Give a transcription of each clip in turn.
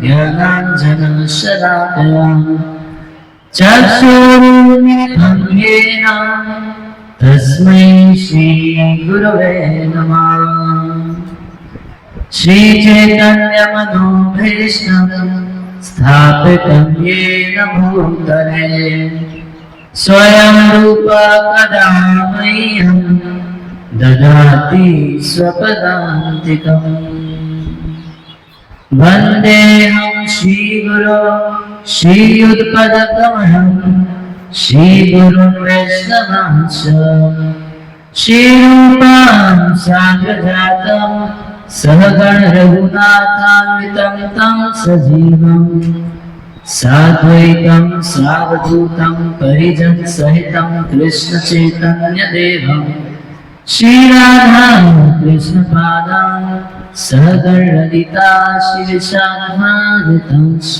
ज्ञानाञ्जनशलाकया चक्षुरुन्मिलितं येन तस्मै श्रीगुरवे नमः। श्रीचैतन्यमनोभीष्टं स्थापितं येन भूतले स्वयं रूप कदा मह्यं ददाति स्वपदान्तिकम्। वन्देऽहं श्रीगुरो श्रीयुतपदकमलं श्रीगुरुं वैष्णवांश्च श्रीरूपां साग्रजातं सहगण रघुनाथान्वितं तं सजीवं साद्वैतं सावधूतं परिजन सहितं कृष्ण चैतन्य देवं श्रीराधा कृष्ण पादान् सहगण ललिता श्रीविशाखान्वितं च।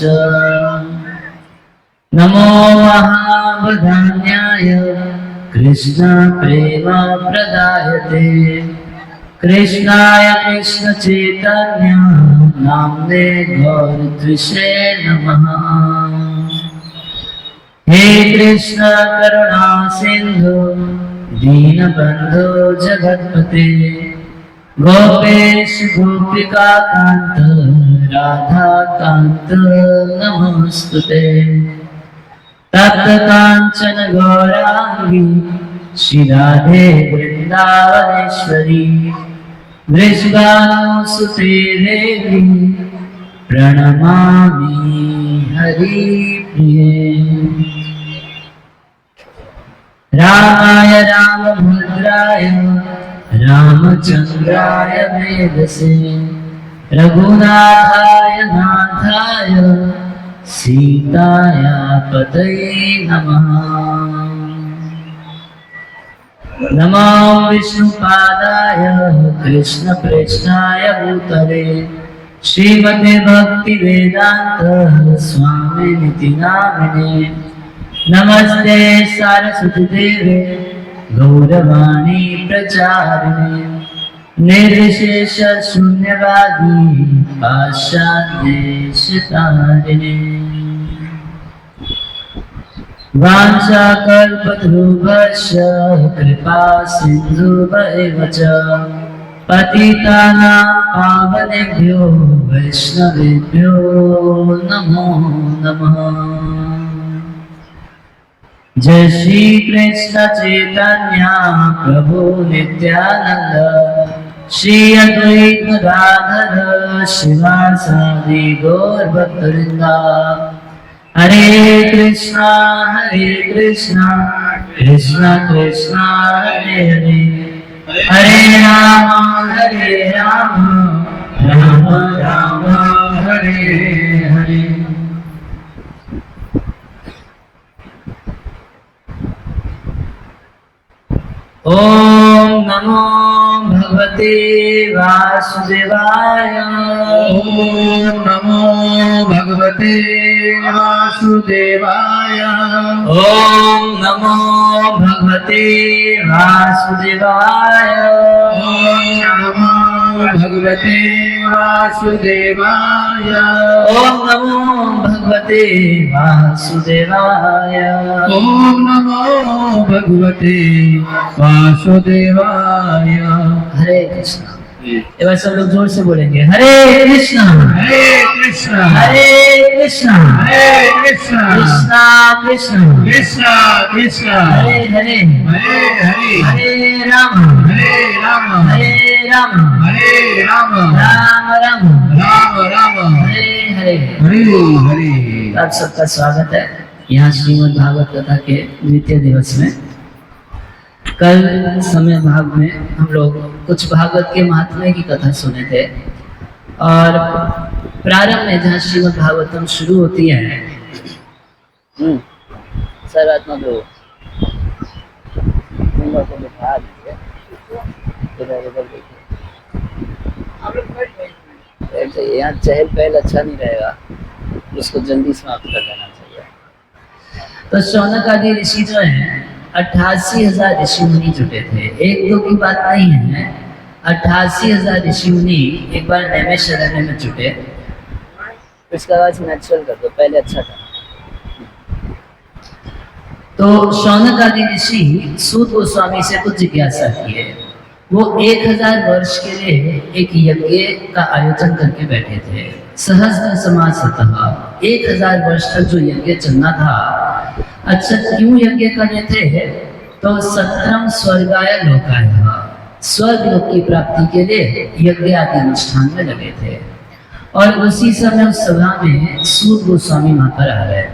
नमो महावदान्याय कृष्ण प्रेम प्रदायते कृष्णाय कृष्ण चैतन्य नाम्ने गौरद्विषे नमः। हे कृष्ण करुणा सिंधु दीनबंधु जगत्पते गोपेश गोपिका कांत राधा कांत नमोस्तुते। तप्त कांचन गौरांगी श्री राधे वृंदावनेश्वरी वृषभानुसुते देवी प्रणमामि हरिप्रिये। रामाय रामभद्राय रामचंद्राय वेदसे रघुनाथाय नाथाय सीताया पतये नमः। नमो विष्णुपादाय कृष्णप्रेष्ठाय भूतले श्रीमते भक्तिवेदांत स्वामिनिति नामिने। नमस्ते सरस्वती देवे गौरवाणी प्रचारिणे निर्विशेष शून्यवादी पाश्चात्यदेशतारिणे। वाञ्छाकल्पतरुभ्यश्च कृपा सिन्धुभ्येव च पतितानां पावनेभ्यो वैष्णवेभ्यो नमो नमः। जय श्री कृष्ण चैतन्य प्रभु नित्यानंद श्री अद्वैत गदाधर शिवासादि गौर भक्तवृंद। हरे कृष्णा कृष्णा कृष्णा हरे हरे हरे राम राम राम हरे हरे। ओम नमो भगवते वासुदेवाय। ओम नमो भगवते वासुदेवाय। ओम नमो भगवते वासुदेवाय। ओम नमो भगवते वासुदेवाय। ओम नमो भगवते वासुदेवाय। ओम नमो भगवते वासुदेवाय। हरे कृष्ण। एक बार सब लोग जोर से बोलेंगे हरे कृष्णा हरे कृष्णा हरे कृष्णा हरे कृष्णा कृष्णा कृष्णा कृष्णा कृष्णा हरे हरे हरे हरे हरे राम हरे राम हरे राम हरे राम राम राम राम राम हरे हरे। हरे हरे। आप सबका स्वागत है यहाँ श्रीमद् भागवत कथा के द्वितीय दिवस में। कल समय भाग में हम लोग कुछ भागवत के महात्म्य की कथा सुने थे और प्रारंभ में जहाँ श्रीमद् भागवतम शुरू होती है सर्वात्मा को बिठा दीजिए, इधर उधर देखिए, यहाँ चहल पहल अच्छा नहीं रहेगा, उसको जल्दी समाप्त कर देना चाहिए। तो शौनक आदि ऋषि जो है 88,000 ऋषि मुनि जुटे थे। एक दो की बात नहीं है, 88,000 ऋषि मुनि एक बार नैमिषारण्य में जुटे उसका आवाज नेचुरल कर दो, पहले अच्छा था। तो शौनक आदि ऋषि सूत गोस्वामी से कुछ जिज्ञासा किए। वो 1000 वर्ष के लिए एक यज्ञ का आयोजन करके बैठे थे। सहस्त्र समासतः 1000 वर्ष तक जो यज्ञ चलना था। अच्छा, क्यों यज्ञ कर रहे थे? तो सत्रम स्वर्गाय लोकाय, स्वर्ग लोक की प्राप्ति के लिए यज्ञ आदि अनुष्ठान में लगे थे। और उसी समय उस सभा में सूत गोस्वामी वहां पर आ गए।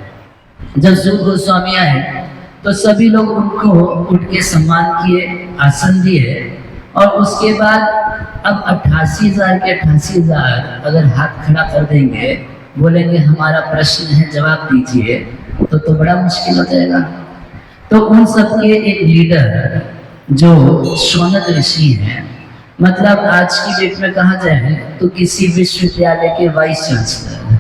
जब सूत गोस्वामी आए तो सभी लोग उनको उठ के सम्मान किए, आसन दिए। और उसके बाद अब 88,000 के 88,000 अगर हाथ खड़ा कर देंगे, बोलेंगे हमारा प्रश्न है जवाब दीजिए, तो बड़ा मुश्किल हो जाएगा। तो उन सबके एक लीडर जो शौनक ऋषि हैं, मतलब आज की डेट में कहा जाए तो किसी विश्वविद्यालय के वाइस चांसलर,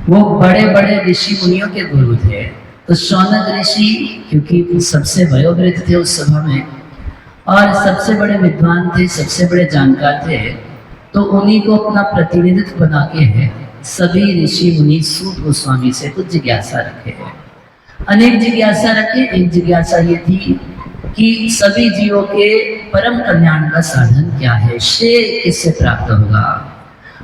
वो बड़े बड़े ऋषि मुनियों के गुरु थे। तो शौनक ऋषि क्योंकि सबसे वयोवृद्ध थे उस सभा में और सबसे बड़े विद्वान थे, सबसे बड़े जानकार थे, तो उन्हीं को अपना प्रतिनिधित्व बना के सभी ऋषि मुनि सूत गोस्वामी से कुछ जिज्ञासा रखे। अनेक जिज्ञासा रखे। एक जिज्ञासा ये थी कि सभी जीवों के परम कल्याण का साधन क्या है, श्रेय किससे प्राप्त होगा।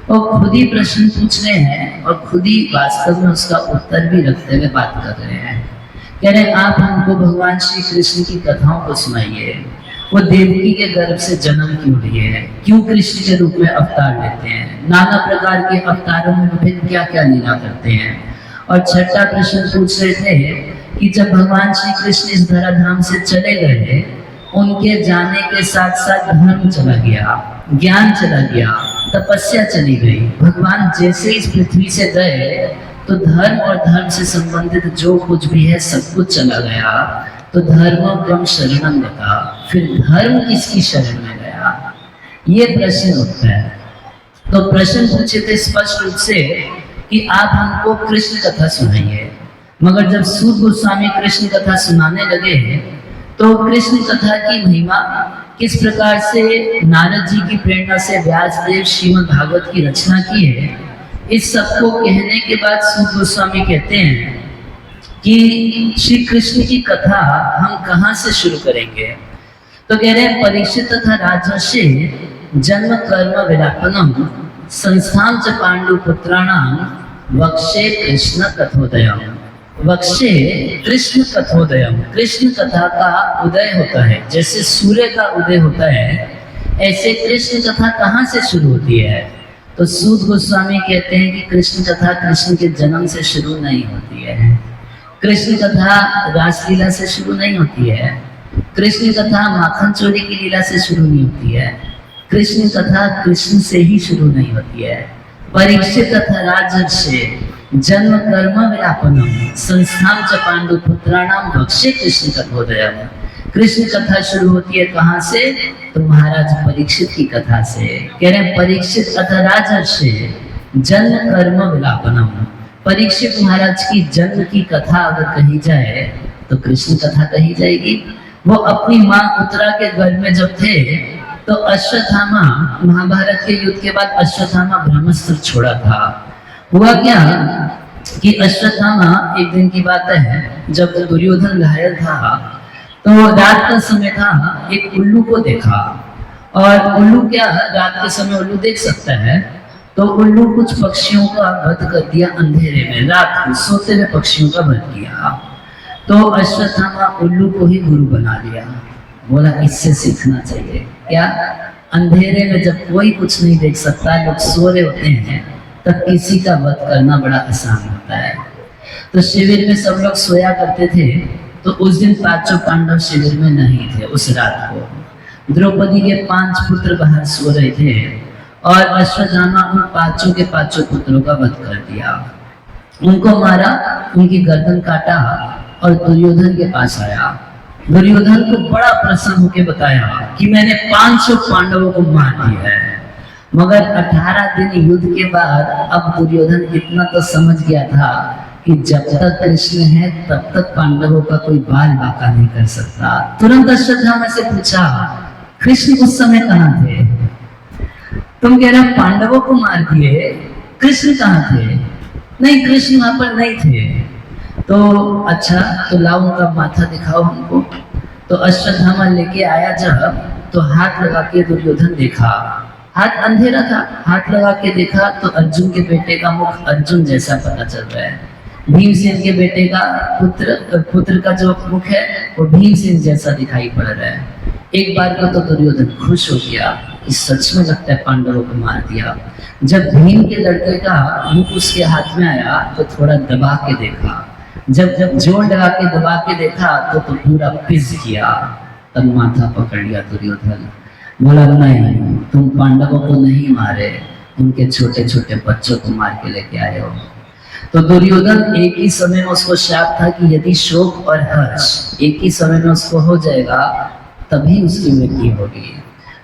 और खुद ही प्रश्न पूछ रहे हैं और खुद ही वास्तव में उसका उत्तर भी रखते हुए बात कर रहे हैं। कह रहे हैं आप हमको भगवान श्री कृष्ण की कथाओं को सुनाइए। वो देवकी के गर्भ से जन्म क्यों लिए, क्यों कृष्ण के रूप में अवतार लेते हैं, नाना प्रकार के अवतारों में विभिन्न क्या क्या लीला करते हैं। और छठा प्रश्न पूछ रहे थे कि जब भगवान श्री कृष्ण इस धराधाम से चले गए, उनके जाने के साथ साथ धर्म चला गया, ज्ञान चला गया, तपस्या चली गई। भगवान जैसे इस पृथ्वी से गए तो धर्म और धर्म से संबंधित जो कुछ भी है सब कुछ चला गया। तो धर्मों शरणम गता, फिर धर्म किसकी शरण में गया, ये प्रश्न उठता है। तो प्रश्न पूछे थे स्पष्ट रूप से कि आप हमको कृष्ण कथा सुनाइए। मगर जब सूत गोस्वामी कृष्ण कथा सुनाने लगे तो कृष्ण कथा की महिमा किस प्रकार से नारद जी की प्रेरणा से व्यासदेव श्रीमद् भागवत की रचना की है, इस सबको कहने के बाद सूत गोस्वामी कहते हैं कि श्री कृष्ण की कथा हम कहाँ से शुरू करेंगे। तो कह रहे हैं परीक्षित तथा राजर्षि जन्म कर्म विलापनम संस्थान च पांडु पुत्राणाम वक्षे कृष्ण कथोदयम। वक्षे कृष्ण कथोदयम, कृष्ण कथा का उदय होता है। जैसे सूर्य का उदय होता है, ऐसे कृष्ण कथा कहाँ से शुरू होती है। तो सूत गोस्वामी कहते हैं कि कृष्ण कथा कृष्ण के जन्म से शुरू नहीं होती है, कृष्ण कथा रासलीला से शुरू नहीं होती है, कृष्ण कथा माखन चोरी की लीला से शुरू नहीं होती है, कृष्ण कथा कृष्ण से ही शुरू नहीं होती है। परीक्षित तथा राजर्षि जन्म कर्म विलापनम संस्थान च पांडु पुत्राणाम वक्षे कृष्ण कथोदयम। कृष्ण कथा शुरू होती है कहाँ से? तो महाराज परीक्षित की कथा से। कह रहे हैं परीक्षित तथा राजर्षि जन्म कर्म विलापनम। परीक्षित महाराज की जन्म की कथा अगर कही जाए तो कृष्ण कथा कही जाएगी। वो अपनी माँ उत्तरा के गर्भ में जब थे तो अश्वत्थामा, महाभारत के युद्ध के बाद अश्वत्थामा ब्रह्मास्त्र छोड़ा था। हुआ क्या कि अश्वत्थामा, एक दिन की बात है, जब दुर्योधन घायल था तो रात का समय था, एक उल्लू को देखा। और उल्लू क्या, रात के समय उल्लू देख सकता है, तो उल्लू कुछ पक्षियों का वध कर दिया अंधेरे में, रात को सोते हुए पक्षियों का वध किया। तो अश्वत्थामा उल्लू को ही गुरु बना लिया। बोला इससे सीखना चाहिए। क्या? अंधेरे में जब कोई कुछ नहीं देख सकता, लोग सो रहे होते हैं, तब किसी का वध करना बड़ा आसान होता है। तो शिविर में सब लोग सोया करते थे। तो उस दिन पांचों पांडव शिविर में नहीं थे। उस रात को द्रौपदी के 5 पुत्र बाहर सो रहे थे और अश्वत्थामा उन पांचों के पांचों पुत्रों का वध कर दिया। उनको मारा, उनकी गर्दन काटा और दुर्योधन के पास आया। दुर्योधन को बड़ा प्रसन्न होकर बताया कि मैंने 500 पांडवों को मार दिया है। मगर 18 दिन युद्ध के बाद अब दुर्योधन इतना तो समझ गया था कि जब तक कृष्ण है तब तक पांडवों का कोई बाल बाका नहीं कर सकता। तुरंत अश्वत्थामा से पूछा कृष्ण उस समय कहाँ थे? तुम कह रहे पांडवों को मार दिए, कृष्ण कहाँ थे? नहीं, कृष्ण वहां पर नहीं थे। तो अच्छा, तो लाओ उनका माथा दिखाओ हमको। तो अश्वत्थामा लेके आया जब, तो हाथ लगा के दुर्योधन देखा, हाथ अंधेरा था, हाथ लगा के देखा तो अर्जुन के बेटे का मुख अर्जुन जैसा पता चल रहा है, भीमसेन के बेटे का पुत्र का जो मुख है वो भीमसेन जैसा दिखाई पड़ रहा है। एक बार को तो दुर्योधन खुश हो गया कि सच में लगता है पांडवों को मार दिया। जब भीम के लड़के का मुख उसके हाथ में आया तो थोड़ा दबा के देखा, जब जोर लगा के दबा के देखा तो पूरा पिस गया। तब माथा पकड़ लिया दुर्योधन, बोला नहीं, तुम पांडवों को नहीं मारे, उनके छोटे छोटे बच्चों को मार के लेके आए हो। तो दुर्योधन एक ही समय में उसको शाप था कि यदि शोक और हर्ष एक ही समय में उसको हो जाएगा तभी उसकी मृत्यु होगी।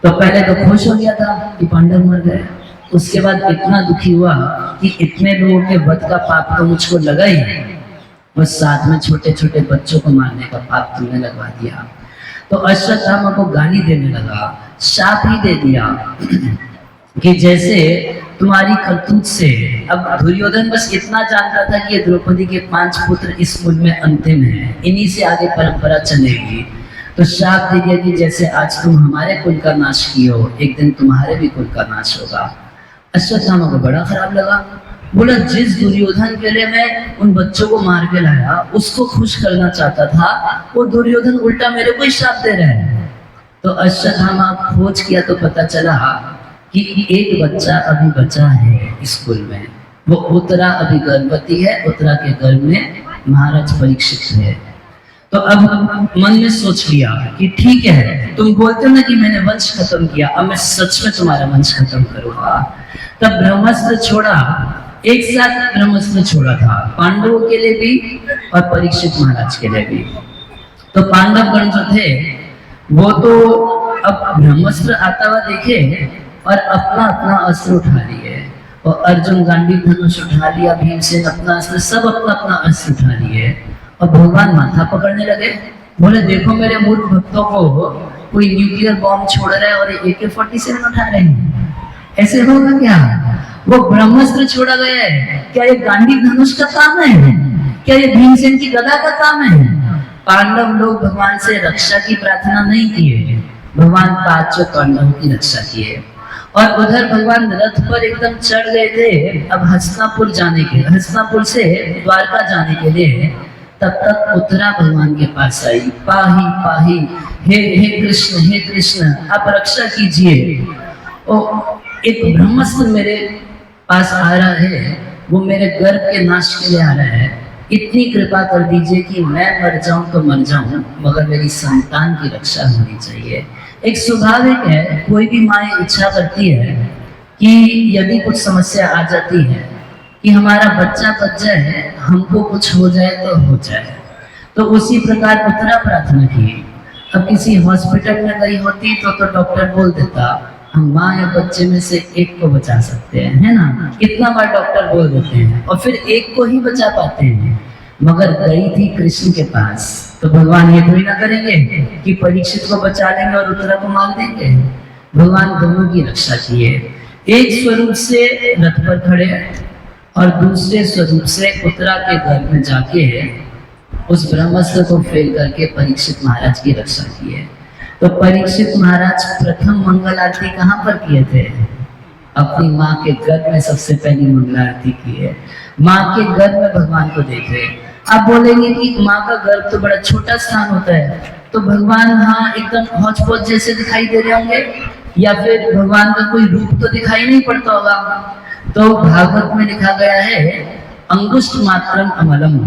तो पहले तो खुश हो गया था कि पांडव मर गए, उसके बाद इतना दुखी हुआ कि इतने लोगों के वध का पाप तो मुझको लगा ही, बस साथ में छोटे छोटे बच्चों को मारने का पाप तुमने लगवा दिया। तो अश्वत्थामा को गाली देने लगा, शाप ही दे दिया कि जैसे तुम्हारी करतूत से। अब दुर्योधन बस इतना जानता था कि ये द्रौपदी के 5 पुत्र इस कुल में अंतिम हैं, इन्हीं से आगे परंपरा चलेगी। तो शाप दे दिया कि जैसे आज तुम हमारे कुल का नाश किए हो, एक दिन तुम्हारे भी कुल का नाश होगा। अश्वत्थामा को बड़ा खराब लगा, बोला जिस दुर्योधन के लिए मैं उन बच्चों को मार के लाया, उसको खुश करना चाहता था, वो दुर्योधन उल्टा मेरे को ही शाप दे रहा है। तो अश्वत्थामा खोज किया तो पता चला कि एक बच्चा अभी बचा है स्कूल में, वो उत्तरा अभी गर्भवती है, उत्तरा के गर्भ में महाराज परीक्षित है। तो अब मन में सोच लिया कि ठीक है, तुम बोलते हो ना कि मैंने वंश खत्म किया, अब मैं सच में तुम्हारा वंश खत्म करूंगा। तब ब्रह्मास्त्र छोड़ा, एक साथ ब्रह्मास्त्र छोड़ा था, पांडवों के लिए भी और परीक्षित महाराज के लिए भी। तो पांडवगण जो थे वो तो अब ब्रह्मास्त्र आता हुआ देखे और अपना अपना अस्त्र उठा लिए, और अर्जुन गांडीव धनुष उठा लिया, भीमसेन अपना अस्त्र, सब अपना अपना अस्त्र उठा लिए, और भगवान माथा पकड़ने लगे। बोले देखो मेरे मूर्ख भक्तों को कोई न्यूक्लियर बॉम्ब छोड़ रहा है और AK-47 उठा रहे हैं, ऐसे होगा क्या? वो ब्रह्मास्त्र छोड़ा गया है, क्या ये गांडीव धनुष का काम है? क्या ये भीमसेन की गदा का काम है? पांडव लोग भगवान से रक्षा की प्रार्थना नहीं किए, भगवान 5 पांडवों की रक्षा किए। और उधर भगवान रथ पर एकदम चढ़ गए थे अब हस्तिनापुर जाने के, हस्तिनापुर से द्वारका जाने के लिए। तब तक उत्तरा भगवान के पास आई, पाही पाही, हे कृष्ण आप रक्षा कीजिए, और एक ब्रह्मास्त्र मेरे पास आ रहा है, वो मेरे गर्भ के नाश के लिए आ रहा है, इतनी कृपा कर दीजिए कि मैं मर जाऊं तो मर जाऊं, मगर मेरी संतान की रक्षा होनी चाहिए। एक स्वाभाविक है, कोई भी माँ इच्छा करती है कि यदि कुछ समस्या आ जाती है कि हमारा बच्चा बच जाए, हमको कुछ हो जाए तो हो जाए। तो उसी प्रकार उत्तरा प्रार्थना की। अब किसी हॉस्पिटल में गई होती तो डॉक्टर बोल देता हम माँ या बच्चे में से एक को बचा सकते हैं, है ना, इतना बार डॉक्टर बोल देते हैं, और फिर एक को ही बचा पाते हैं। मगर गई थी कृष्ण के पास, तो भगवान ये थोड़ी ना करेंगे कि परीक्षित को बचा लेंगे और उत्तरा को मार देंगे। भगवान दोनों की रक्षा किए, एक स्वरूप से रथ पर खड़े और दूसरे स्वरूप से उत्तरा के घर में जाके उस ब्रह्मास्त्र को फेल करके परीक्षित महाराज की रक्षा किए। तो परीक्षित महाराज प्रथम मंगल आरती कहाँ पर किए थे? अपनी माँ के गर्भ में सबसे पहली मंगल आरती की है। माँ के गर्भ में भगवान को देखे। आप बोलेंगे कि माँ का गर्भ तो बड़ा छोटा स्थान होता है, तो भगवान हाँ एकदम हौच पौच जैसे दिखाई दे रहे होंगे, या फिर भगवान का कोई रूप तो दिखाई नहीं पड़ता होगा। तो भागवत में लिखा गया है अंगुष्ठ मात्रम अमलम,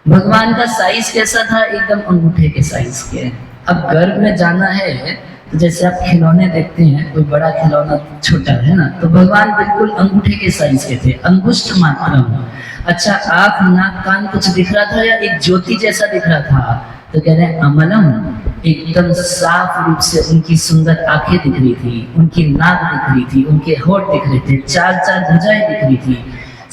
भगवान का साइज कैसा था? एकदम अंगूठे के साइज के। अब गर्भ में जाना है तो जैसे आप खिलौने देखते हैं, कोई बड़ा खिलौना छोटा है ना, तो भगवान बिल्कुल अंगूठे के साइज के थे, अंगुष्ठ मात्रम। अच्छा, आँख नाक कान कुछ दिख रहा था या एक ज्योति जैसा दिख रहा था? तो कह रहे हैं अमलम, एकदम साफ रूप से उनकी सुंदर आंखें दिख रही थी, उनकी नाक दिख रही थी, उनके होठ दिख रहे थे, 4 भुजाएं दिख रही थी।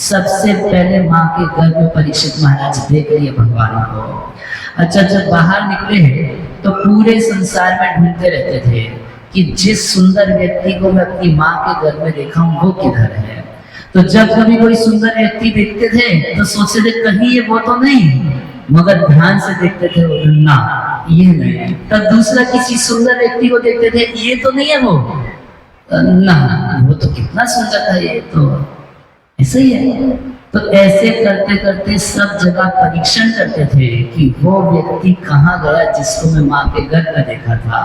सबसे पहले माँ के गर्भ में परीक्षित महाराज देख लिए भगवान को। अच्छा, जब बाहर निकले तो पूरे संसार में ढूंढते रहते थे कि जिस सुंदर व्यक्ति को मैं अपनी माँ के गर्भ में देखा हूँ वो किधर है। तो जब कभी कोई सुंदर व्यक्ति देखते थे तो सोचते थे कहीं ये वो तो नहीं, मगर ध्यान से देखते थे वो ना ये नहीं। तब दूसरा किसी सुंदर व्यक्ति को देखते थे, ये तो नहीं है वो, ना वो तो कितना सुंदर था, ये तो ऐसे ही है। तो ऐसे करते करते सब जगह परीक्षण करते थे कि वो व्यक्ति कहाँ गया जिसको मैं माँ के गर्भ में देखा था।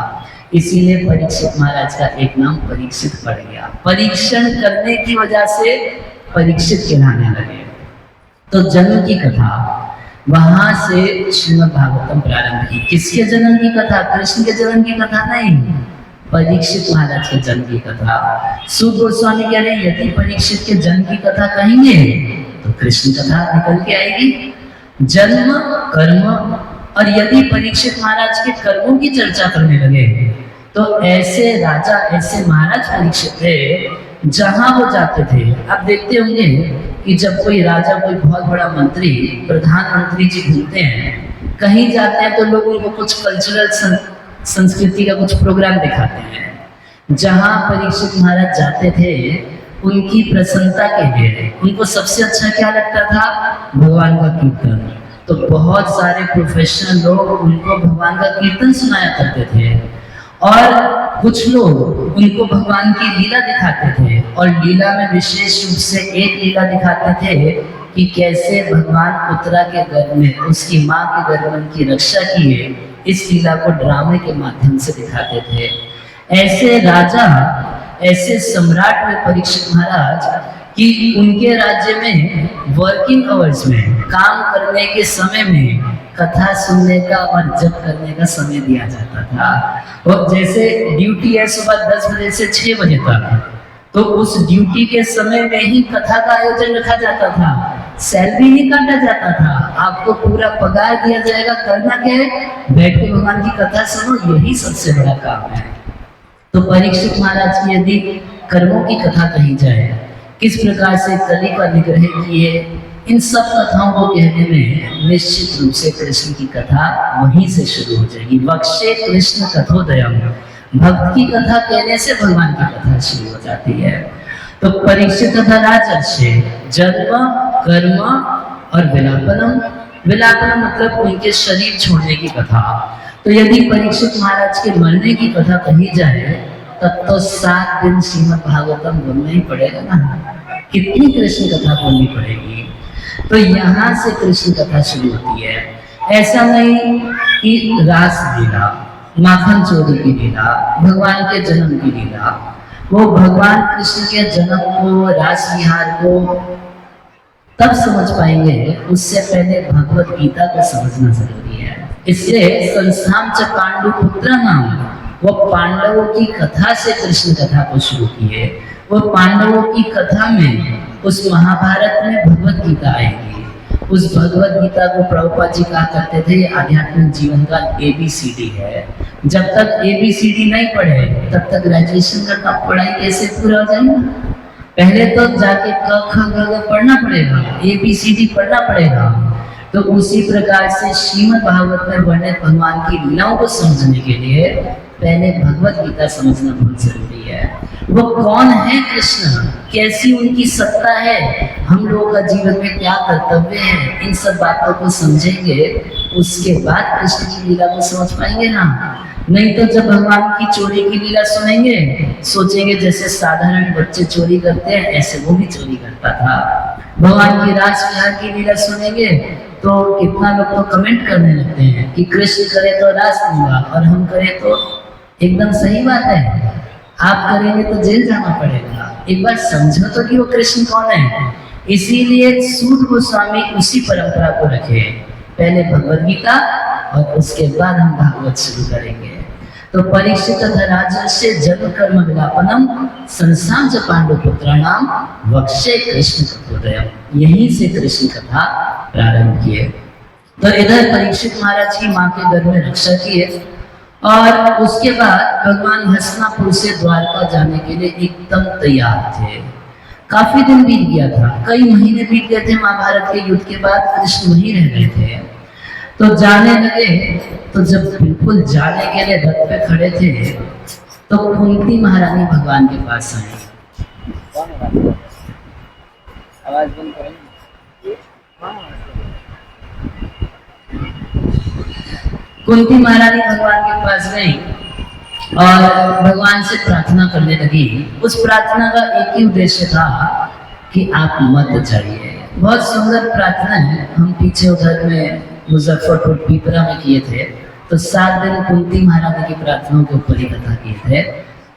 इसीलिए परीक्षित महाराज का एक नाम परीक्षित पड़ गया। परीक्षण करने की वजह से परीक्षित कहलाने लगे। तो जन्म की कथा, वहां से श्रीमद् भागवतम प्रारंभ की। किसके जन्म की कथा? कृष्ण के जन्म की कथा नहीं, परीक्षित महाराज के जन्म की कथा। सुत गोस्वामी कह रहे यदि परीक्षित के जन्म की कथा कहेंगे तो कृष्ण कथा निकल के आएगी। जन्म, कर्म, और यदि परीक्षित महाराज के कर्मों की चर्चा करने लगे तो ऐसे राजा, ऐसे महाराज परीक्षित थे जहां वो जाते थे। आप देखते होंगे कि जब कोई राजा, कोई बहुत बड़ा मंत्री, प्रधानमंत्री जी घूमते हैं, कहीं जाते हैं तो लोग उनको कुछ कल्चरल संस्कृति का कुछ प्रोग्राम दिखाते हैं। जहां परीक्षित महाराज जाते थे उनकी प्रसन्नता के लिए उनको सबसे अच्छा क्या लगता था? भगवान का कीर्तन। तो बहुत सारे प्रोफेशनल लोग उनको भगवान का कीर्तन सुनाया करते थे, और कुछ लोग उनको भगवान की लीला दिखाते थे। और लीला में विशेष रूप से एक लीला दिखाते थे कि कैसे भगवान उत्तरा के गर्भ में, उसकी माँ के गर्भ में उनकी रक्षा किए। इस लीला को ड्रामे के माध्यम से दिखाते थे। ऐसे राजा, ऐसे सम्राट में परीक्षित महाराज कि उनके राज्य में वर्किंग आवर्स में, काम करने के समय में कथा सुनने का और जप करने का समय दिया जाता था। और जैसे ड्यूटी है सुबह 10 बजे से 6 बजे तक, तो उस ड्यूटी के समय में ही कथा का आयोजन रखा जाता था। सैलरी नहीं काटा जाता था, आपको पूरा पगार दिया जाएगा। करना क्या है? बैठ के भगवान की कथा सुनो, यही सबसे बड़ा काम है। तो परीक्षित महाराज की यदि कर्मों की कथा कही जाए, किस प्रकार से कली का निग्रह किए, इन सब कथाओं को कहने में निश्चित रूप से कृष्ण की कथा वहीं से शुरू हो जाएगी। वक्षे कृष्ण कथोदयम, भक्त की कथा कहने से भगवान की कथा शुरू हो जाती है। तो परीक्षित तथा राजर्षि, जन्म, कर्म और विलापनम। विलापनम मतलब उनके शरीर छोड़ने की कथा। तो यदि परीक्षित महाराज के मरने की कथा कही जाए तब तो 7 दिन श्रीमद् भागवतम बोलना ही पड़ेगा ना, कितनी कृष्ण कथा बोलनी पड़ेगी। तो यहाँ से कृष्ण कथा शुरू होती है। ऐसा नहीं कि रास लीला, माखन चोरी की लीला, भगवान के जन्म की लीला, वो भगवान कृष्ण के जन्म को, रास विहार को तब समझ पाएंगे, उससे पहले भगवत गीता को समझना जरूरी है। इसलिए संस्थान च पांडु पुत्र नाम, वो पांडवों की कथा से कृष्ण कथा को शुरू किए। वो पांडवों की कथा में, उस महाभारत में भगवत गीता आएगी। उस भगवत गीता को प्रभुपाद जी कहा करते थे आध्यात्मिक जीवन का ABCD है। जब तक ABCD नहीं पढ़े तब तक ग्रेजुएशन का पढ़ाई कैसे पूरा हो जाएगा? पहले तो जाके क ख ग घ पढ़ना पड़ेगा, ABCD पढ़ना पड़ेगा। तो उसी प्रकार से श्रीमद् भागवत में वर्णित भगवान की लीलाओं को समझने के लिए पहले भगवत गीता समझना बहुत जरूरी है। वो कौन है कृष्ण, कैसी उनकी सत्ता है, हम लोगों का जीवन में क्या कर्तव्य है, इन सब बातों को समझेंगे, उसके बाद कृष्ण की लीला को समझ पाएंगे ना। नहीं तो जब भगवान की चोरी की लीला सुनेंगे सोचेंगे जैसे साधारण बच्चे चोरी करते हैं ऐसे वो भी चोरी करता था। भगवान की रास विहार की लीला सुनेंगे तो कितना लोग तो कमेंट करने लगते हैं कि कृष्ण करे तो रास लीला और हम करें तो एकदम सही बात है, आप करेंगे तो जेल जाना पड़ेगा। एक बार समझो तो कि वो कृष्ण कौन है। इसीलिए सूत गोस्वामी उसी परंपरा को रखे, पहले भगवद गीता और उसके बाद हम भागवत शुरू करेंगे। तो परीक्षित तथा राजर्षि जन्म कर्म विलापनम संसार च पांडु पुत्राणाम वक्षे कृष्ण कथोदयम, यहीं से कृष्ण कथा प्रारंभ किए। तो इधर परीक्षित महाराज की माँ के गर्भ में रक्षा किए और उसके बाद भगवान हस्तिनापुर से द्वारका जाने के लिए एकदम तैयार थे। काफी दिन बीत गया था, कई महीने बीत गए थे महाभारत के युद्ध के बाद, कृष्ण वहीं रह गए थे। तो जाने लगे, तो जब बिल्कुल जाने के लिए रथ पे खड़े थे तो कुंती महारानी भगवान के पास आई। आवाज बंद करें। कुंती महारानी भगवान के पास गई और भगवान से प्रार्थना करने लगी। उस प्रार्थना का एक ही उद्देश्य था कि आप मत जाइए। बहुत सुंदर प्रार्थना है। हम पीछे उधर में मुजफ्फरपुर पीपरा में किए थे, तो 7 दिन कुंती महारानी की प्रार्थनाओं के ऊपर ही कथा किए थे।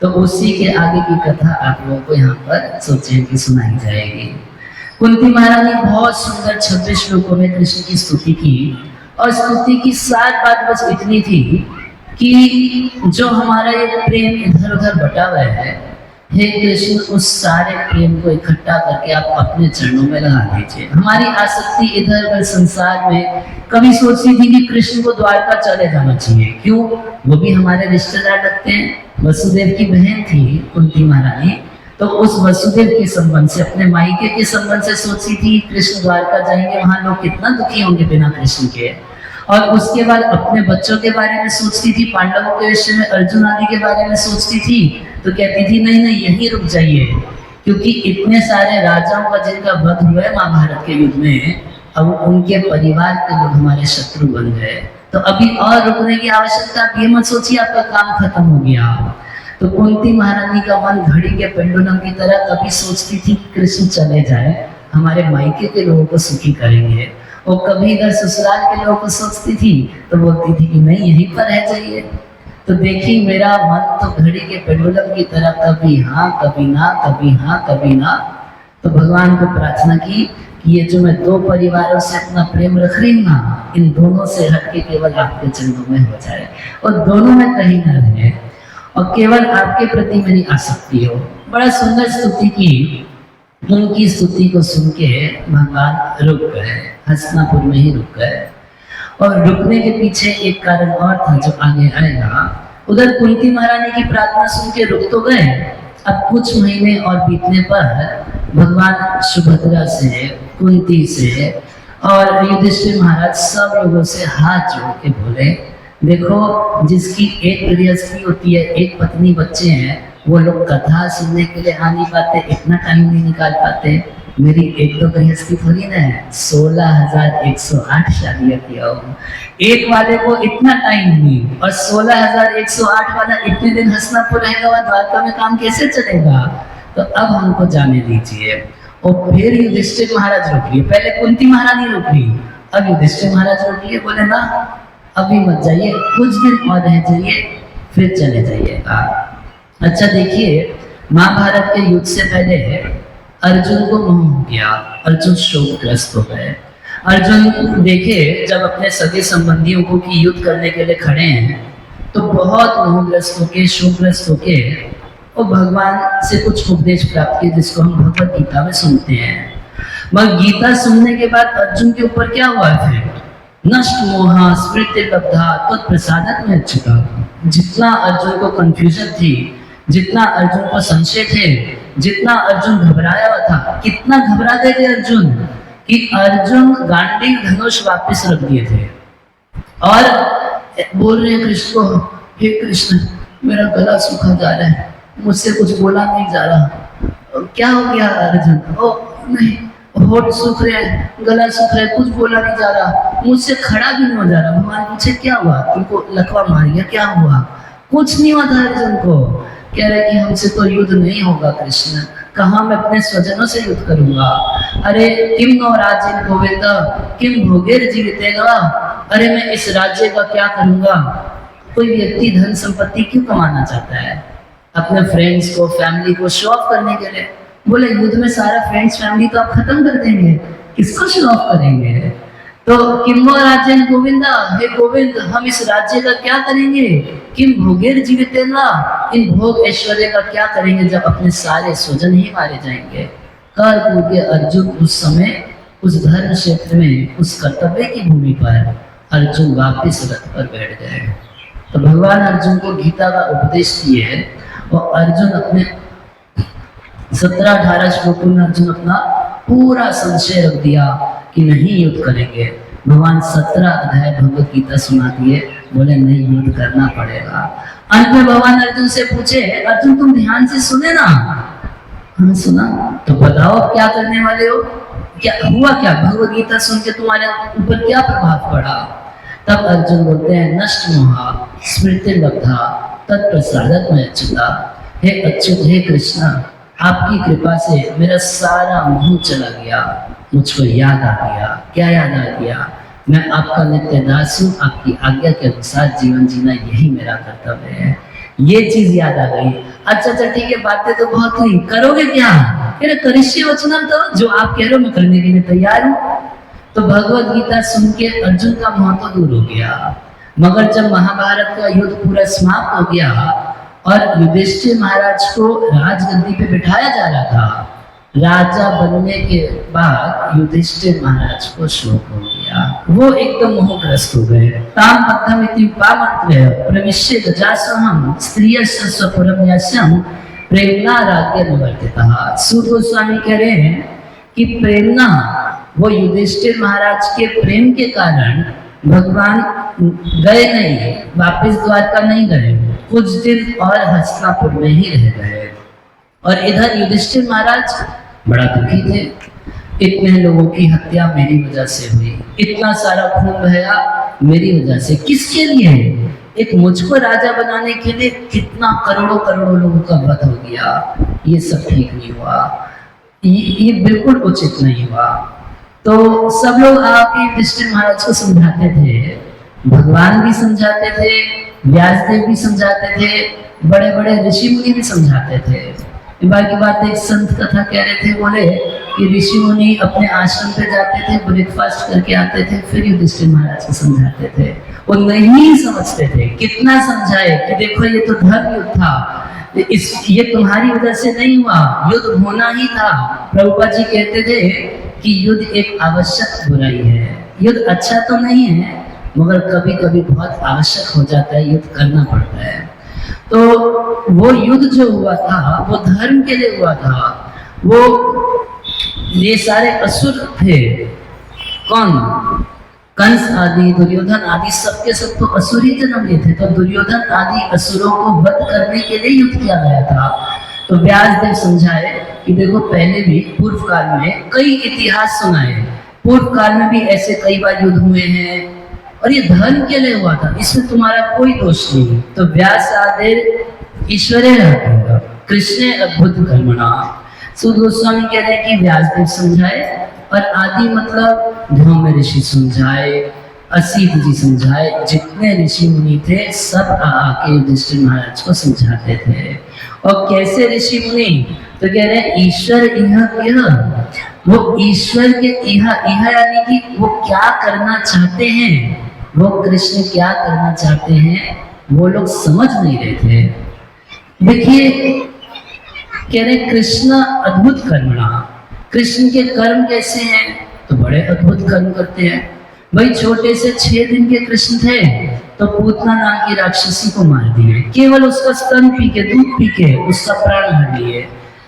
तो उसी के आगे की कथा आप लोगों को यहाँ पर सोचे कि सुनाई जाएगी। कुंती महारानी बहुत सुंदर 26 श्लोकों में कृष्ण की स्तुति की, और स्तुति की सार बात बस इतनी थी कि जो हमारा ये प्रेम इधर उधर बटा हुआ है, हे कृष्ण उस सारे प्रेम को इकट्ठा करके आप अपने चरणों में लगा दीजिए। हमारी आसक्ति इधर उधर संसार में कभी सोचती थी कि कृष्ण को द्वारका चले जाना चाहिए, क्यों? वो भी हमारे रिश्तेदार लगते हैं। वसुदेव की बहन थी कुंती महारानी, तो उस वसुदेव के संबंध से, अपने मायके के संबंध से सोचती थी कृष्ण द्वारका जाएंगे, वहां लोग कितना दुखी होंगे बिना कृष्ण के। और उसके बाद अपने बच्चों के बारे में सोचती थी, पांडवों के विषय में, अर्जुन आदि के बारे में सोचती थी। तो कहती थी नहीं नहीं यहीं रुक जाइए, क्योंकि इतने सारे राजाओं का जिनका वध हुआ है महाभारत के युद्ध में, अब उनके परिवार के लोग हमारे शत्रु बन गए, तो अभी और रुकने की आवश्यकता। ये मत सोचिए आपका काम खत्म हो गया। तो कुंती महारानी का मन घड़ी के पेंडुलम की तरह कभी सोचती थी कृष्ण चले जाए, हमारे मायके के लोगों को सुखी करेंगे, और कभी इधर ससुराल के लोगों को सोचती थी तो बोलती थी कि नहीं यहीं पर रह जाइए। तो देखिए मेरा मन तो घड़ी के पेंडुलम की तरह कभी हाँ कभी ना, कभी हाँ कभी ना। तो भगवान को प्रार्थना की कि ये जो मैं 2 परिवारों से अपना प्रेम रख रही हूँ ना, इन दोनों से हटके केवल आपके चरणों में हो जाए, और दोनों में कहीं ना रहे, और केवल आपके प्रति मेरी आसक्ति हो। बड़ा सुंदर स्तुति की। उनकी स्तुति को सुन के भगवान रुक गए, हस्तिनापुर में ही रुक गए। और रुकने के पीछे एक कारण और था जो आगे आएगा। उधर कुंती महारानी की प्रार्थना सुन के रुक तो गए। अब कुछ महीने और बीतने पर भगवान सुभद्रा से, कुंती से और युधिष्ठिर महाराज सब लोगों से हाथ जोड़ के बोले, देखो जिसकी एक गृहस्थी होती है, एक पत्नी बच्चे हैं, वो लोग कथा सुनने के लिए आ नहीं पाते, इतना टाइम नहीं निकाल पाते। मेरी एक तो गृहस्थी थोड़ी ना है, 16,108 शादियां किया हूँ, एक वाले को इतना टाइम नहीं, और 16,108 वाला इतने दिन हस्तिनापुर रहेगा, वह द्वारका में काम कैसे चलेगा? तो अब हमको जाने दीजिए। और फिर युधिष्ठिर महाराज रोक लिए। पहले कुंती महारानी रोक ली, अब युधिष्ठिर महाराज रोक लिए, बोले ना अभी मत जाइए, कुछ दिन और रह जाइए फिर चले जाइएगा। अच्छा देखिए, महाभारत के युद्ध से पहले अर्जुन को मोह हो गया, अर्जुन शोकग्रस्त हो गए। अर्जुन देखे जब अपने सगे संबंधियों को कि युद्ध करने के लिए खड़े हैं, तो बहुत मोहग्रस्त होके, शोकग्रस्त होके वो भगवान से कुछ उपदेश प्राप्त किए, जिसको हम भगवत गीता में सुनते हैं। मगर गीता सुनने के बाद अर्जुन के ऊपर क्या हुआ फिर? नष्ट मोहा स्मृति लब्धा तत्प्रसादन में चुका। जितना अर्जुन को कंफ्यूजन थी, जितना अर्जुन को संशय थे, जितना अर्जुन घबराया हुआ था, कितना घबरा गए थे अर्जुन कि अर्जुन गांडीव धनुष वापस रख दिए थे और बोल रहे हैं कृष्ण को, हे कृष्ण मेरा गला सूखा जा रहा है, मुझसे कुछ बोला नहीं जा रहा। क्या हो गया अर्जुन? ओ नहीं, होठ सूख रहे हैं, गला सूख रहा है, कुछ बोला नहीं जा रहा, मुझसे खड़ा भी नहीं हो जा रहा। भगवान पूछे क्या हुआ, तुमको लकवा मार गया, क्या हुआ? कुछ नहीं हुआ था अर्जुन को। कह रहे कि हमसे तो युद्ध नहीं होगा कृष्ण, कहाँ मैं अपने स्वजनों से युद्ध करूंगा। अरे किम नो राज्य गोविंद किम भोगेर जीवितेगा, अरे मैं इस राज्य का क्या करूंगा। कोई व्यक्ति धन संपत्ति क्यों कमाना चाहता है? अपने फ्रेंड्स को, फैमिली को शो ऑफ करने के लिए। बोले युद्ध में सारा फ्रेंड्स फैमिली तो आप खत्म कर देंगे, किसको शो ऑफ करेंगे? तो किम्बो राज्य गोविंदा, हे गोविंद हम इस राज्य का क्या करेंगे? किम भोगेर जीवितेगा, इन भोग ऐश्वर्य का क्या करेंगे जब अपने सारे स्वजन ही मारे जाएंगे। कर के अर्जुन उस समय उस धर्म क्षेत्र में, उस कर्तव्य की भूमि पर अर्जुन वापिस रथ पर बैठ गए। तो भगवान अर्जुन को गीता का उपदेश दिए और अर्जुन अपने 17-18 श्लोकों में अर्जुन अपना पूरा संशय रख दिया कि नहीं युद्ध करेंगे। भगवान 17 अध्याय भगवत गीता सुना दिए, बोले नहीं युद्ध करना पड़ेगा। अंत में भगवान अर्जुन से पूछे, अर्जुन तुम ध्यान से सुने ना? हाँ सुना। तो बताओ क्या करने वाले हो? क्या हुआ, क्या भगवत गीता सुन के तुम्हारे ऊपर क्या प्रभाव पड़ा? तब अर्जुन बोलते हैं नष्ट मोहा स्मृति लब्धा तत्प्रसादक में अच्युता। हे अच्युत, हे कृष्ण, आपकी कृपा से मेरा सारा मोह चला गया, मुझको याद आ गया। क्या याद आ गया? मैं आपका नित्य दास हूँ, आपकी आज्ञा के अनुसार जीवन जीना यही मेरा कर्तव्य है। ये चीज याद आ गई। अच्छा ठीक है, बातें तो बहुत हुई, करोगे क्या? कह रहे करिष्ये वचनम, तो जो आप कह रहे हो मैं करने के लिए तैयार हूँ। तो भगवत गीता सुन के अर्जुन का मोह तो दूर हो गया। मगर जब महाभारत का युद्ध पूरा समाप्त हो गया और युधिष्ठिर महाराज को राजगद्दी पे बिठाया जा रहा था, राजा बनने के बाद युधिष्ठिर महाराज को शोक हो गया, वो एकदम मोहग्रस्त हो गए। ताम पद्धम इति उपामंत्र्य प्रविश्य गजासहम स्त्रियस्य स्वपुरम यस्यम प्रेरणा राज्य निवर्तितः। सूत गोस्वामी कह रहे हैं कि प्रेरणा, वो युधिष्ठिर महाराज के प्रेम के कारण भगवान गए नहीं, वापस द्वारका नहीं गए, कुछ दिन और हस्तिनापुर में ही रह गए। और इधर युधिष्ठिर महाराज बड़ा दुखी थे, इतने लोगों की हत्या मेरी वजह से हुई, इतना सारा खून बहाया मेरी वजह से। किसके लिए? एक मुझको राजा बनाने के लिए कितना करोड़ों करोड़ों लोगों का वध हो गया। ये सब ठीक नहीं हुआ, ये बिल्कुल उचित नहीं हुआ। तो सब लोग आके युधिष्ठिर महाराज को समझाते थे, भगवान भी समझाते थे, व्यासदेव भी समझाते थे, बड़े बड़े ऋषि मुनि भी समझाते थे। बाकी बात एक संत कथा कह रहे थे, बोले कि ऋषि मुनि अपने आश्रम पे जाते थे, ब्रेकफास्ट करके आते थे, फिर युधिष्ठिर महाराज को समझाते थे। वो नहीं समझते थे, कितना समझाए कि देखो ये तो धर्म युद्ध था, ये तुम्हारी वजह से नहीं हुआ, युद्ध होना ही था। प्रभुपाद जी कहते थे कि युद्ध एक आवश्यक बुराई है, युद्ध अच्छा तो नहीं है मगर कभी कभी बहुत आवश्यक हो जाता है, युद्ध करना पड़ता है। तो वो युद्ध जो हुआ था वो धर्म के लिए हुआ था। वो ये सारे असुर थे, कौन? कंस आदि, दुर्योधन आदि, सबके सब तो असुर ही जन्म लिए थे। तो दुर्योधन आदि असुरों को वध करने के लिए युद्ध किया गया था। तो व्यासदेव समझाए कि देखो पहले भी पूर्व काल में कई इतिहास सुनाए, पूर्व काल में भी ऐसे कई बार युद्ध हुए हैं और ये धर्म के लिए हुआ था, इसमें तुम्हारा कोई दोष नहीं। तो व्यास आदिर ईश्वरे रहते कृष्ण अद्भुत कर्मणा। सूत गोस्वामी कह रहे हैं कि व्यासदेव समझाए और आदि मतलब धौम्य ऋषि समझाए, असीत जी समझाए, जितने ऋषि मुनि थे सब आके युधिष्ठिर महाराज को समझाते थे। और कैसे ऋषि मुनि? तो कह रहे हैं ईश्वर यह, वो ईश्वर के यह यानी कि वो क्या करना चाहते हैं, वो कृष्ण क्या करना चाहते हैं, वो लोग समझ नहीं रहे थे। देखिए कह रहे कृष्ण अद्भुत कर्मणा, कृष्ण के कर्म कैसे हैं? तो बड़े अद्भुत कर्म करते हैं। भाई छोटे से 6 दिन के कृष्ण थे तो पूतना नाम की राक्षसी को मार दिए, केवल उसका स्तन पी के, दूध पी के उसका प्राण हर लिए।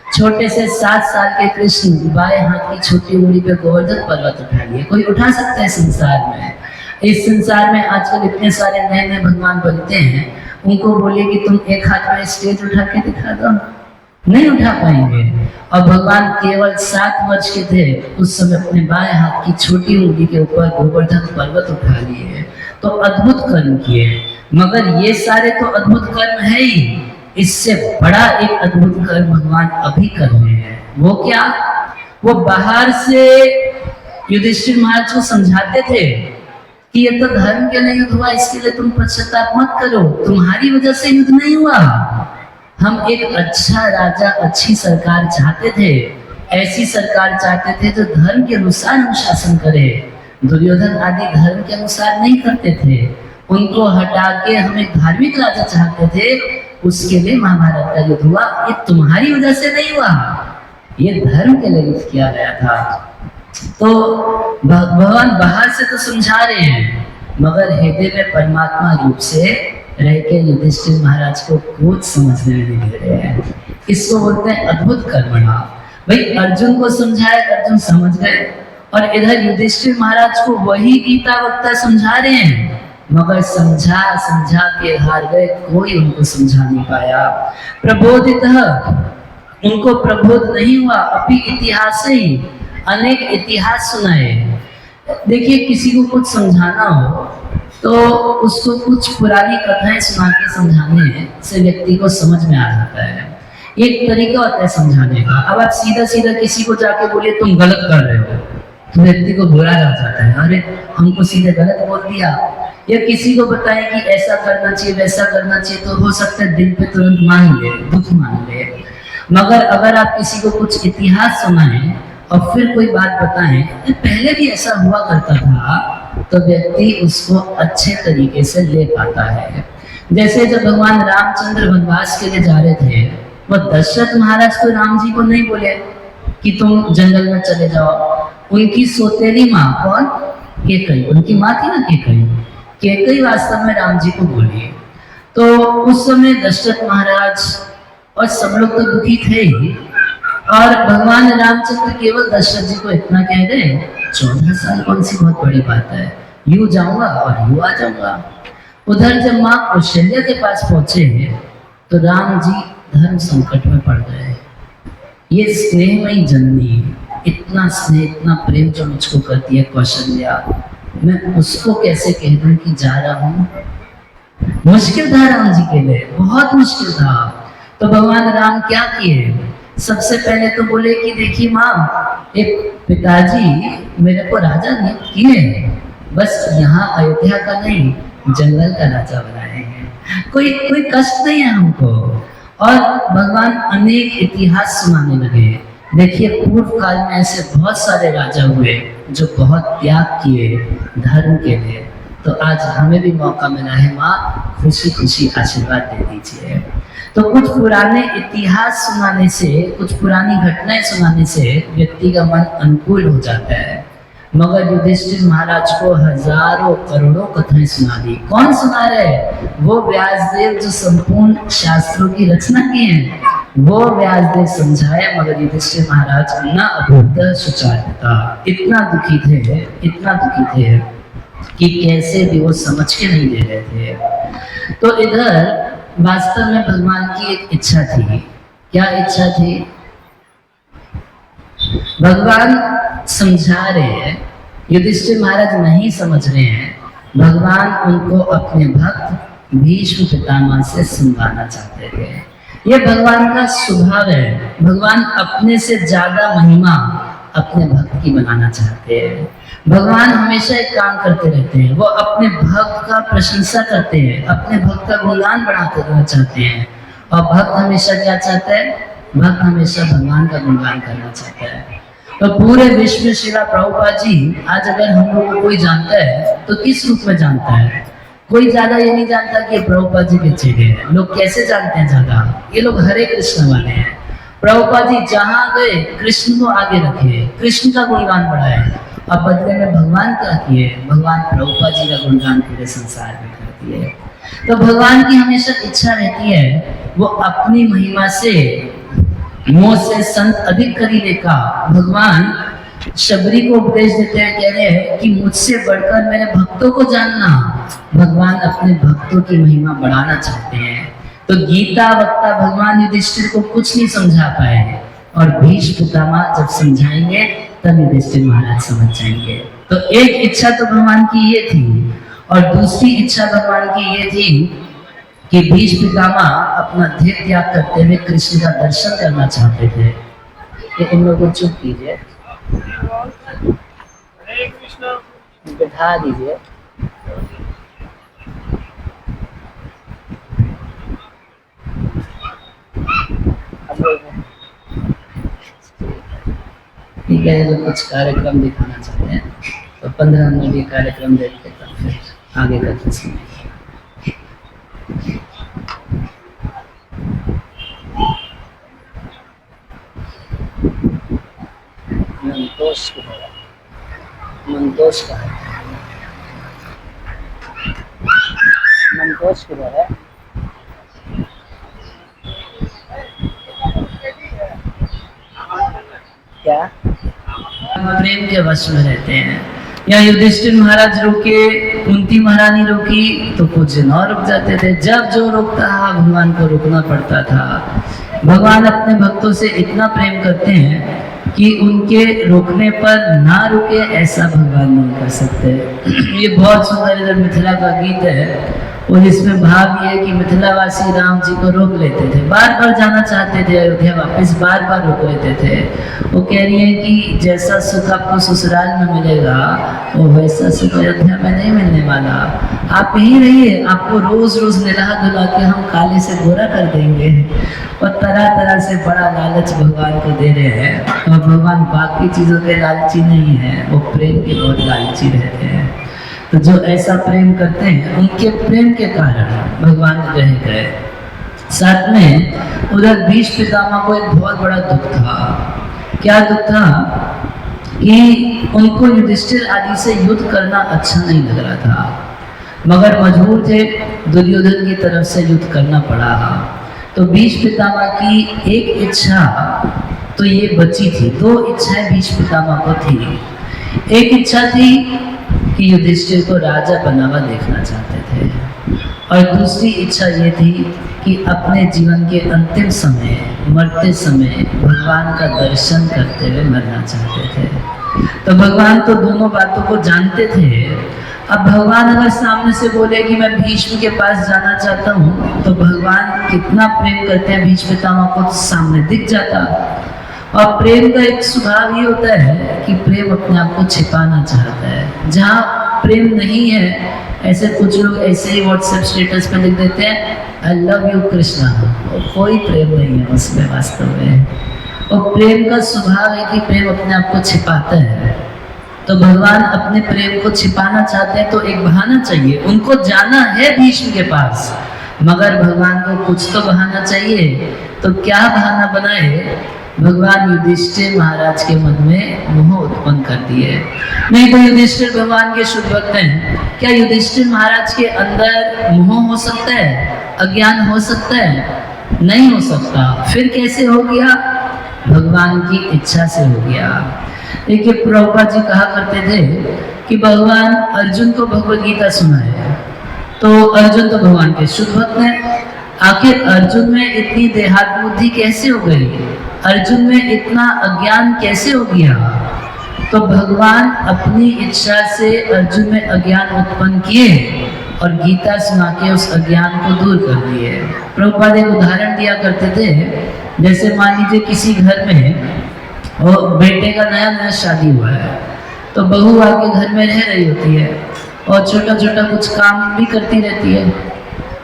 छोटे से 7 साल के कृष्ण बाएं हाथ की छोटी उंगली पे गोवर्धन पर्वत उठा लिए। कोई उठा सकता है संसार में? इस संसार में आजकल इतने सारे नए नए भगवान बनते हैं, उनको बोलिए कि तुम एक हाथ में स्टेज उठा के दिखा दो, नहीं उठा पाएंगे। और भगवान केवल 7 वर्ष के थे उस समय अपने बाएं हाथ की छोटी उंगली के ऊपर गोवर्धन पर्वत उठा लिए, तो अद्भुत कर्म किए। मगर ये सारे तो अद्भुत कर्म है ही, इससे बड़ा एक अद्भुत कर्म भगवान अभी कर रहे हैं। वो क्या? वो बाहर से युधिष्ठिर महाराज को समझाते थे कि ये तो धर्म के लिए युद्ध हुआ, इसके लिए तुम पश्चाताप मत करो, तुम्हारी वजह से युद्ध नहीं हुआ। हम एक अच्छा राजा, अच्छी सरकार चाहते थे, ऐसी सरकार चाहते थे जो धर्म के अनुसार अनुशासन करे। दुर्योधन आदि धर्म के अनुसार नहीं करते थे, उनको हटा के हम एक धार्मिक राजा चाहते थे, उसके लिए महाभारत का युद्ध हुआ। ये तुम्हारी वजह से नहीं हुआ, ये धर्म के लिए युद्ध किया गया था। तो भगवान बाहर से तो समझा रहे हैं मगर हृदय में परमात्मा रूप से रह के युधिष्ठिर महाराज को कुछ समझने में नहीं दे रहे हैं। इसको बोलते हैं अद्भुत कर्मणा। भाई अर्जुन को समझाए, अर्जुन समझ गए, और इधर युधिष्ठिर महाराज को वही गीता वक्ता समझा रहे हैं मगर समझा समझा के हार गए, कोई उनको समझा नहीं पाया। प्रबोधित, उनको प्रबोध नहीं हुआ। अभी इतिहास ही अनेक इतिहास सुनाए। देखिए, किसी को कुछ समझाना हो तो उसको कुछ पुरानी कथाएं सुना के समझाने से व्यक्ति को समझ में आ जाता है। एक तरीका होता है समझाने का। अब आप सीधा सीधा किसी को जाके बोलिए तुम गलत कर रहे हो, तो व्यक्ति को बुरा लग जाता है, अरे हमको सीधे गलत बोल दिया। या किसी को बताएं कि ऐसा करना चाहिए वैसा करना चाहिए, तो हो सकता है दिल पे तुरंत मान ले, दुख मान ले। मगर अगर आप किसी को कुछ इतिहास सुनाएं और फिर कोई बात बताएं कि पहले भी ऐसा हुआ करता था, तो व्यक्ति उसको अच्छे तरीके से ले पाता है। जैसे जब भगवान रामचंद्र वनवास के लिए जा रहे थे, वो दशरथ महाराज को राम जी को नहीं बोले कि तुम जंगल में चले जाओ। उनकी सौतेली माँ, कौन? केकई, उनकी माँ थी ना केकई। केकई वास्तव में राम जी को बोली। तो उस समय दशरथ महाराज और सब लोग तो दुखी थे ही, और भगवान रामचंद्र केवल दशरथ जी को इतना कह गए, 14 साल कौन सी बहुत बड़ी बात है, यूं जाऊंगा और यूं आ जाऊंगा। उधर जब माँ कौशल्या के पास पहुंचे तो राम जी धर्म संकट में पड़ गए। ये स्नेहमयी जननी, इतना स्नेह इतना प्रेम जो मुझको करती है कौशल्या, मैं उसको कैसे कह दूं कि जा रहा हूं। मुश्किल था राम जी के लिए, बहुत मुश्किल था। तो भगवान राम क्या किए, सबसे पहले तो बोले कि देखिए माँ, एक पिताजी मेरे को राजा नियुक्त किए, बस यहाँ अयोध्या का नहीं जंगल का राजा बनाए हैं, कोई कोई कष्ट नहीं है हमको। और भगवान अनेक इतिहास सुनाने लगे। देखिए, पूर्व काल में ऐसे बहुत सारे राजा हुए जो बहुत त्याग किए धर्म के लिए। तो आज हमें भी मौका मिला है, माँ खुशी खुशी आशीर्वाद दे दीजिए। तो कुछ पुराने इतिहास सुनाने से, कुछ पुरानी घटनाएं सुनाने से व्यक्ति का मन अनुकूल हो जाता है। मगर युधिष्ठिर महाराज को हजारों करोड़ों कथाएं सुना दी। कौन सुना रहे? वो व्यासदेव जो संपूर्ण शास्त्रों की रचना की है, वो व्यासदेव समझाए। मगर युधिष्ठिर महाराज ना अभूतः सुचारिता, इतना दुखी थे, इतना दुखी थे कि कैसे भी वो समझ के नहीं ले रहे थे। तो इधर वास्तव में भगवान की एक इच्छा थी। क्या इच्छा थी? भगवान समझा रहे हैं, युधिष्ठिर महाराज नहीं समझ रहे हैं। भगवान उनको अपने भक्त भीष्म पितामह से सुनवाना चाहते थे। ये भगवान का स्वभाव है। भगवान अपने से ज्यादा महिमा अपने भक्त की बनाना चाहते हैं। भगवान हमेशा एक काम करते रहते हैं, वो अपने भक्त का प्रशंसा करते हैं, अपने भक्त का गुणगान बढ़ाते रहना चाहते हैं। और भक्त हमेशा क्या चाहता है? भक्त हमेशा भगवान का गुणगान करना चाहता है। तो पूरे विश्व में श्रीला प्रभुपाद जी आज अगर हम लोग को कोई जानता है तो किस रूप में जानता है? कोई ज्यादा ये नहीं जानता कि प्रभुपाद जी के चेले हैं। लोग कैसे जानते हैं ज्यादा? ये लोग हरे कृष्ण वाले हैं। प्रभुपाद जी जहाँ गए कृष्ण को आगे रखे, कृष्ण का गुणगान बढ़ाए। अब बदले में भगवान क्या किए? भगवान प्रभुपाद जी का गुणगान पूरे संसार में कर दिए। तो भगवान की हमेशा इच्छा रहती है वो अपनी महिमा से मोह से संत अधिक करीने का। भगवान शबरी को उपदेश देते हैं, कह रहे हैं कि मुझसे बढ़कर मेरे भक्तों को जानना। भगवान अपने भक्तों की महिमा बढ़ाना चाहते हैं। तो गीता वक्ता भगवान युधिष्ठिर को कुछ नहीं समझा पाए, और भीष्म पितामह जब समझाएंगे तब युधिष्ठिर महाराज समझ जाएंगे। तो एक इच्छा तो भगवान की ये थी, और दूसरी इच्छा भगवान की ये थी कि भीष्म पितामह अपना देह त्याग करते हुए कृष्ण का दर्शन करना चाहते थे। ये इन लोगों को चुप कीजिए, बिठा दीजिए। ठीक है, जो कुछ कार्यक्रम दिखाना चाहते हैं तो 15 मिनट ये कार्यक्रम देख के तब फिर आगे का सुनिए। मंतोष को है, मंतोष का है, मंतोष को है। क्या प्रेम के वश में रहते हैं। या युधिष्ठिर महाराज रुके, कुंती महारानी रुकी तो कुछ दिन और रुक जाते थे। जब जो रुकता था भगवान को रुकना पड़ता था। भगवान अपने भक्तों से इतना प्रेम करते हैं कि उनके रोकने पर ना रुके ऐसा भगवान नहीं कर सकते। ये बहुत सुंदर इधर मिथिला का गीत है और इसमें भाव ये है कि मिथिलावासी राम जी को रोक लेते थे, बार बार जाना चाहते थे अयोध्या वापस, बार बार रोक लेते थे। वो कह रही है कि जैसा सुख आपको ससुराल में मिलेगा वो वैसा सुख अयोध्या में नहीं मिलने वाला। आप यहीं रहिए, आपको रोज रोज निलाह धुला के हम काले से गोरा कर देंगे। और तरह तरह से बड़ा लालच भगवान को दे रहे हैं। और भगवान बाकी चीज़ों के लालची नहीं है, वो प्रेम के बहुत लालची रहते हैं। तो जो ऐसा प्रेम करते हैं उनके प्रेम के कारण भगवान रह गए। साथ में उधर भीष्म पितामह को एक बहुत बड़ा दुख था। क्या दुख था कि उनको युधिष्ठिर आदि से युद्ध करना अच्छा नहीं लग रहा था, मगर मजबूर थे, दुर्योधन की तरफ से युद्ध करना पड़ा। तो भीष्म पितामह की एक इच्छा तो ये बची थी, दो इच्छाएं भीष्म पितामह को थी। एक इच्छा थी कि युधिष्ठिर को राजा बना हुआ देखना चाहते थे, और दूसरी इच्छा ये थी कि अपने जीवन के अंतिम समय, मरते समय भगवान का दर्शन करते हुए मरना चाहते थे। तो भगवान तो दोनों बातों को जानते थे। अब भगवान अगर सामने से बोले कि मैं भीष्म के पास जाना चाहता हूँ, तो भगवान कितना प्रेम करते हैं भीष्म पितामह को सामने दिख जाता। और प्रेम का एक स्वभाव ये होता है कि प्रेम अपने आप को छिपाना चाहता है। जहाँ प्रेम नहीं है, ऐसे कुछ लोग ऐसे ही व्हाट्सएप स्टेटस पे लिख देते हैं आई लव यू कृष्णा, और कोई प्रेम नहीं है उसमें वास्तव में। और प्रेम का स्वभाव है कि प्रेम अपने आप को छिपाता है। तो भगवान अपने प्रेम को छिपाना चाहते हैं, तो एक बहाना चाहिए। उनको जाना है भीष्म के पास, मगर भगवान को कुछ तो बहाना चाहिए। तो क्या बहाना बनाए? भगवान युधिष्ठिर महाराज के मन में मोह उत्पन्न कर दिए। नहीं तो युधिष्ठिर भगवान के शुद्ध भक्त हैं, क्या युधिष्ठिर महाराज के अंदर मोह हो सकता है, अज्ञान हो सकता है? नहीं हो सकता। फिर कैसे हो गया? भगवान की इच्छा से हो गया। देखिए प्रभुपाद जी कहा करते थे कि भगवान अर्जुन को भगवद गीता सुनाए, तो अर्जुन तो भगवान के शुद्ध भक्त हैं। आखिर अर्जुन में इतनी देहात बुद्धि कैसे हो गई? अर्जुन में इतना अज्ञान कैसे हो गया? तो भगवान अपनी इच्छा से अर्जुन में अज्ञान उत्पन्न किए और गीता सुना के उस अज्ञान को दूर कर दिए। प्रभुपाद एक उदाहरण दिया करते थे, जैसे मान लीजिए किसी घर में और बेटे का नया नया शादी हुआ है, तो बहू आके घर में रह रही होती है और छोटा छोटा कुछ काम भी करती रहती है।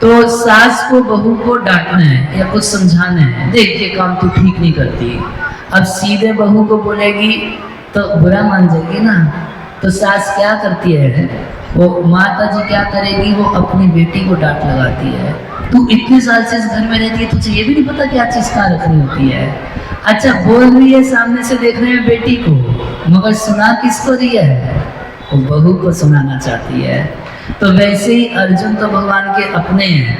तो सास को बहू को डांटना है या कुछ समझाना है, देख ये काम तू ठीक नहीं करती। अब सीधे बहू को बोलेगी तो बुरा मान जाएगी ना। तो सास क्या करती है, वो माता जी क्या करेगी, वो अपनी बेटी को डांट लगाती है, तू इतने साल से इस घर में रहती है, तुझे ये भी नहीं पता क्या चीज़ कहाँ रखनी होती है। अच्छा बोल रही है सामने से देखने में बेटी को, मगर सुना किसको रही है? वो बहू को सुनाना चाहती है। तो वैसे ही अर्जुन तो भगवान के अपने हैं,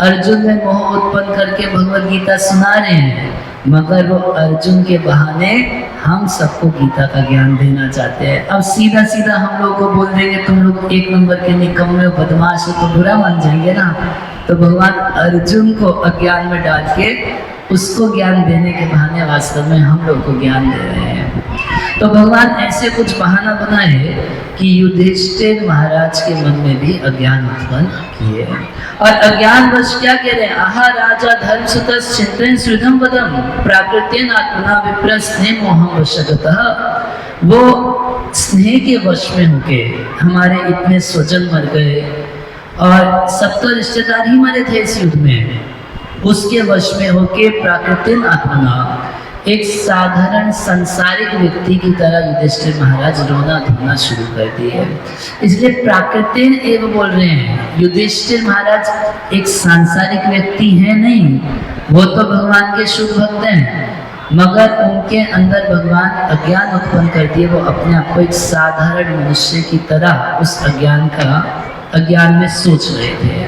अर्जुन में मोह उत्पन्न करके भगवद गीता सुना रहे हैं, मगर वो अर्जुन के बहाने हम सबको गीता का ज्ञान देना चाहते हैं। अब सीधा सीधा हम लोग को बोल देंगे तुम लोग एक नंबर के निकम्मे बदमाश हो, तो बुरा मान जाएंगे ना। तो भगवान अर्जुन को अज्ञान में डाल के उसको ज्ञान देने के बहाने वास्तव में हम लोग को ज्ञान दे रहे हैं। तो भगवान ऐसे कुछ बहाना बनाए कि युधिष्ठिर महाराज के मन में भी अज्ञान उत्पन्न किए। और अज्ञान वश क्या कह रहे हैं, आहा राजा धर्म सुतस चिंतन सुधम पदम प्राकृत्यन आत्मना विप्र स्नेह मोहम वशगतः। वो स्नेह के वश में होके हमारे इतने स्वजन मर गए और सब तो रिश्तेदार ही मरे थे इस युद्ध में, उसके वश में होके प्राकृतिक आत्मना एक साधारण सांसारिक व्यक्ति की तरह युधिष्ठिर महाराज रोना धोना शुरू कर दिए। इसलिए प्राकृतिक एक बोल रहे हैं, युधिष्ठिर महाराज एक सांसारिक व्यक्ति है नहीं, वो तो भगवान के शुद्ध भक्त हैं, मगर उनके अंदर भगवान अज्ञान उत्पन्न कर दिए। वो अपने आप को एक साधारण मनुष्य की तरह उस अज्ञान में सोच रहे थे।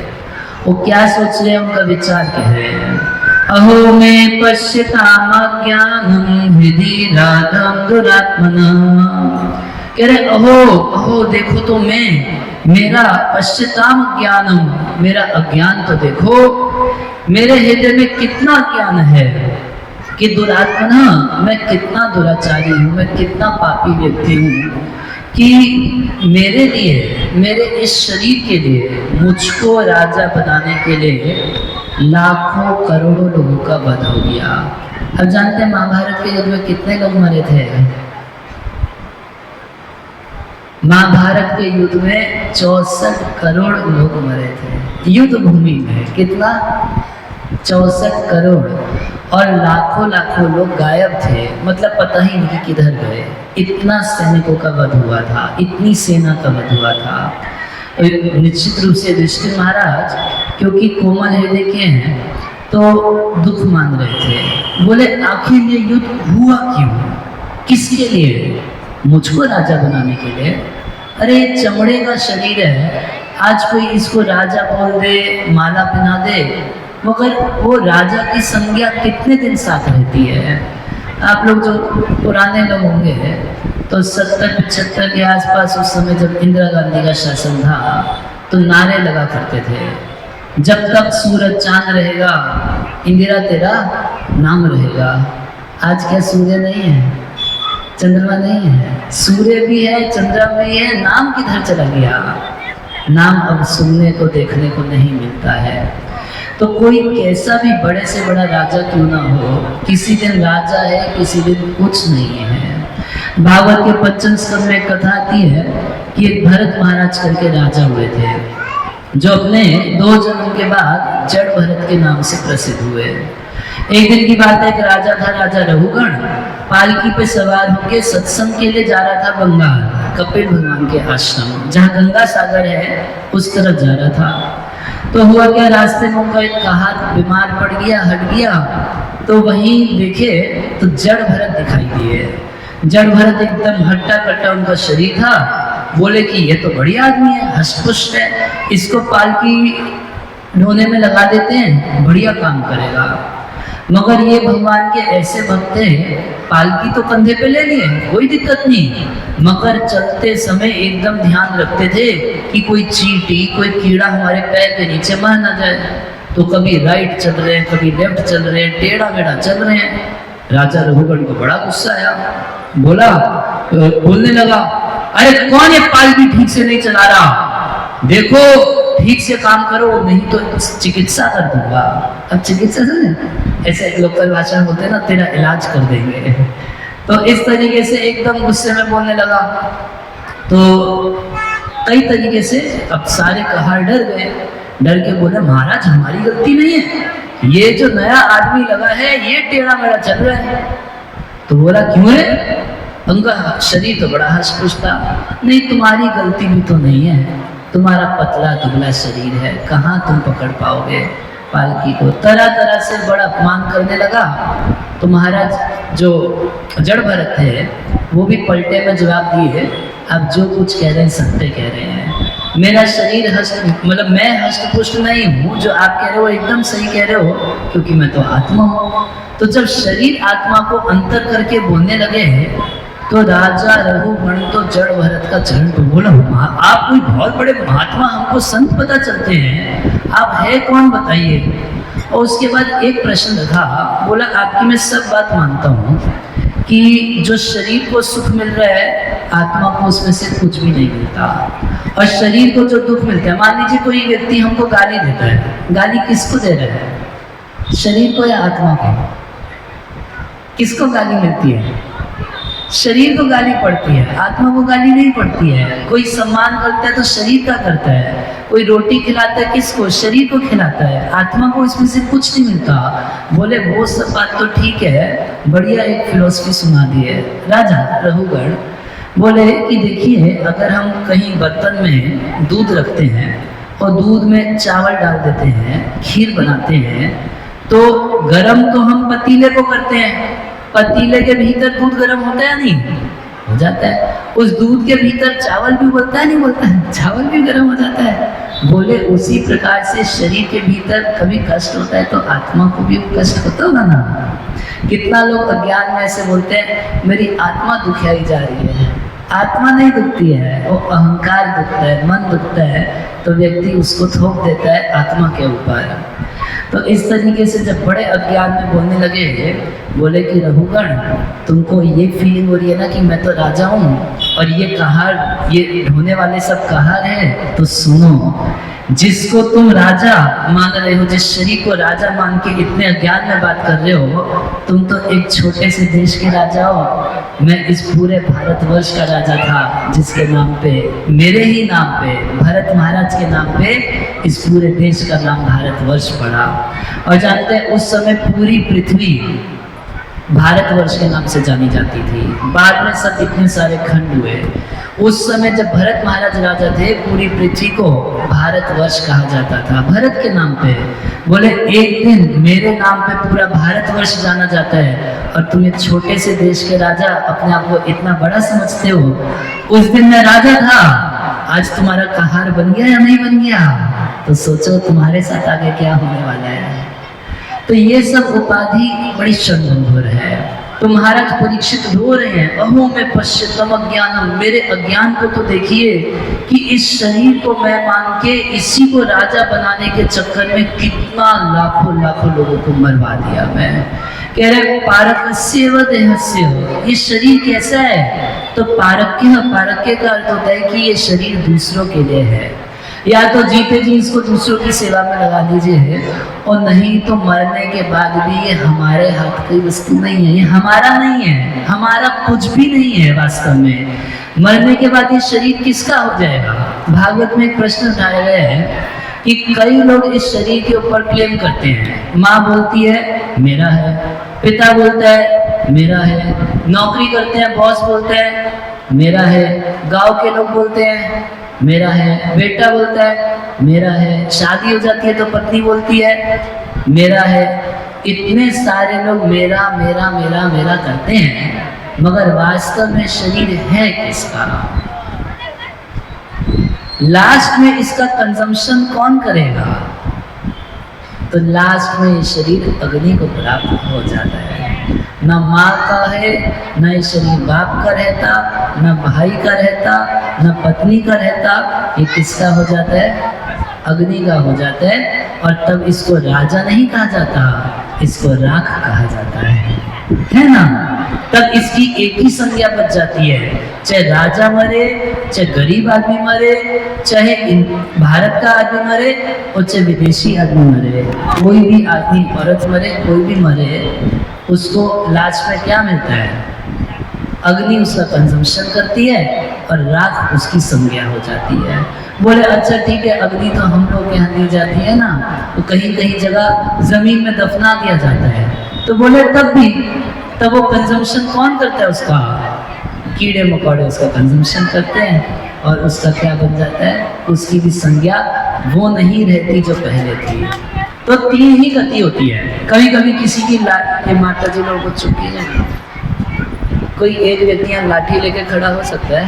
वो क्या सोच रहे हैं, उनका विचार कह रहे हैं, अहो में पश्यताम ज्ञानम हृदि राधम दुरात्मना। कह रहे अहो देखो तो मेरा पश्यताम ज्ञानम, मेरा अज्ञान तो देखो, मेरे हृदय में कितना ज्ञान है। कि दुरात्मा, मैं कितना दुराचारी हूँ, मैं कितना पापी व्यक्ति हूँ कि मेरे लिए, मेरे इस शरीर के लिए, मुझको राजा बनाने के लिए लाखों करोड़ों लोगों का वध हो गया। अब जानते हैं महाभारत के युद्ध में कितने लोग मरे थे? महाभारत के युद्ध में 64 करोड़ लोग मरे थे युद्ध भूमि में। कितना? 64 करोड़। और लाखों लाखों लोग गायब थे, मतलब पता ही नहीं किधर गए। इतना सैनिकों का वध हुआ था, इतनी सेना का वध हुआ था। निश्चित रूप से युधिष्ठिर महाराज क्योंकि कोमल हृदय के हैं तो दुख मान रहे थे। बोले आखिर ये युद्ध हुआ क्यों, किसके लिए? मुझको राजा बनाने के लिए। अरे चमड़े का शरीर है, आज कोई इसको राजा बोल दे, माला पहना दे, मगर वो राजा की संज्ञा कितने दिन साथ रहती है? आप लोग जो पुराने लोग होंगे तो 70-75 के आसपास, उस समय जब इंदिरा गांधी का शासन था तो नारे लगा करते थे, जब तक सूरज चांद रहेगा इंदिरा तेरा नाम रहेगा। आज क्या सूर्य नहीं है, चंद्रमा नहीं है? सूर्य भी है, चंद्रमा भी है, नाम किधर चला गया? नाम अब सुनने को देखने को नहीं मिलता है। तो कोई कैसा भी बड़े से बड़ा राजा क्यों ना हो, किसी दिन राजा है, किसी दिन कुछ नहीं है। भागवत के 55 स्कंद में कथा आती है कि एक भरत महाराज करके राजा हुए थे, जो अपने 2 जन्म के बाद जड़ भरत के नाम से प्रसिद्ध हुए। एक दिन की बात है, एक राजा था, राजा रघुगण, पालकी पे सवार होकर सत्संग के लिए जा रहा था बंगाल, कपिल भगवान के आश्रम, जहाँ गंगा सागर है उस तरफ जा रहा था। तो हुआ क्या, रास्ते में उनका एक कहार बीमार पड़ गया, हट गया। तो वहीं देखे तो जड़ भरत दिखाई दिए। जड़ भरत एकदम हट्टा कट्टा उनका शरीर था। बोले कि ये तो बढ़िया आदमी है, हष्टपुष्ट है, इसको पालकी ढोने में लगा देते हैं, बढ़िया काम करेगा। मगर ये भगवान के ऐसे भक्त हैं, पालकी तो कंधे पे ले लिए, कोई दिक्कत नहीं, मगर चलते समय एकदम ध्यान रखते थे कि कोई चींटी, कोई कीड़ा हमारे पैर के नीचे मर ना जाए। तो कभी राइट चल रहे हैं, कभी लेफ्ट चल रहे हैं, टेढ़ा मेढ़ा चल रहे हैं। राजा रघुगण को बड़ा गुस्सा आया, बोलने लगा, अरे कौन ये पालकी ठीक से नहीं चला रहा, देखो ठीक से काम करो, नहीं तो चिकित्सा कर दूंगा। अब चिकित्सा से ऐसे लोकल भाषा में बोलते हैं ना, तेरा इलाज कर देंगे। तो इस तरीके से एकदम गुस्से में बोलने लगा। तो कई तरीके से अब सारे कहार डर गए, डर के बोले महाराज हमारी गलती नहीं है, ये जो नया आदमी लगा है ये टेढ़ा मेढ़ा चल रहा है। तो बोला क्यों है? उनका शरीर तो बड़ा हष्ट-पुष्ट था। नहीं तुम्हारी गलती भी तो नहीं है, तुम्हारा पतला दुबला शरीर है, कहाँ तुम पकड़ पाओगे पालकी को। तरह तरह से बड़ा अपमान करने लगा। तो महाराज जो जड़ भरत थे वो भी पलटे में जवाब दिए, अब जो कुछ कह रहे हैं सत्य कह रहे हैं, मेरा शरीर मतलब मैं हष्ट-पुष्ट नहीं हूँ, जो आप कह रहे हो एकदम सही कह रहे हो, क्योंकि मैं तो आत्मा हूँ। तो जब शरीर आत्मा को अंतर करके बोलने लगे हैं तो राजा रघुगण तो जड़ भरत का चरण पे बोला, आप कोई बहुत बड़े महात्मा, हमको संत पता चलते हैं, आप है कौन बताइए। और उसके बाद एक प्रश्न रखा, बोला आपकी मैं सब बात मानता हूँ कि जो शरीर को सुख मिल रहा है आत्मा को उसमें से कुछ भी नहीं मिलता, और शरीर को जो दुख मिलता है, मान लीजिए कोई व्यक्ति हमको गाली देता है, गाली किसको दे रहा है, शरीर को या आत्मा को? किसको गाली मिलती है? शरीर को गाली पड़ती है, आत्मा को गाली नहीं पड़ती है। कोई सम्मान करता है तो शरीर का करता है, कोई रोटी खिलाता है किसको, शरीर को खिलाता है, आत्मा को इसमें से कुछ नहीं मिलता। बोले वो सब बात तो ठीक है, बढ़िया एक फिलोसफी सुना दी है राजा रघुगण। बोले कि देखिए अगर हम कहीं बर्तन में दूध रखते हैं और दूध में चावल डाल देते हैं, खीर बनाते हैं, तो गरम तो हम पतीले को करते हैं, पतीले के भीतर दूध गर्म होता है या नहीं हो जाता है, उस दूध के भीतर चावल भी उबलता है नहीं उबलता है, चावल भी गर्म हो जाता है। बोले उसी प्रकार से शरीर के भीतर कभी कष्ट होता है तो आत्मा को भी कष्ट होता होगा ना। कितना लोग अज्ञान में ऐसे बोलते हैं मेरी आत्मा दुखियाई जा रही है, आत्मा नहीं दुखती है, वो अहंकार दुखता है, मन दुखता है, तो व्यक्ति उसको थोप देता है आत्मा के ऊपर। तो इस तरीके से जब बड़े अज्ञान में बोलने लगे, बोले कि रघुगण तुमको ये फीलिंग हो रही है ना कि मैं तो राजा हूँ और ये कहार, ये ढोने वाले सब कहार है, तो सुनो, जिसको तुम राजा मान रहे हो, जिस शरीर को राजा मान के इतने अज्ञान में बात कर रहे हो, तुम तो एक छोटे से देश के राजा हो। मैं इस पूरे भारतवर्ष का राजा था, जिसके नाम पे, मेरे ही नाम पे, भरत महाराज के नाम पे इस पूरे देश का नाम भारतवर्ष पड़ा। और जानते हैं उस समय पूरी पृथ्वी भारतवर्ष के नाम से जानी जाती थी। बाद में सब इतने सारे खंड हुए। उस समय जब भरत महाराज राजा थे, पूरी पृथ्वी को भारतवर्ष कहा जाता था, भरत के नाम पे। बोले एक दिन मेरे नाम पे पूरा भारतवर्ष जाना जाता है और तुम एक छोटे से देश के राजा अपने आप को इतना बड़ा समझते हो। उस दिन मैं राजा था, आज तुम्हारा कहार बन गया या नहीं बन गया? तो सोचो तुम्हारे साथ आगे क्या होने वाला है। तो ये सब उपाधि बड़ी क्षणभंगुर है। तो महाराज परीक्षित रो रहे हैं, अहो मैं पश्चितम अज्ञानम, मेरे अज्ञान को तो देखिए कि इस शरीर को मैं मान के इसी को राजा बनाने के चक्कर में कितना लाखों लाखों लोगों को मरवा दिया मैं। कह रहे पारकस्य व देहस्य, ये शरीर कैसा है? तो पारक्य का अर्थ होता है कि ये शरीर दूसरों के लिए है, या तो जीते जी इसको दूसरों की सेवा में लगा दीजिए, और नहीं तो मरने के बाद भी ये हमारे हाथ की वस्तु नहीं है, ये हमारा नहीं है, हमारा कुछ भी नहीं है वास्तव में। मरने के बाद ये शरीर किसका हो जाएगा? भागवत में एक प्रश्न उठाया गया है कि कई लोग इस शरीर के ऊपर क्लेम करते हैं। माँ बोलती है मेरा है, पिता बोलता है मेरा है, नौकरी करते हैं बॉस बोलते हैं मेरा है, गाँव के लोग बोलते हैं मेरा है, बेटा बोलता है मेरा है, शादी हो जाती है तो पत्नी बोलती है मेरा है। इतने सारे लोग मेरा मेरा मेरा मेरा करते हैं, मगर वास्तव में शरीर है किसका? लास्ट में इसका कंजम्पशन कौन करेगा? तो लास्ट में ये शरीर अग्नि को प्राप्त हो जाता है। न माँ का है, न ये शरीर बाप का रहता, न भाई का रहता, न पत्नी का रहता, ये किसका हो जाता है? अग्नि का हो जाता है। और तब इसको राजा नहीं कहा जाता, इसको राख कहा जाता है ना? तब इसकी एक ही संज्ञा बच जाती है, चाहे राजा मरे, चाहे गरीब आदमी मरे, चाहे भारत का आदमी मरे, और चाहे विदेशी आदमी मरे, कोई भी आदमी, औरत मरे, कोई भी मरे, उसको लास्ट में क्या मिलता है? अग्नि उसका कंजम्पशन करती है और राख उसकी संज्ञा हो जाती है। बोले अच्छा ठीक है, अग्नि तो हम लोग यहाँ दी जाती है ना, तो कहीं कहीं जगह जमीन में दफना दिया जाता है। तो बोले तब वो कंजम्पशन कौन करता है उसका? कीड़े मकोड़े उसका कंजम्पशन करते हैं और उसका क्या बन जाता है? उसकी भी संज्ञा वो नहीं रहती जो पहले थी। तो तीन ही गति होती है। कभी कभी किसी की माता जी लोगों को चुपकी है, कोई एक व्यक्ति यहाँ लाठी लेके खड़ा हो सकता है।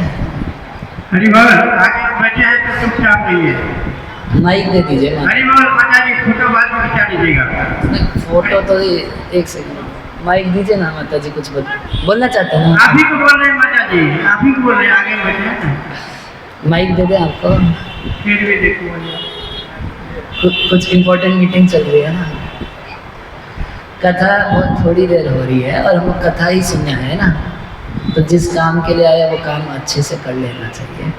हरि बोल, आगे बैठे हैं तो चुपचाप रहिए। माइक दे दीजिएगा। हरि बोल, माता जी फोटो बाद में खिंचा लीजिएगा। फोटो तो एक सेकंड, माइक दीजिए ना माता जी, कुछ बोलना चाहते हैं ना? आप ही को बोल रहे हैं माता जी, आप ही को बोल रहे हैं, आगे बैठे हैं। माइक दे दें आपको। फिर भी देखो कुछ इम्पोर्टेंट मीटिंग चल रही है ना, कथा बहुत थोड़ी देर हो रही है और हम कथा ही सुनना है ना, तो जिस काम के लिए आया वो काम अच्छे से कर लेना चाहिए,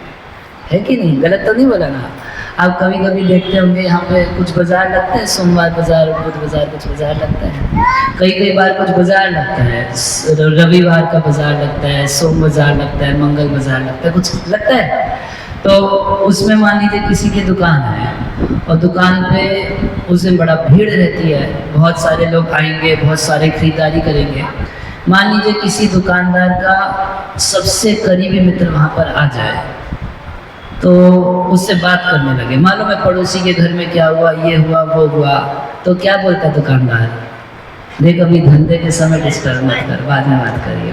है कि नहीं? गलत तो नहीं बोला ना? आप कभी कभी देखते होंगे यहाँ पे कुछ बाजार लगता है, सोमवार बाजार, बुध बाजार, कुछ बाजार लगता है, कई बार कुछ बाजार लगता है, रविवार का बाजार लगता है, सोम बाजार लगता है, मंगल बाजार लगता है, कुछ लगता है। तो उसमें मान लीजिए किसी की दुकान है और दुकान पे उस दिन बड़ा भीड़ रहती है, बहुत सारे लोग आएंगे, बहुत सारे खरीदारी करेंगे। मान लीजिए किसी दुकानदार का सबसे करीबी मित्र वहाँ पर आ जाए तो उससे बात करने लगे, मालूम है पड़ोसी के घर में क्या हुआ, ये हुआ वो हुआ, तो क्या बोलता दुकानदार? देख अभी धंधे के समय डिस्टर्ब मत कर, बाद में बात करिए,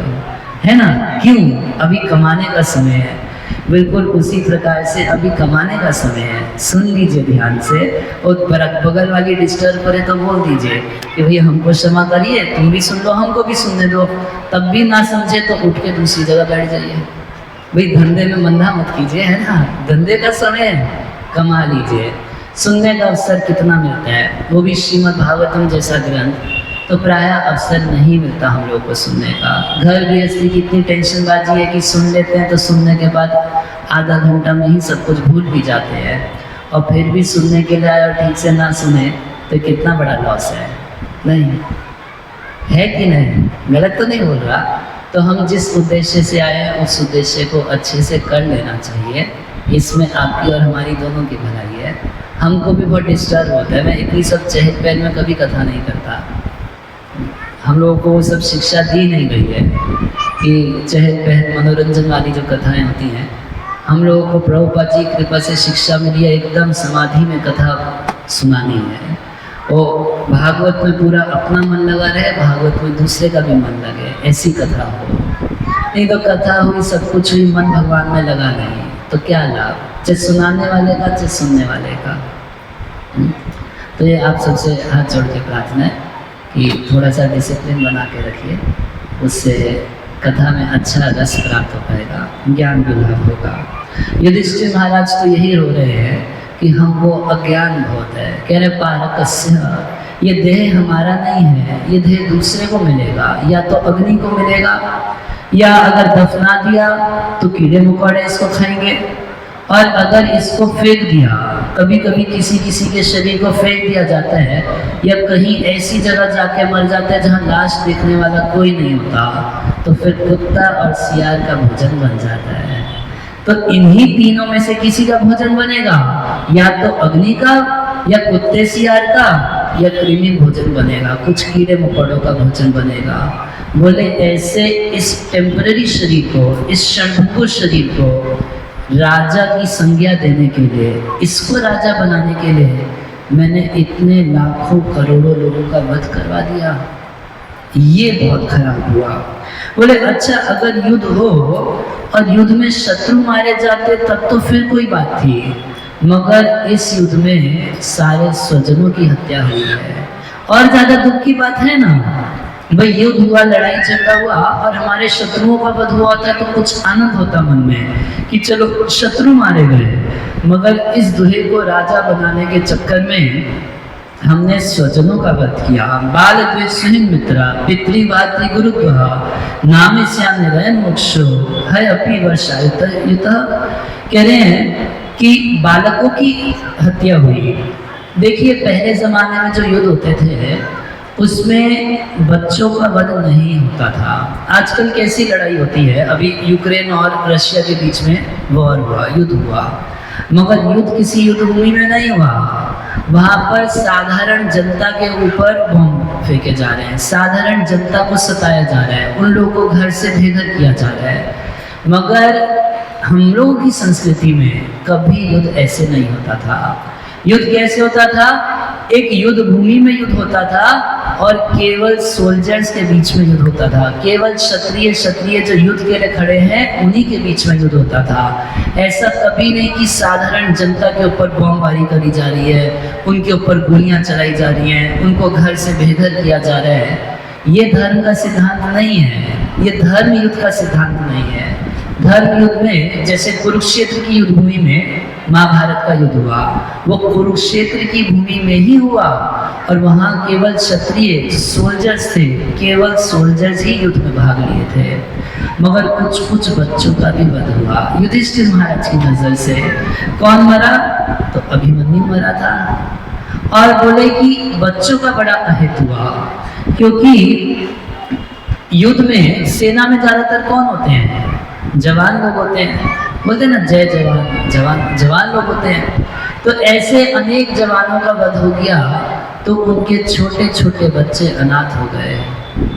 है ना? क्यों? अभी कमाने का समय है। बिल्कुल उसी प्रकार से अभी कमाने का समय है, सुन लीजिए ध्यान से, और बगल वाली डिस्टर्ब करे तो बोल दीजिए कि भैया हमको क्षमा करिए, तुम भी सुन लो, हमको भी सुनने दो। तब भी ना समझे तो उठ के दूसरी जगह बैठ जाइए। भाई धंधे में मंदा मत कीजिए, है ना? धंधे का समय है, कमा लीजिए। सुनने का अवसर कितना मिलता है, वो भी श्रीमद् भागवतम जैसा ग्रंथ, तो प्राय अवसर नहीं मिलता हम लोग को सुनने का। घर गृहस्थी की इतनी टेंशनबाजी है कि सुन लेते हैं तो सुनने के बाद आधा घंटा में ही सब कुछ भूल भी जाते हैं, और फिर भी सुनने के लिए आए और ठीक से ना सुने तो कितना बड़ा लॉस है, नहीं है कि नहीं? गलत तो नहीं बोल रहा। तो हम जिस उद्देश्य से आए हैं उस उद्देश्य को अच्छे से कर लेना चाहिए, इसमें आपकी और हमारी दोनों की भलाई है। हमको भी बहुत डिस्टर्ब होता है, मैं इतनी सब चहल पहल में कभी कथा नहीं करता। हम लोगों को वो सब शिक्षा दी नहीं गई है कि चहल पहल मनोरंजन वाली जो कथाएं होती हैं, हम लोगों को प्रभुपाद जी की कृपा से शिक्षा मिली है एकदम समाधि में कथा सुनानी है। वो भागवत में पूरा अपना मन लगा रहे, भागवत में दूसरे का भी मन लगे, ऐसी कथा हो। नहीं तो कथा हुई सब कुछ हुई, मन भगवान में लगा नहीं, तो क्या लाभ, चाहे सुनाने वाले का चाहे सुनने वाले का। तो ये आप सबसे हाथ जोड़ के प्रार्थना है कि थोड़ा सा डिसिप्लिन बना के रखिए, उससे कथा में अच्छा रस प्राप्त हो पाएगा, ज्ञान भी लाभ होगा। युधिष्ठिर महाराज तो यही रो रहे हैं कि हमको अज्ञान बहुत है, कह रहे पारकस्य, ये देह हमारा नहीं है, ये देह दूसरे को मिलेगा, या तो अग्नि को मिलेगा, या अगर दफना दिया तो कीड़े मकोड़े इसको खाएंगे, और अगर इसको फेंक दिया, कभी कभी किसी किसी के शरीर को फेंक दिया जाता है, या कहीं ऐसी जगह जाके मर जाता है जहाँ लाश देखने वाला कोई नहीं होता, तो फिर कुत्ता और सियार का भोजन बन जाता है। तो इन्हीं तीनों में से किसी का भोजन बनेगा, या तो अग्नि का, या कुत्ते सियार का, या कृमि भोजन बनेगा, कुछ कीड़े मकोड़ों का भोजन बनेगा। बोले ऐसे इस टेम्पररी शरीर को, इस क्षणभंगुर शरीर को राजा की संज्ञा देने के लिए, इसको राजा बनाने के लिए मैंने इतने लाखों करोड़ों लोगों का वध करवा दिया, ये बहुत खराब हुआ। बोले अच्छा अगर युद्ध हो और युद्ध में शत्रु मारे जाते तब तो फिर कोई बात थी, मगर इस युद्ध में सारे स्वजनों की हत्या हुई है, और ज्यादा दुख की बात है ना भाई। युद्ध हुआ, लड़ाई झगड़ा हुआ और हमारे शत्रुओं का वध हुआ होता तो कुछ आनंद होता मन में कि चलो शत्रु मारे गए, मगर इस दुहे को राजा बनाने के चक्कर में हमने स्वजनों का वध किया। बाल द्वेष सुहिन मित्रा पितृवाति गुरुत्व नाम श्याम निरयन मोक्षो है अपी वर्षा युत। कह रहे हैं कि बालकों की हत्या हुई। देखिए पहले जमाने में जो युद्ध होते थे उसमें बच्चों का वध नहीं होता था। आजकल कैसी लड़ाई होती है, अभी यूक्रेन और रशिया के बीच में वॉर हुआ, युद्ध हुआ, मगर युद्ध किसी युद्ध भूमि में नहीं हुआ, वहां पर साधारण जनता के ऊपर बम फेंके जा रहे हैं, साधारण जनता को सताया जा रहा है, उन लोगों को घर से बेघर किया जा रहा है। मगर हम लोगों की संस्कृति में कभी युद्ध ऐसे नहीं होता था। युद्ध कैसे होता था, एक युद्ध भूमि में युद्ध होता था और केवल सोल्जर्स के बीच में युद्ध होता था, केवल क्षत्रिय जो युद्ध के लिए खड़े हैं उन्हीं के बीच में युद्ध होता था। ऐसा कभी नहीं कि साधारण जनता के ऊपर बमबारी करी जा रही है, उनके ऊपर गोलियां चलाई जा रही हैं, उनको घर से बेघर किया जा रहा है। ये धर्म का सिद्धांत नहीं है, ये धर्म युद्ध का सिद्धांत नहीं है। धर्म युद्ध में जैसे कुरुक्षेत्र की युद्ध भूमि में महाभारत का युद्ध हुआ, वो कुरुक्षेत्र की भूमि में ही हुआ और वहाँ केवल क्षत्रिय सोल्जर्स थे, केवल सोल्जर्स ही युद्ध में भाग लिए थे, मगर कुछ कुछ बच्चों का भी वध हुआ। युधिष्ठिर महाराज की नजर से कौन मरा, तो अभिमन्यु मरा था। और बोले कि बच्चों का बड़ा अहित हुआ, क्योंकि युद्ध में सेना में ज्यादातर कौन होते हैं, जवान लोग होते हैं, बोलते हैं ना जय जवान, जवान लोग होते हैं। तो ऐसे अनेक जवानों का वध हो गया तो उनके छोटे छोटे बच्चे अनाथ हो गए।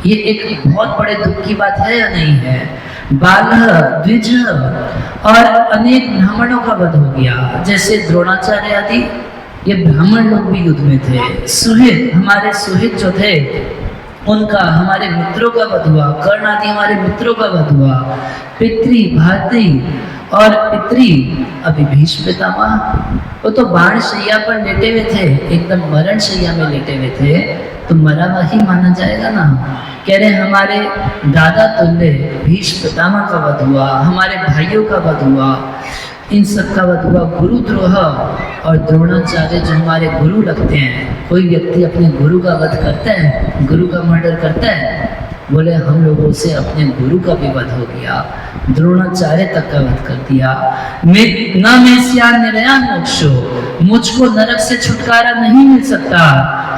ये एक बहुत बड़े दुख की बात है या नहीं है। बाल द्विज और अनेक ब्राह्मणों का वध हो गया, जैसे द्रोणाचार्य आदि, ये ब्राह्मण लोग भी युद्ध में थे। सुहित, हमारे सुहित जो थे उनका, हमारे मित्रों का वध हुआ, कर्ण आदि हमारे मित्रों का वध हुआ। पितृ भारती और पितृ अभी भीष्म पितामह, वो तो बाण शैया पर लेटे हुए थे, एकदम मरण शैया में लेटे हुए थे, तो मरा वही माना जाएगा ना। कह रहे हमारे दादा तुल्य भीष्म पितामह का वध हुआ, हमारे भाइयों का वध हुआ, इन सब का वध हुआ गुरुद्रोह। और द्रोणाचार्य जो हमारे गुरु लगते हैं, कोई व्यक्ति अपने गुरु का वध करता है, गुरु का मर्डर करता है, बोले हम लोगों से अपने गुरु का भी वध हो गया, द्रोणाचार्य तक का वध कर दिया। न में स्या निर्यान मोक्षो, मुझको नरक से छुटकारा नहीं मिल सकता।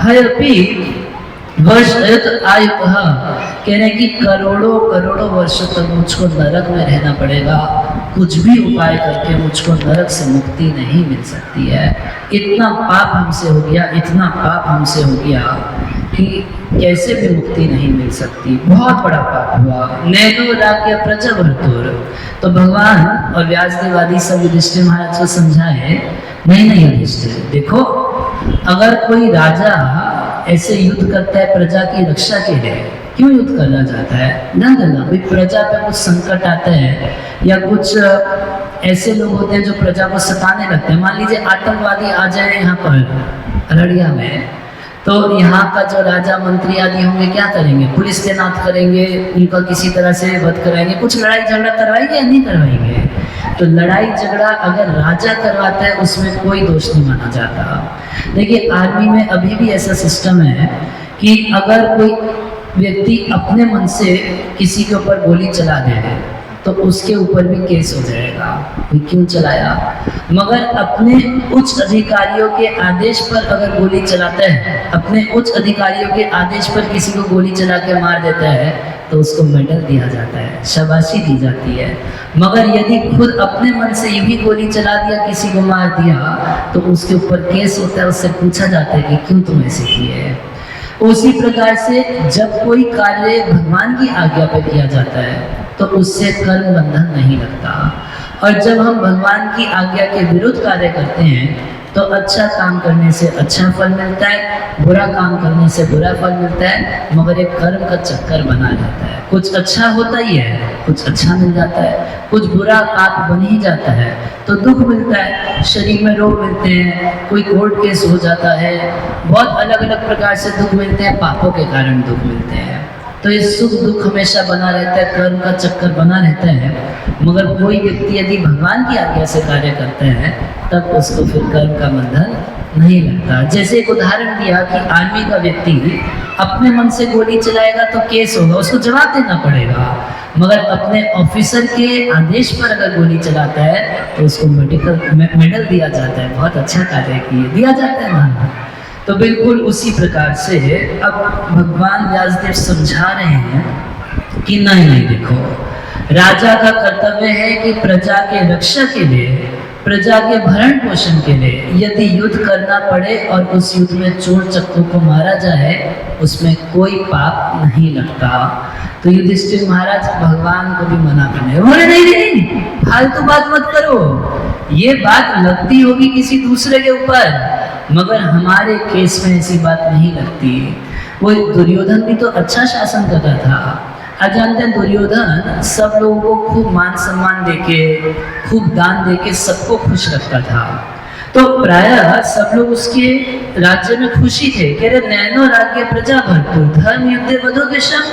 है अपी वर्ष आयु कह रहे कि करोड़ों करोड़ों वर्षों तक मुझको नरक में रहना पड़ेगा, कुछ भी उपाय करके मुझको नरक से मुक्ति नहीं मिल सकती है। इतना पाप हमसे हो गया, इतना पाप हमसे हो गया कि कैसे भी मुक्ति नहीं मिल सकती, बहुत बड़ा पाप हुआ। नैनो राज्य प्रजा भरतुर। तो भगवान और व्यासदेव आदि सब युधिष्ठिर महाराज को समझाए, नहीं युधिष्ठिर, देखो अगर कोई राजा ऐसे युद्ध करता है प्रजा की रक्षा के लिए, क्यों युद्ध करना चाहता है? ना भाई, प्रजा पे कुछ संकट आता है या कुछ ऐसे लोग होते हैं जो प्रजा को सताने लगते हैं। मान लीजिए आतंकवादी आ जाए यहाँ पर अररिया में, तो यहाँ का जो राजा मंत्री आदि होंगे क्या करेंगे? पुलिस तैनात करेंगे, उनका किसी तरह से वध कराएंगे, कुछ लड़ाई झगड़ा करवाएंगे या नहीं करवाएंगे? तो लड़ाई झगड़ा अगर राजा करवाता है उसमें कोई दोष नहीं माना जाता। देखिए आर्मी में अभी भी ऐसा सिस्टम है कि अगर कोई व्यक्ति अपने मन से किसी के ऊपर गोली चला दे तो उसके ऊपर भी केस हो जाएगा, क्यों चलाया। मगर अपने उच्च अधिकारियों के आदेश पर अगर गोली चलाता है, अपने उच्च अधिकारियों के आदेश पर किसी को गोली चला के मार देता है तो उसको मेडल दिया जाता है, शाबाशी दी जाती है। मगर यदि खुद अपने मन से यूं ही गोली चला दिया, किसी को मार दिया, तो उसके ऊपर केस होता है, उससे पूछा जाता है कि क्यों तुम ऐसे किए। उसी प्रकार से जब कोई कार्य भगवान की आज्ञा पर किया जाता है तो उससे कर्म बंधन नहीं लगता। और जब हम भगवान की आज्ञा के विरुद्ध कार्य करते हैं तो अच्छा काम करने से अच्छा फल मिलता है, बुरा काम करने से बुरा फल मिलता है, मगर एक कर्म का चक्कर बना रहता है। कुछ अच्छा होता ही है, कुछ अच्छा मिल जाता है, कुछ बुरा पाप बन ही जाता है तो दुख मिलता है, शरीर में रोग मिलते हैं, कोई कोर्ट केस हो जाता है, बहुत अलग अलग प्रकार से दुख मिलते हैं, पापों के कारण दुख मिलते हैं। तो ये सुख दुख हमेशा बना रहता है, कर्म का चक्कर बना रहता है। मगर कोई व्यक्ति यदि भगवान की आज्ञा से कार्य करता है तब उसको फिर कर्म का बंधन नहीं लगता। जैसे एक उदाहरण दिया कि आर्मी का व्यक्ति अपने मन से गोली चलाएगा तो केस होगा, उसको जवाब देना पड़ेगा। मगर अपने ऑफिसर के आदेश पर अगर गोली चलाता है तो उसको मेडल दिया जाता है, बहुत अच्छा कार्य किए, दिया जाता है ना। तो बिल्कुल उसी प्रकार से अब भगवान व्यासदेव समझा रहे हैं कि नहीं देखो, राजा का कर्तव्य है कि प्रजा के रक्षा के लिए, प्रजा के भरण पोषण के लिए यदि युद्ध करना पड़े और उस युद्ध में चोर चक्कों को मारा जाए उसमें कोई पाप नहीं लगता। तो युधिष्ठिर महाराज भगवान को भी मना करने बोले नहीं, फालतू बात मत करो, ये बात लगती होगी किसी दूसरे के ऊपर, मगर हमारे केस में ऐसी बात नहीं लगती। वो दुर्योधन भी तो अच्छा शासन करता था। आज जानते हैं दुर्योधन सब लोगों को खूब मान सम्मान देके, खूब दान देके सबको खुश रखता था। तो प्रायः सब लोग उसके राज्य में खुशी थे। कह रहे नैनो राज्य प्रजा भरतुर धर्म युद्ध वधो देशम।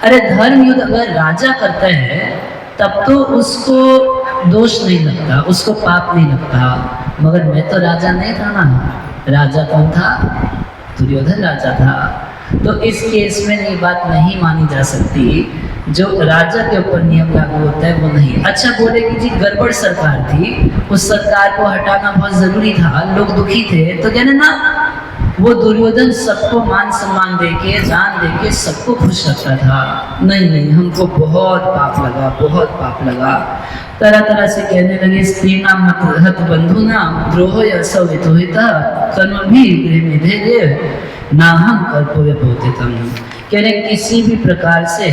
अरे धर्म युद्ध अगर राजा करता है तब तो उसको दोष नहीं लगता, उसको पाप नहीं लगता। मगर मैं तो राजा नहीं था ना, राजा कौन था? दुर्योधन राजा था। तो इस केस में ये बात नहीं मानी जा सकती, जो राजा के ऊपर नियम लागू होता है वो नहीं। अच्छा बोले कि जी गड़बड़ सरकार थी, उस सरकार को हटाना बहुत जरूरी था, लोग दुखी थे, तो कहने ना वो दुर्योधन सबको मान सम्मान देके, दान देके सबको खुश रखता था। नहीं, हमको बहुत पाप लगा, बहुत पाप लगा। तरह तरह से कहने लगे स्त्री नाम हत बंधु नाम द्रोह यशोहिता कर्म भी गृह में धैर्य ना हम कर्तव्य होते तम। कह रहे किसी भी प्रकार से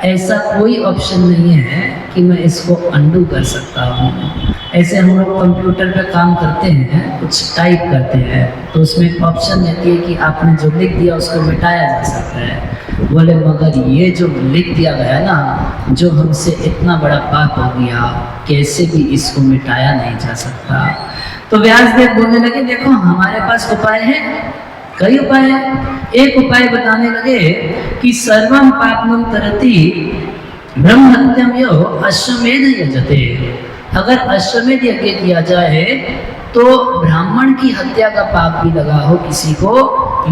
ऐसा कोई ऑप्शन नहीं है कि मैं इसको अंडू कर सकता हूँ। ऐसे हम लोग कंप्यूटर पे काम करते हैं, कुछ टाइप करते हैं तो उसमें एक ऑप्शन रहती है कि आपने जो लिख दिया उसको मिटाया जा सकता है। बोले मगर ये जो लिख दिया गया ना, जो हमसे इतना बड़ा पाप हो गया, कैसे भी इसको मिटाया नहीं जा सकता। तो व्यासदेव बोलने लगे देखो हमारे पास उपाय है, कई उपाय है। एक उपाय बताने लगे कि सर्वम पापम तरति ब्रह्महत्यम यो अश्वमेध यजते। अगर अश्वमेध यज्ञ किया जाए तो ब्राह्मण की हत्या का पाप भी लगा हो किसी को,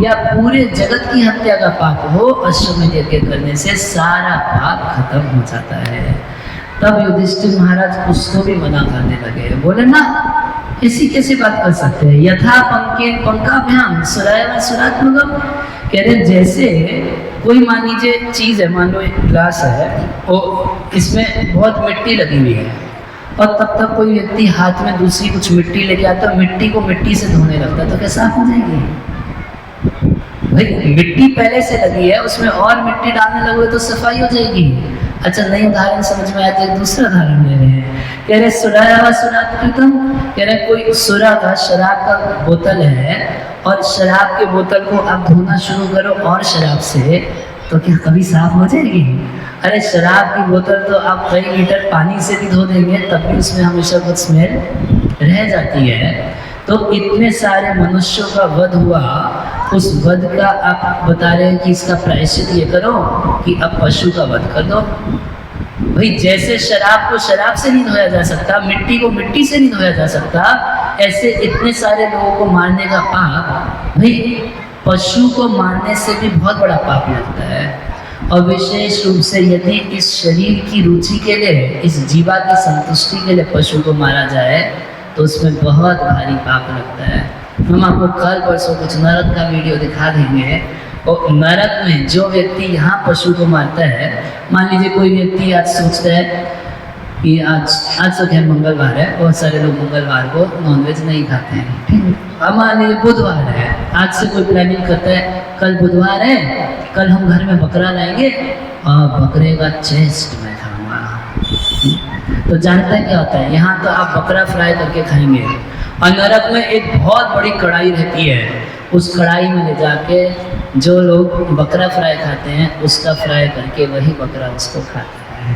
या पूरे जगत की हत्या का पाप हो, अश्वमेध यज्ञ करने से सारा पाप खत्म हो जाता है। तब युधिष्ठिर महाराज उसको भी मना करने लगे, बोले ना ऐसी कैसी बात कर सकते हैं, यथा पंके पंकाभ्याम सुराय व सुरात्मकम। कह रहे जैसे कोई मान लीजिए चीज़ है, मान लो एक ग्लास है, वो इसमें बहुत मिट्टी लगी हुई है, और तब तक कोई व्यक्ति हाथ में दूसरी कुछ मिट्टी लेके आता है, मिट्टी को मिट्टी से धोने लगता है, तो क्या साफ हो जाएगी? भाई मिट्टी पहले से लगी है, उसमें और मिट्टी डालने लगोगे तो सफाई हो जाएगी। अच्छा नहीं उदाहरण समझ में आया तो एक दूसरा उदाहरण ले रहे हैं। कह रहे सुराया व सुरात्मकम, कह रहे कोई सुरा का शराब का बोतल है, और शराब के बोतल को आप धोना शुरू करो और शराब से, तो क्या कभी साफ हो जाएगी? अरे शराब की बोतल तो आप कई लीटर पानी से भी धो देंगे तब भी उसमें हमेशा कुछ स्मेल रह जाती है। तो इतने सारे मनुष्यों का वध हुआ, उस वध का आप बता रहे हैं कि इसका प्रायश्चित ये करो कि अब पशु का वध कर दो। भाई जैसे शराब को शराब से नहीं धोया जा सकता, मिट्टी को मिट्टी से नहीं धोया जा सकता, ऐसे इतने सारे लोगों को मारने का पाप भाई पशु को मारने से भी बहुत बड़ा पाप लगता है। और विशेष रूप से यदि इस शरीर की रुचि के लिए, इस जीवा की संतुष्टि के लिए पशु को मारा जाए तो उसमें बहुत भारी पाप लगता है। हम आपको कल परसों कुछ नरक का वीडियो दिखा देंगे, और नरक में जो व्यक्ति यहाँ पशु को मारता है, मान लीजिए कोई व्यक्ति आज सोचता है कि आज तो खैर मंगलवार है, बहुत सारे लोग मंगलवार को नॉनवेज नहीं खाते हैं, ठीक है। अब मान लीजिए बुधवार है, आज से कोई प्लानिंग करता है कल बुधवार है, कल हम घर में बकरा लाएंगे और बकरे का चेस्ट मैं खाऊंगा। तो जानते हैं क्या होता है, यहाँ तो आप बकरा फ्राई करके खाएंगे, और नरक में एक बहुत बड़ी कढ़ाई रहती है, उस कढ़ाई में ले जाके जो लोग बकरा फ्राई खाते हैं उसका फ्राई करके वही बकरा उसको खाता है,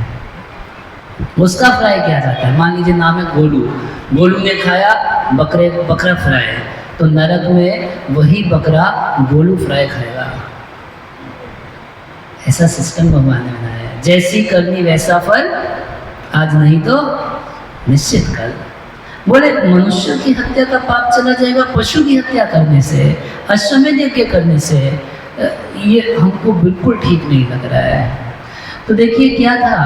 उसका फ्राई किया जाता है। मान लीजिए नाम है गोलू, गोलू ने खाया बकरा फ्राई, तो नरक में वही बकरा गोलू फ्राई खाएगा। ऐसा सिस्टम भगवान ने बनाया है, जैसी करनी वैसा फल, आज नहीं तो निश्चित कल। बोले मनुष्य की हत्या का पाप चला जाएगा पशु की हत्या करने से, अश्वमेध यज्ञ करने से, ये हमको बिल्कुल ठीक नहीं लग रहा है। तो देखिए क्या था,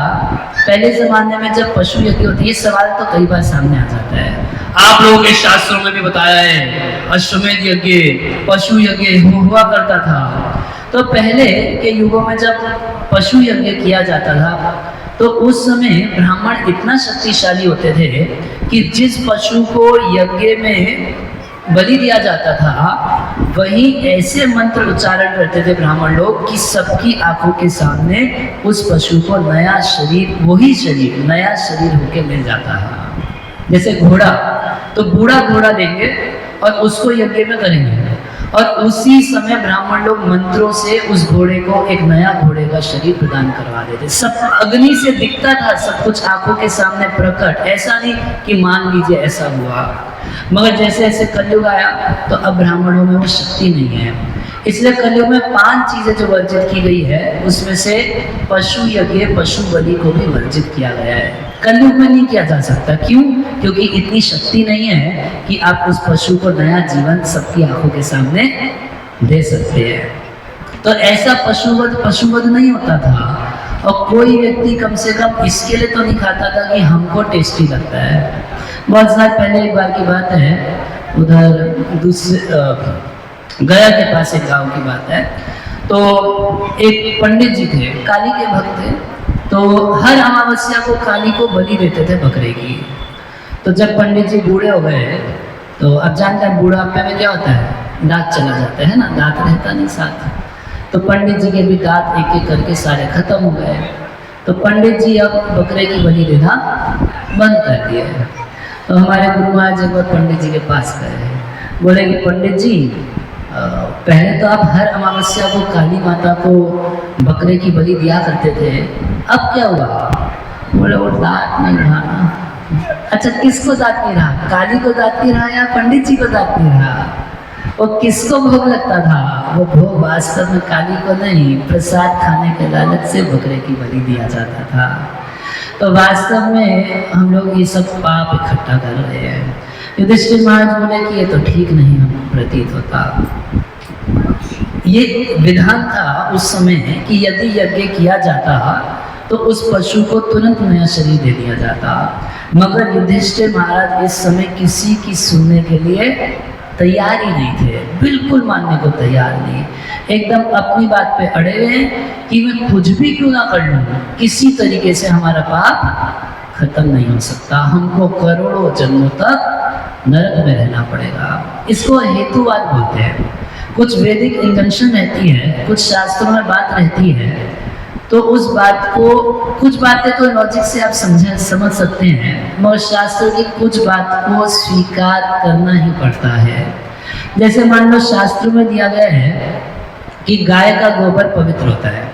पहले जमाने में जब पशु यज्ञ होती है, ये सवाल तो कई बार सामने आ जाता है, आप लोगों के शास्त्रों में भी बताया है अश्वमेध यज्ञ पशु यज्ञ हुआ करता था। तो पहले के युगों में जब पशु यज्ञ किया जाता था तो उस समय ब्राह्मण इतना शक्तिशाली होते थे कि जिस पशु को यज्ञ में बलि दिया जाता था वही ऐसे मंत्र उच्चारण करते थे ब्राह्मण लोग कि सबकी आंखों के सामने उस पशु को नया शरीर, वही शरीर नया शरीर होके मिल जाता है। जैसे घोड़ा, तो बूढ़ा घोड़ा लेंगे और उसको यज्ञ में करेंगे, और उसी समय ब्राह्मण लोग मंत्रों से उस घोड़े को एक नया घोड़े का शरीर प्रदान करवा देते। सब अग्नि से दिखता था, सब कुछ आंखों के सामने प्रकट, ऐसा नहीं कि मान लीजिए ऐसा हुआ। मगर जैसे जैसे कलयुग आया तो अब ब्राह्मणों में वो शक्ति नहीं है, इसलिए कलयुग में 5 चीजें जो वर्जित की गई है उसमें से पशु यज्ञ, पशु बलि को भी वर्जित किया गया है। कलयुग में नहीं किया जा सकता, क्यों? क्योंकि इतनी शक्ति नहीं है कि आप उस पशु को नया जीवन सबकी आंखों के सामने दे सकते हैं। तो ऐसा पशुवध नहीं होता था, और कोई व्यक्ति कम से कम इसके लिए तो नहीं खाता था कि हमको टेस्टी लगता है। बहुत साल पहले एक बार की बात है, उधर दूसरे गया के पास एक गांव की बात है, तो एक पंडित जी थे, काली के भक्त थे, तो हर अमावस्या को काली को बलि देते थे बकरे की। तो जब पंडित जी बूढ़े हो गए, तो अब जानते हैं बूढ़ापे में क्या होता है, दांत चला जाता है ना, दांत रहता नहीं साथ। तो पंडित जी के भी दांत एक एक करके सारे खत्म हो गए। तो पंडित जी अब बकरे की बलि देना बंद कर दिए। तो हमारे गुरु महाराज एक बार पंडित जी के पास गए, बोले कि पंडित जी पहले तो आप हर अमावस्या को काली माता को बकरे की बलि दिया करते थे, अब क्या हुआ? बोले वो दांत नहीं रहा। अच्छा किसको दांत नहीं रहा? काली को दांत नहीं रहा या पंडित जी को दांत नहीं रहा? वो किसको भोग लगता था? वो भोग वास्तव में काली को नहीं, प्रसाद खाने के लालच से बकरे की बलि दिया जाता था। तो वास्तव में हम लोग ये सब पाप इकट्ठा कर रहे हैं। युधिष्ठिर महाराज बोले कि ये तो ठीक नहीं हमको प्रतीत होता। ये विधान था उस समय कि यदि यज्ञ किया जाता तो उस पशु को तुरंत नया शरीर दे दिया जाता, मगर युधिष्ठिर महाराज इस समय किसी की सुनने के लिए तैयार ही नहीं थे, बिल्कुल मानने को तैयार नहीं, एकदम अपनी बात पे अड़े हुए हैं कि मैं कुछ भी क्यों ना कर लूँ, किसी तरीके से हमारा पाप खत्म नहीं हो सकता, हमको करोड़ों जन्मों तक नरक में रहना पड़ेगा। इसको हेतुवाद बोलते हैं। कुछ वैदिक इंजंक्शन रहती है, कुछ शास्त्रों में बात रहती है, तो उस बात को, कुछ बातें तो लॉजिक से आप समझ सकते हैं, मगर शास्त्र की कुछ बात को स्वीकार करना ही पड़ता है। जैसे मान लो शास्त्र में दिया गया है कि गाय का गोबर पवित्र होता है।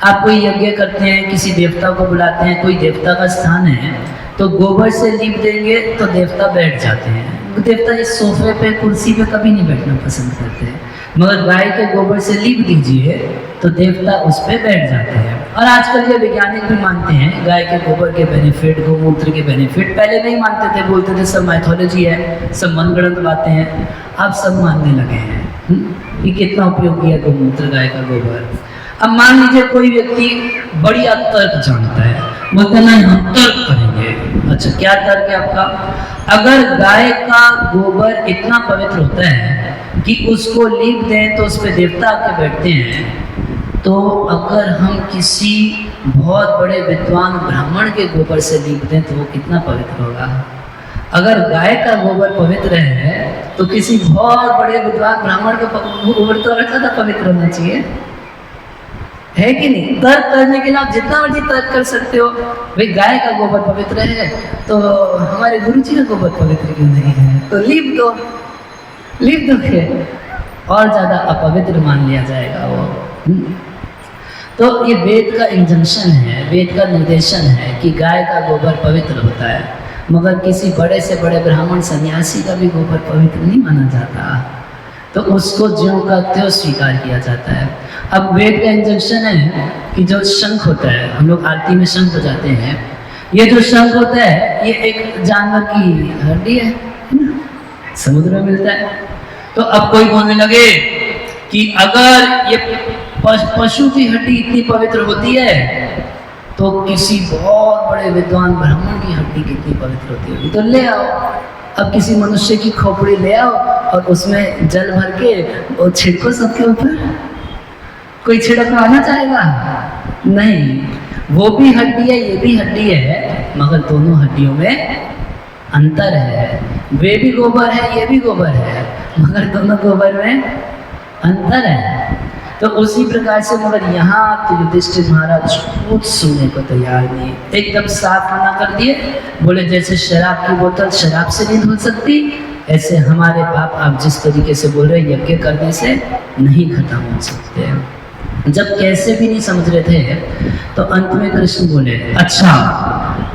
आप कोई यज्ञ करते हैं, किसी देवता को बुलाते हैं, कोई देवता का स्थान है, तो गोबर से लीप देंगे तो देवता बैठ जाते हैं। देवता इस सोफे पे, कुर्सी पे कभी नहीं बैठना पसंद करते, मगर गाय के गोबर से लीप दीजिए तो देवता उस पर बैठ जाते हैं। और आजकल ये वैज्ञानिक भी मानते हैं गाय के गोबर के बेनिफिट, गोमूत्र के बेनिफिट। पहले नहीं मानते थे, बोलते थे सब माइथोलॉजी है, सब मनगढ़ंत बातें हैं। अब सब मानने लगे हैं कि कितना उपयोगी है गोमूत्र, गाय का गोबर। अब मान लीजिए कोई व्यक्ति बढ़िया तर्क जानता है, बोलते नहीं हम तर्क करेंगे। अच्छा, क्या तर्क है आपका? अगर गाय का गोबर इतना पवित्र होता है कि उसको लीप दें तो उस पर देवता आके बैठते हैं, तो अगर हम किसी बहुत बड़े विद्वान ब्राह्मण के गोबर से लीप दें तो वो कितना पवित्र होगा? अगर गाय का गोबर पवित्र है तो किसी बहुत बड़े विद्वान ब्राह्मण के गोबर तो और ज़्यादा पवित्र होना चाहिए, है कि नहीं? तर्क करने के लिए आप जितना मर्जी तर्क कर सकते हो। भाई गाय का गोबर पवित्र है तो हमारे गुरु जी का गोबर पवित्र क्यों नहीं है? तो लीप दो के और ज़्यादा अपवित्र मान लिया जाएगा वो। तो ये वेद का इंजंक्शन है, वेद का निर्देशन है कि गाय का गोबर पवित्र होता है, मगर किसी बड़े से बड़े ब्राह्मण सन्यासी का भी गोबर पवित्र नहीं माना जाता, तो उसको ज्यों का त्यों स्वीकार किया जाता है। अब वेद का इंजंक्शन है कि जो शंख होता है, हम लोग आरती में शंख बजाते हैं, ये जो शंख होता है ये एक जानवर की हड्डी है ना, समुद्र में मिलता है। तो अब कोई बोलने लगे कि अगर ये पशु की हड्डी इतनी पवित्र होती है तो किसी बहुत बड़े विद्वान ब्राह्मण की हड्डी कितनी पवित्र होती होगी, तो ले आओ। अब किसी मनुष्य की खोपड़ी ले आओ और उसमें जल भर के और छिड़को सबके ऊपर, कोई छिड़कवाना चाहेगा? नहीं, वो भी हड्डी है, ये भी हड्डी है, मगर दोनों हड्डियों में अंतर है। वे भी गोबर है, ये भी गोबर है, मगर दोनों गोबर में अंतर है। तो उसी प्रकार से मगर यहाँ तो युधिष्ठिर महाराज कुछ सुनने को तैयार नहीं, एकदम साफ मना कर दिए। बोले जैसे शराब की बोतल शराब से नहीं धुल सकती, ऐसे हमारे पाप आप जिस तरीके से बोल रहे यज्ञ करने से नहीं खत्म हो सकते। जब कैसे भी नहीं समझ रहे थे तो अंत में कृष्ण बोले अच्छा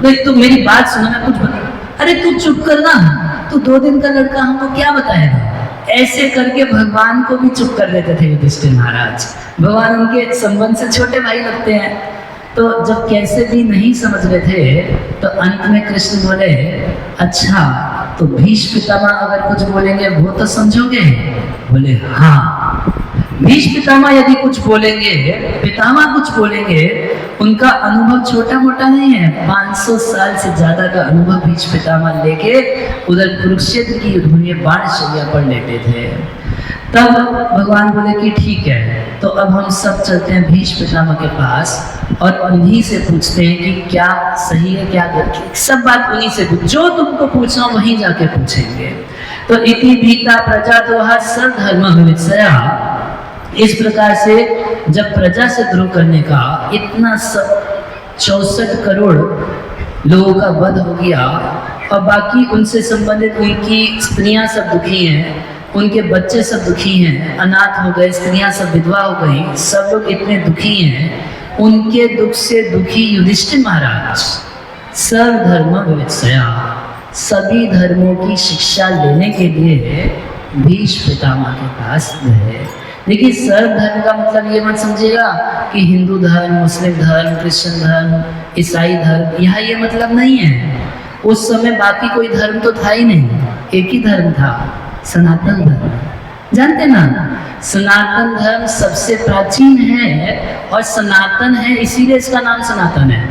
देख तू मेरी बात सुनो, मैं कुछ बता। अरे तू चुप करना, तू 2 दिन का लड़का हमको क्या बताएगा? ऐसे करके भगवान को भी चुप कर देते थे युधिष्ठिर महाराज। भगवान उनके संबंध से छोटे भाई लगते हैं। तो जब कैसे भी नहीं समझ रहे थे तो अंत में कृष्ण बोले अच्छा तो भीष्म पितामह अगर कुछ बोलेंगे वो तो समझोगे? बोले हाँ, भीष्म पितामह यदि कुछ बोलेंगे, पितामह कुछ बोलेंगे, उनका अनुभव छोटा मोटा नहीं है, 500 साल से ज्यादा का अनुभव भीष्म पितामह लेके उधर कुरुक्षेत्र की युद्ध में बाणशैया पर लेटे थे। तब भगवान बोले कि ठीक है, तो अब हम सब चलते हैं भीष्म पितामह के पास और उन्हीं से पूछते हैं कि क्या सही है क्या गलत है। सब बात उन्हीं से पूछ, जो तुमको पूछना वहीं जाके पूछेंगे। तो इति भीता प्रजा द्रोहा सर्वधर्म विवत्सया, इस प्रकार से जब प्रजा से द्रोह करने का इतना 64 करोड़ लोगों का वध हो गया और बाकी उनसे संबंधित उनकी स्त्रियां सब दुखी हैं, उनके बच्चे सब दुखी हैं, अनाथ हो गए, स्त्रियां सब विधवा हो गई, सब लोग इतने दुखी हैं। उनके दुख से दुखी युधिष्ठिर महाराज सर्वधर्म विवत्सया, सभी धर्मों की शिक्षा लेने के लिए भीष्म पितामह के पास गए। देखिए सर्व धर्म का मतलब ये मत समझिएगा कि हिंदू धर्म, मुस्लिम धर्म, क्रिश्चियन धर्म, ईसाई धर्म, यहाँ ये मतलब नहीं है। उस समय बाकी कोई धर्म तो था ही नहीं, एक ही धर्म था, सनातन धर्म। जानते ना, सनातन धर्म सबसे प्राचीन है और सनातन है इसीलिए इसका नाम सनातन है।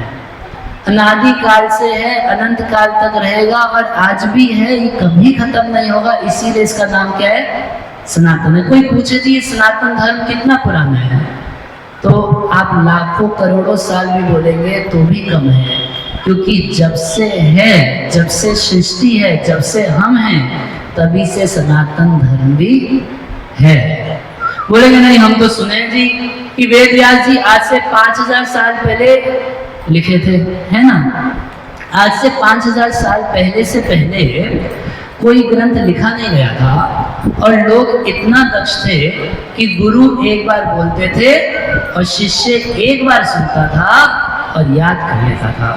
अनादि काल से है, अनंत काल तक रहेगा और आज भी है, ये कभी खत्म नहीं होगा, इसीलिए इसका नाम क्या है, सनातन है। कोई पूछे जी ये सनातन धर्म कितना पुराना है, तो आप लाखों करोड़ों साल भी बोलेंगे तो भी कम है, क्योंकि जब से है, जब से सृष्टि है, जब से हम हैं, तभी से सनातन धर्म भी है। बोलेंगे नहीं हम तो सुने जी कि वेद व्यास जी आज से 5000 साल पहले लिखे थे, है ना। आज से 5000 साल पहले से पहले कोई ग्रंथ लिखा नहीं गया था और लोग इतना दक्ष थे कि गुरु एक बार बोलते थे और शिष्य एक बार सुनता था और याद कर लेता था।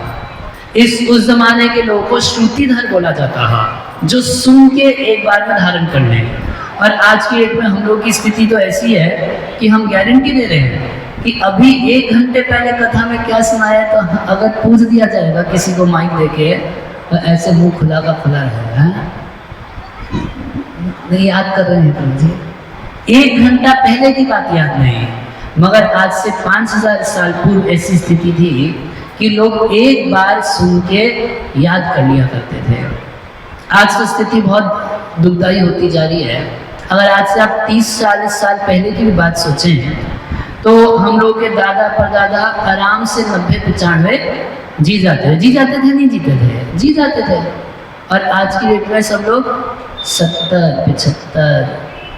उस जमाने के लोगों को श्रुतिधर बोला जाता था, जो सुन के एक बार में धारण कर लें। और आज की डेट में हम लोग की स्थिति तो ऐसी है कि हम गारंटी दे रहे हैं कि अभी 1 घंटे पहले कथा में क्या सुनाया, तो अगर पूछ दिया जाएगा किसी को माइक देके तो ऐसे मुंह खुला का खुला रहेगा। नहीं याद कर रहे हैं तुम जी, 1 घंटा पहले की बात याद नहीं, मगर आज से 5000 साल पूर्व ऐसी स्थिति थी कि लोग एक बार सुन के याद कर लिया करते थे। आज तो स्थिति बहुत दुखदायी होती जा रही है। अगर आज से आप 30-40 साल पहले की भी बात सोचें तो हम लोग के दादा परदादा आराम से 90-95 जी जाते थे, नहीं जीते थे, जी जाते थे। और आज की डेट में सब लोग 70-75,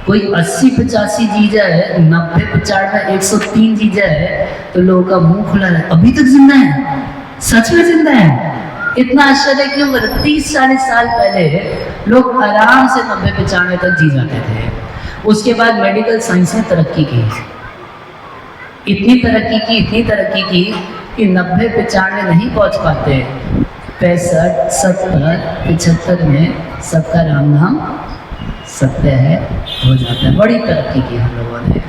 कोई 80-85 जी जाए, 90-95, 103 जी जाए तो लोगों का मुंह खुला है, अभी तक जिंदा है, सच में जिंदा है। इतना आश्चर्य क्यों? 30-40 साल पहले लोग आराम से 90-95 तक जी जाते थे। उसके बाद मेडिकल साइंस ने तरक्की की, इतनी तरक्की की कि 90-95 नहीं पहुंच पाते, 65-70-75 में सबका राम नाम सत्य है हो जाता है। बड़ी तरक्की की हम लोगों ने,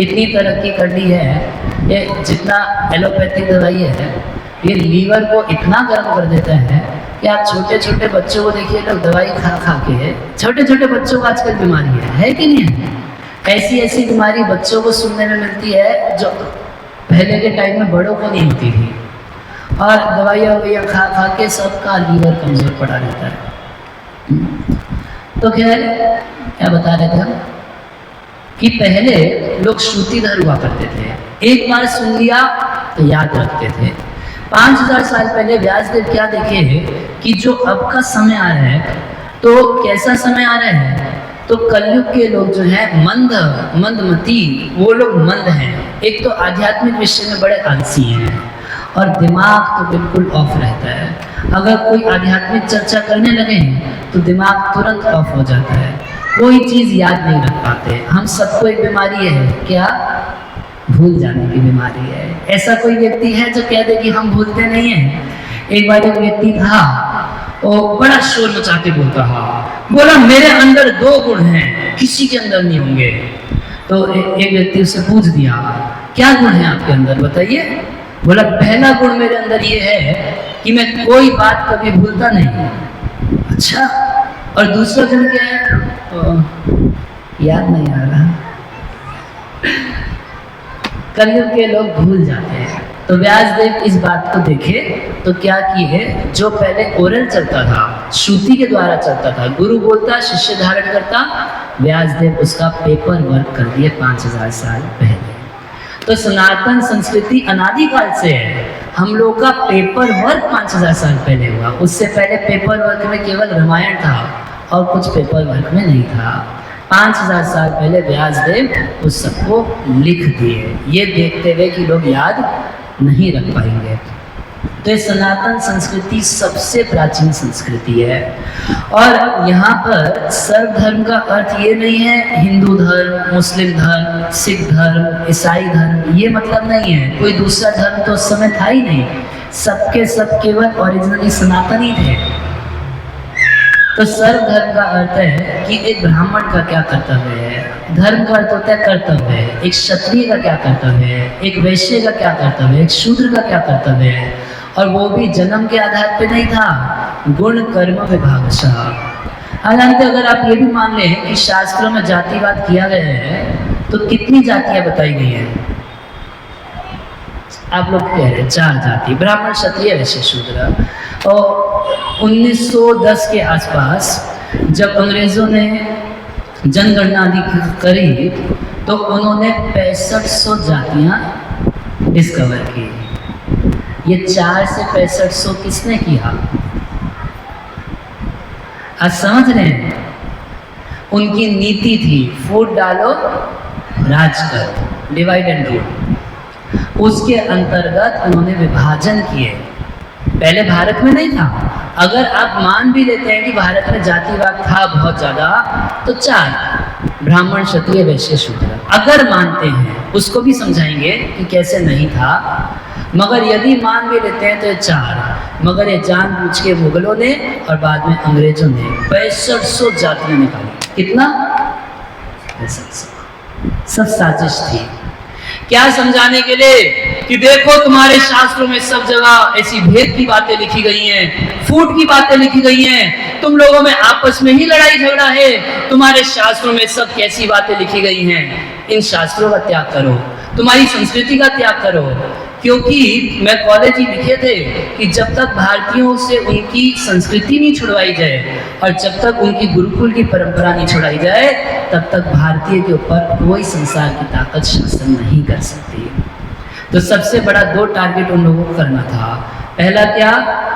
इतनी तरक्की कर ली है, ये जितना एलोपैथिक दवाई है ये लीवर को इतना गर्म कर देता है कि आप छोटे छोटे बच्चों को देखिए, लोग दवाई खा के, छोटे छोटे बच्चों को आजकल बीमारी है कि नहीं है? ऐसी बीमारी बच्चों को सुनने में मिलती है जो पहले के टाइम में बड़ों को नहीं होती थी। और दवाइयाँ खा के सबका लीवर कमजोर पड़ा रहता है। तो खैर क्या बता रहे थे हम कि पहले लोग श्रुतिधर हुआ करते थे, एक बार सुन लिया तो याद रखते थे। 5000 साल पहले व्यासदेव क्या देखे कि जो अब का समय आ रहा है, तो कैसा समय आ रहा है, तो कलयुग के लोग जो हैं मंदमती, वो लोग मंद हैं। एक तो आध्यात्मिक विषय में बड़े आलसी हैं और दिमाग तो बिल्कुल ऑफ रहता है। अगर कोई आध्यात्मिक चर्चा करने लगे तो दिमाग तुरंत ऑफ हो जाता है, कोई चीज़ याद नहीं रख पाते। हम सबको एक बीमारी है, क्या? भूल जाने की बीमारी है। ऐसा कोई व्यक्ति है जो कह दे कि हम भूलते नहीं हैं? एक बार एक व्यक्ति था, वो बड़ा शोर मचा के बोलता था, बोला मेरे अंदर 2 गुण हैं, किसी के अंदर नहीं होंगे। तो एक व्यक्ति उससे पूछ दिया, क्या गुण है आपके अंदर बताइए? बोला पहला गुण मेरे अंदर ये है कि मैं कोई बात कभी भूलता नहीं। अच्छा, और दूसरा गुण क्या है? याद नहीं आ रहा। कलयुग के लोग भूल जाते हैं। तो व्यासदेव इस बात को देखे तो क्या किए, जो पहले ओरल चलता था, श्रुति के द्वारा चलता था, गुरु बोलता शिष्य धारण करता, व्यासदेव उसका पेपर वर्क कर दिए 5000 साल पहले। तो सनातन संस्कृति अनादिकाल से है, हम लोग का पेपर वर्क 5000 साल पहले हुआ। उससे पहले पेपर वर्क में केवल रामायण था और कुछ पेपर वर्क में नहीं था। 5000 साल पहले व्यासदेव उस सबको लिख दिए, ये देखते हुए कि लोग याद नहीं रख पाएंगे। तो ये सनातन संस्कृति सबसे प्राचीन संस्कृति है। और यहाँ पर सर्व धर्म का अर्थ ये नहीं है हिंदू धर्म, मुस्लिम धर्म, सिख धर्म, ईसाई धर्म, ये मतलब नहीं है। कोई दूसरा धर्म तो उस समय था ही नहीं, सबके सब केवल ओरिजिनली सनातन ही थे। तो सर्व धर्म का अर्थ है कि एक ब्राह्मण का क्या कर्तव्य है। धर्म का अर्थ होता है कर्तव्य है। एक क्षत्रिय का क्या कर्तव्य है, एक वैश्य का क्या कर्तव्य है, एक शूद्र का क्या कर्तव्य है, और वो भी जन्म के आधार पे नहीं था, गुण कर्म विभागशः। हालांकि अगर आप ये भी मान लें कि शास्त्रों में जातिवाद किया गया है तो कितनी जातियां बताई गई हैं? आप लोग कह रहे हैं 4 जाति, ब्राह्मण क्षत्रिय वैश्य शूद्र। और 1910 के आसपास जब अंग्रेजों ने जनगणना आदि करी तो उन्होंने 6500 जातियां डिस्कवर की। ये 4 से 6500 किसने किया? आज समझ रहे हैं? उनकी नीति थी फूट डालो राज कर, डिवाइड एंड रूल। उसके अंतर्गत उन्होंने विभाजन किए। पहले भारत में नहीं था। अगर आप मान भी लेते हैं कि भारत में जातिवाद था बहुत ज्यादा, तो 4 ब्राह्मण क्षत्रिय वैश्य शूद्र अगर मानते हैं, उसको भी समझाएंगे कि कैसे नहीं था। मगर यदि मान भी लेते हैं तो ये 4, मगर ये जानबूझ के मुगलों ने और बाद में अंग्रेजों ने 6500 जातियां निकाली। कितना? 6500। सब साजिश थी। क्या समझाने के लिए कि देखो तुम्हारे शास्त्रों में सब जगह ऐसी भेद की बातें लिखी गई हैं, फूट की बातें लिखी गई हैं, तुम लोगों में आपस में ही लड़ाई झगड़ा है, तुम्हारे शास्त्रों में सब कैसी बातें लिखी गई हैं। इन शास्त्रों का त्याग करो, तुम्हारी संस्कृति का त्याग करो। क्योंकि मैं कॉलेज ही लिखे थे कि जब तक भारतीयों से उनकी संस्कृति नहीं छुड़वाई जाए और जब तक उनकी गुरुकुल की परंपरा नहीं छुड़ाई जाए, तब तक भारतीय के ऊपर कोई संसार की ताकत शासन नहीं कर सकती। तो सबसे बड़ा 2 टारगेट उन लोगों को करना था। पहला क्या?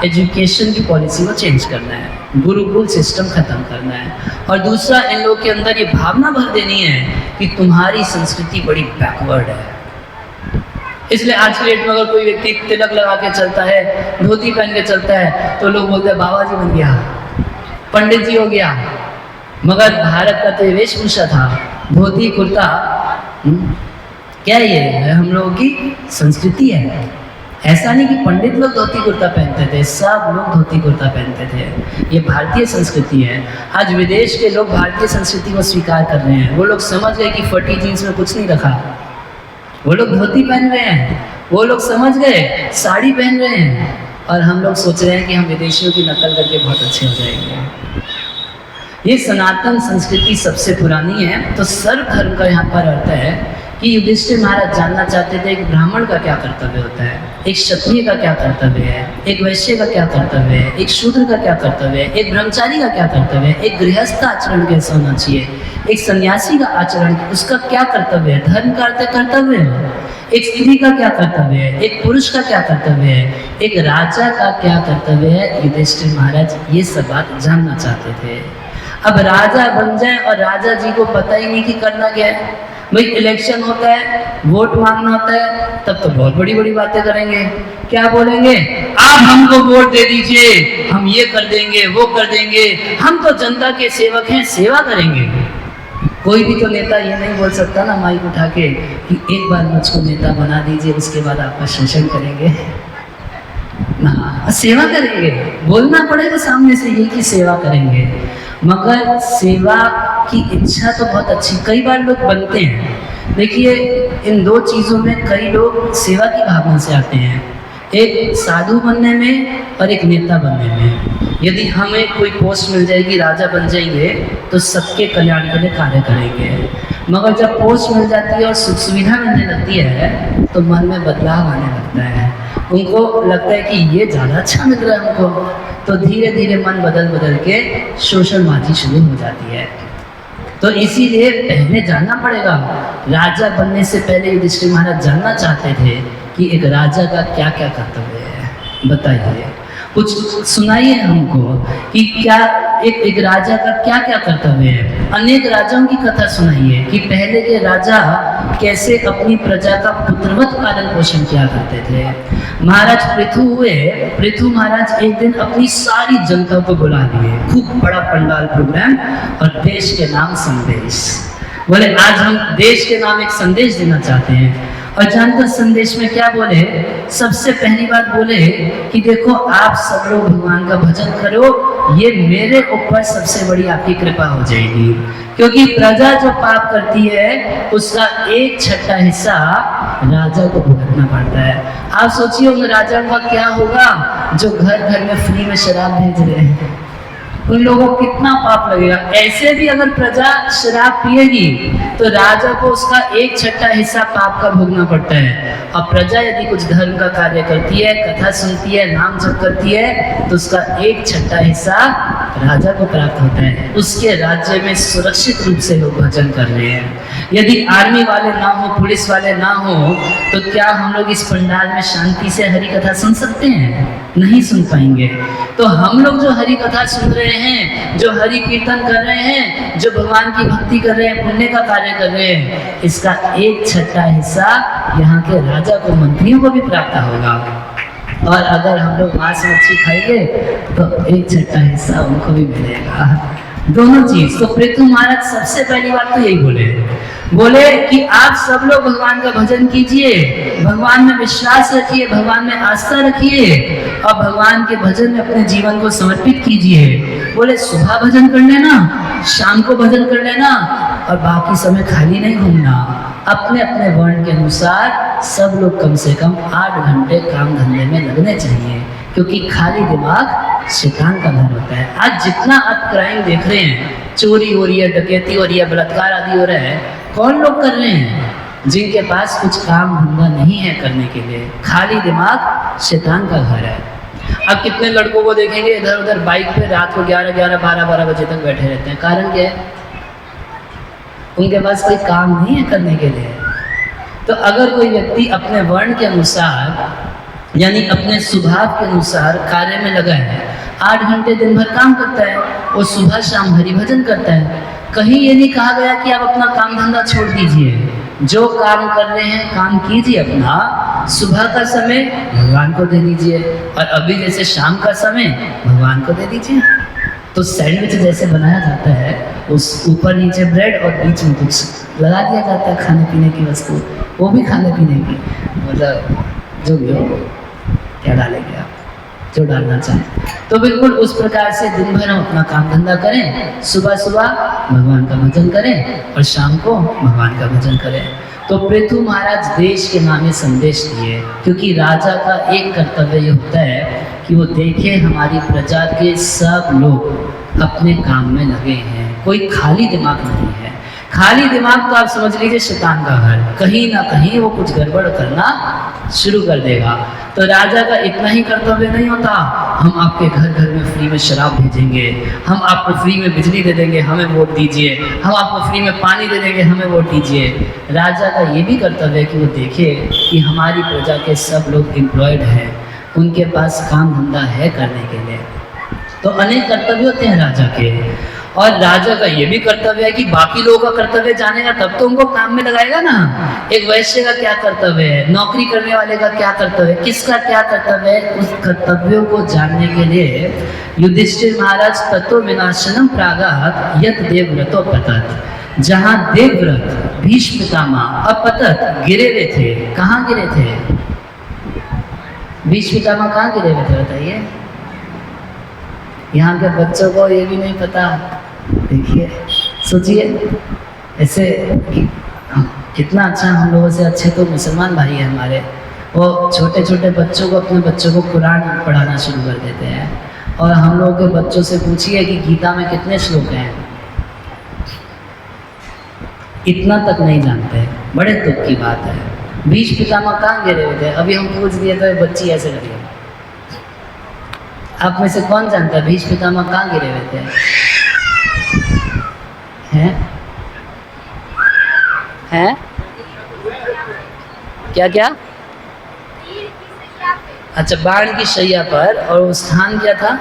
एजुकेशन की पॉलिसी को चेंज करना है, गुरुकुल सिस्टम खत्म करना है, और दूसरा इन लोगों के अंदर ये भावना भर देनी है कि तुम्हारी संस्कृति बड़ी बैकवर्ड है। इसलिए आज की डेट में अगर कोई व्यक्ति तिलक लगा के चलता है, धोती पहन के चलता है, तो लोग बोलते हैं बाबा जी बन गया, पंडित जी हो गया। मगर भारत का तो ये वेशभूषा था, धोती कुर्ता। क्या ये है? हम लोगों की संस्कृति है। ऐसा नहीं कि पंडित लोग धोती कुर्ता पहनते थे, सब लोग धोती कुर्ता पहनते थे। ये भारतीय संस्कृति है। आज विदेश के लोग भारतीय संस्कृति को स्वीकार कर रहे हैं। वो लोग समझ गए कि फटी जीन्स में कुछ नहीं रखा, वो लोग धोती पहन रहे हैं। वो लोग समझ गए साड़ी पहन रहे हैं, और हम लोग सोच रहे हैं कि हम विदेशियों की नकल करके बहुत अच्छे हो जाएंगे। ये सनातन संस्कृति सबसे पुरानी है। तो सर्व धर्म का यहाँ पर अर्थ है कि युधिष्ठिर महाराज जानना चाहते थे कि ब्राह्मण का क्या कर्तव्य होता है, एक क्षत्रिय का क्या कर्तव्य है, एक वैश्य का क्या कर्तव्य है, एक शूद्र का क्या कर्तव्य है, एक ब्रह्मचारी का क्या कर्तव्य है, एक गृहस्थ का आचरण कैसा होना चाहिए, एक सन्यासी का आचरण उसका क्या कर्तव्य है। धर्म का अर्थ है कर्तव्य है। एक स्त्री का क्या कर्तव्य है, एक पुरुष का क्या कर्तव्य है, एक राजा का क्या कर्तव्य है। युधिष्ठिर महाराज ये सब बात जानना चाहते थे। अब राजा बन जाए और राजा जी को पता ही नहीं कि करना क्या है। भाई इलेक्शन होता है, वोट मांगना होता है, तब तो बहुत बड़ी बड़ी बातें करेंगे। क्या बोलेंगे? आप हमको वोट दे दीजिए, हम ये कर देंगे, वो कर देंगे, हम तो जनता के सेवक हैं, सेवा करेंगे। कोई भी तो नेता ये नहीं बोल सकता ना माइक उठा के कि एक बार मुझको नेता बना दीजिए, उसके बाद आपका शोषण करेंगे ना, सेवा करेंगे। बोलना पड़ेगा सामने से ये कि सेवा करेंगे। मगर सेवा की इच्छा तो बहुत अच्छी, कई बार लोग बनते हैं। देखिए इन 2 चीज़ों में कई लोग सेवा की भावना से आते हैं, एक साधु बनने में और एक नेता बनने में। यदि हमें कोई पोस्ट मिल जाएगी, राजा बन जाएंगे, तो सबके कल्याण के लिए कार्य करेंगे। मगर जब पोस्ट मिल जाती है और सुख सुविधा मिलने लगती है तो मन में बदलाव आने लगता है। उनको लगता है कि ये ज़्यादा अच्छा मिल रहा है हमको, तो धीरे धीरे मन बदल बदल के शोषणबाजी शुरू हो जाती है। तो इसीलिए पहले जानना पड़ेगा। राजा बनने से पहले युधिष्ठिर महाराज जानना चाहते थे कि एक राजा का क्या क्या कर्तव्य है। बताइए, कुछ सुनाइए हमको कि क्या एक राजा का क्या क्या कर्तव्य है। अनेक राजाओं की कथा सुनाइए कि पहले के राजा कैसे अपनी प्रजा का पुत्रवत पालन पोषण किया करते थे। महाराज पृथु हुए, पृथु महाराज एक दिन अपनी सारी जनता को बुला लिए, खूब बड़ा पंडाल प्रोग्राम, और देश के नाम संदेश। बोले आज हम देश के नाम एक संदेश देना चाहते हैं। और जानकर संदेश में क्या बोले? सबसे पहली बात बोले कि देखो आप सब लोग भगवान का भजन करो ये मेरे ऊपर सबसे बड़ी आपकी कृपा हो जाएगी, क्योंकि प्रजा जो पाप करती है उसका 1/6 हिस्सा राजा को भुगतना पड़ता है। आप सोचिए उन राजाओं का क्या होगा जो घर घर में फ्री में शराब भेज रहे हैं, उन लोगों को कितना पाप लगेगा। ऐसे भी अगर प्रजा शराब पिएगी तो राजा को उसका 1/6 हिस्सा पाप का भोगना पड़ता है। और प्रजा यदि कुछ धर्म का कार्य करती है, कथा सुनती है, नाम जप करती है, तो उसका 1/6 हिस्सा राजा को प्राप्त होता है। उसके राज्य में सुरक्षित रूप से लोग भजन कर रहे हैं। यदि आर्मी वाले ना हो, पुलिस वाले ना हो, तो क्या हम लोग इस पंडाल में शांति से हरि कथा सुन सकते हैं? नहीं सुन पाएंगे। तो हम लोग जो हरि कथा सुन रहे हैं, जो हरि कीर्तन कर रहे हैं, जो भगवान की भक्ति कर रहे हैं, पुण्य का कार्य कर रहे हैं, इसका 1/6 हिस्सा यहाँ के राजा को, मंत्रियों को भी प्राप्त होगा। और अगर हम लोग मांस मच्छी खाएंगे तो 1/6 हिस्सा उनको भी मिलेगा। दोनों चीज। तो पृथु महाराज सबसे पहली बात तो यही बोले कि आप सब लोग भगवान का भजन कीजिए, भगवान में विश्वास रखिए, भगवान में आस्था रखिए और भगवान के भजन में अपने जीवन को समर्पित कीजिए। बोले सुबह भजन कर लेना, शाम को भजन कर लेना और बाकी समय खाली नहीं घूमना। अपने अपने वर्ण के अनुसार सब लोग कम से कम 8 घंटे काम धंधे में लगने चाहिए, क्योंकि खाली दिमाग शैतान का घर होता है। आज जितना आप क्राइम देख रहे हैं, चोरी हो रही है, डकैती हो रही है, बलात्कार आदि हो रहा है, कौन लोग कर रहे हैं? जिनके पास कुछ काम धंधा नहीं है करने के लिए। खाली दिमाग शैतान का घर है। अब कितने लड़कों को देखेंगे इधर उधर बाइक पे रात को 11, 12 बजे तक बैठे रहते हैं। कारण क्या है? उनके पास कोई काम नहीं है करने के लिए। तो अगर कोई व्यक्ति अपने वर्ण के अनुसार यानी अपने स्वभाव के अनुसार कार्य में लगा है, 8 घंटे दिन भर काम करता है, वो सुबह शाम हरि भजन करता है। कहीं ये नहीं कहा गया कि आप अपना काम धंधा छोड़ दीजिए। जो काम कर रहे हैं काम कीजिए अपना, सुबह का समय भगवान को दे दीजिए और अभी जैसे शाम का समय भगवान को दे दीजिए। तो सैंडविच जैसे बनाया जाता है, उस ऊपर नीचे ब्रेड और बीच में कुछ लगा दिया जाता है खाने पीने की वस्तु, वो भी खाने पीने की, मतलब जो भी हो, क्या डालेंगे आप, जो डालना चाहें। तो बिल्कुल उस प्रकार से दिन भर हम अपना काम धंधा करें, सुबह सुबह भगवान का भजन करें और शाम को भगवान का भजन करें। तो पृथु महाराज देश के नामे संदेश दिए, क्योंकि राजा का एक कर्तव्य ये होता है कि वो देखे हमारी प्रजा के सब लोग अपने काम में लगे हैं, कोई खाली दिमाग नहीं है। खाली दिमाग तो आप समझ लीजिए शैतान का घर, कहीं ना कहीं वो कुछ गड़बड़ करना शुरू कर देगा। तो राजा का इतना ही कर्तव्य नहीं होता, हम आपके घर घर में फ्री में शराब भेजेंगे, हम आपको फ्री में बिजली दे देंगे, हमें वोट दीजिए, हम आपको फ्री में पानी दे देंगे, हमें वोट दीजिए। राजा का ये भी कर्तव्य है कि वो देखे कि हमारी प्रजा के सब लोग एम्प्लॉयड हैं, उनके पास काम धंधा है करने के लिए। तो अनेक कर्तव्य होते हैं राजा के। और राजा का ये भी कर्तव्य है कि बाकी लोगों का कर्तव्य जानेगा तब तो उनको काम में लगाएगा ना। एक वैश्य का क्या कर्तव्य है, नौकरी करने वाले का क्या कर्तव्य है, किसका क्या कर्तव्य है, उस कर्तव्यों को जानने के लिए युधिष्ठिर महाराज ततो विनाशनम प्रागात यत देवव्रतो पतत, जहाँ देवव्रत भीष्म पितामह अपतत गिरे हुए थे। कहाँ गिरे थे भीष्म पितामह? कहाँ गिरे हुए थे बताइए? यहाँ के बच्चों को ये भी नहीं पता। देखिए, सोचिए ऐसे कितना अच्छा, हम लोगों से अच्छे तो मुसलमान भाई हैं हमारे, वो छोटे छोटे बच्चों को, अपने बच्चों को कुरान पढ़ाना शुरू कर देते हैं। और हम लोगों के बच्चों से पूछिए कि गीता में कितने श्लोक हैं, इतना तक नहीं जानते। बड़े दुख की बात है। भीष्म पितामह कहाँ गिरे हुए थे? अभी हम पूछ दिए तो बच्ची ऐसे करिए। आप में से कौन जानता है भीष्म पितामह कहाँ गिरे हुए थे? हैं? क्या क्या? अच्छा, बाण की शैया पर। और वो स्थान क्या था?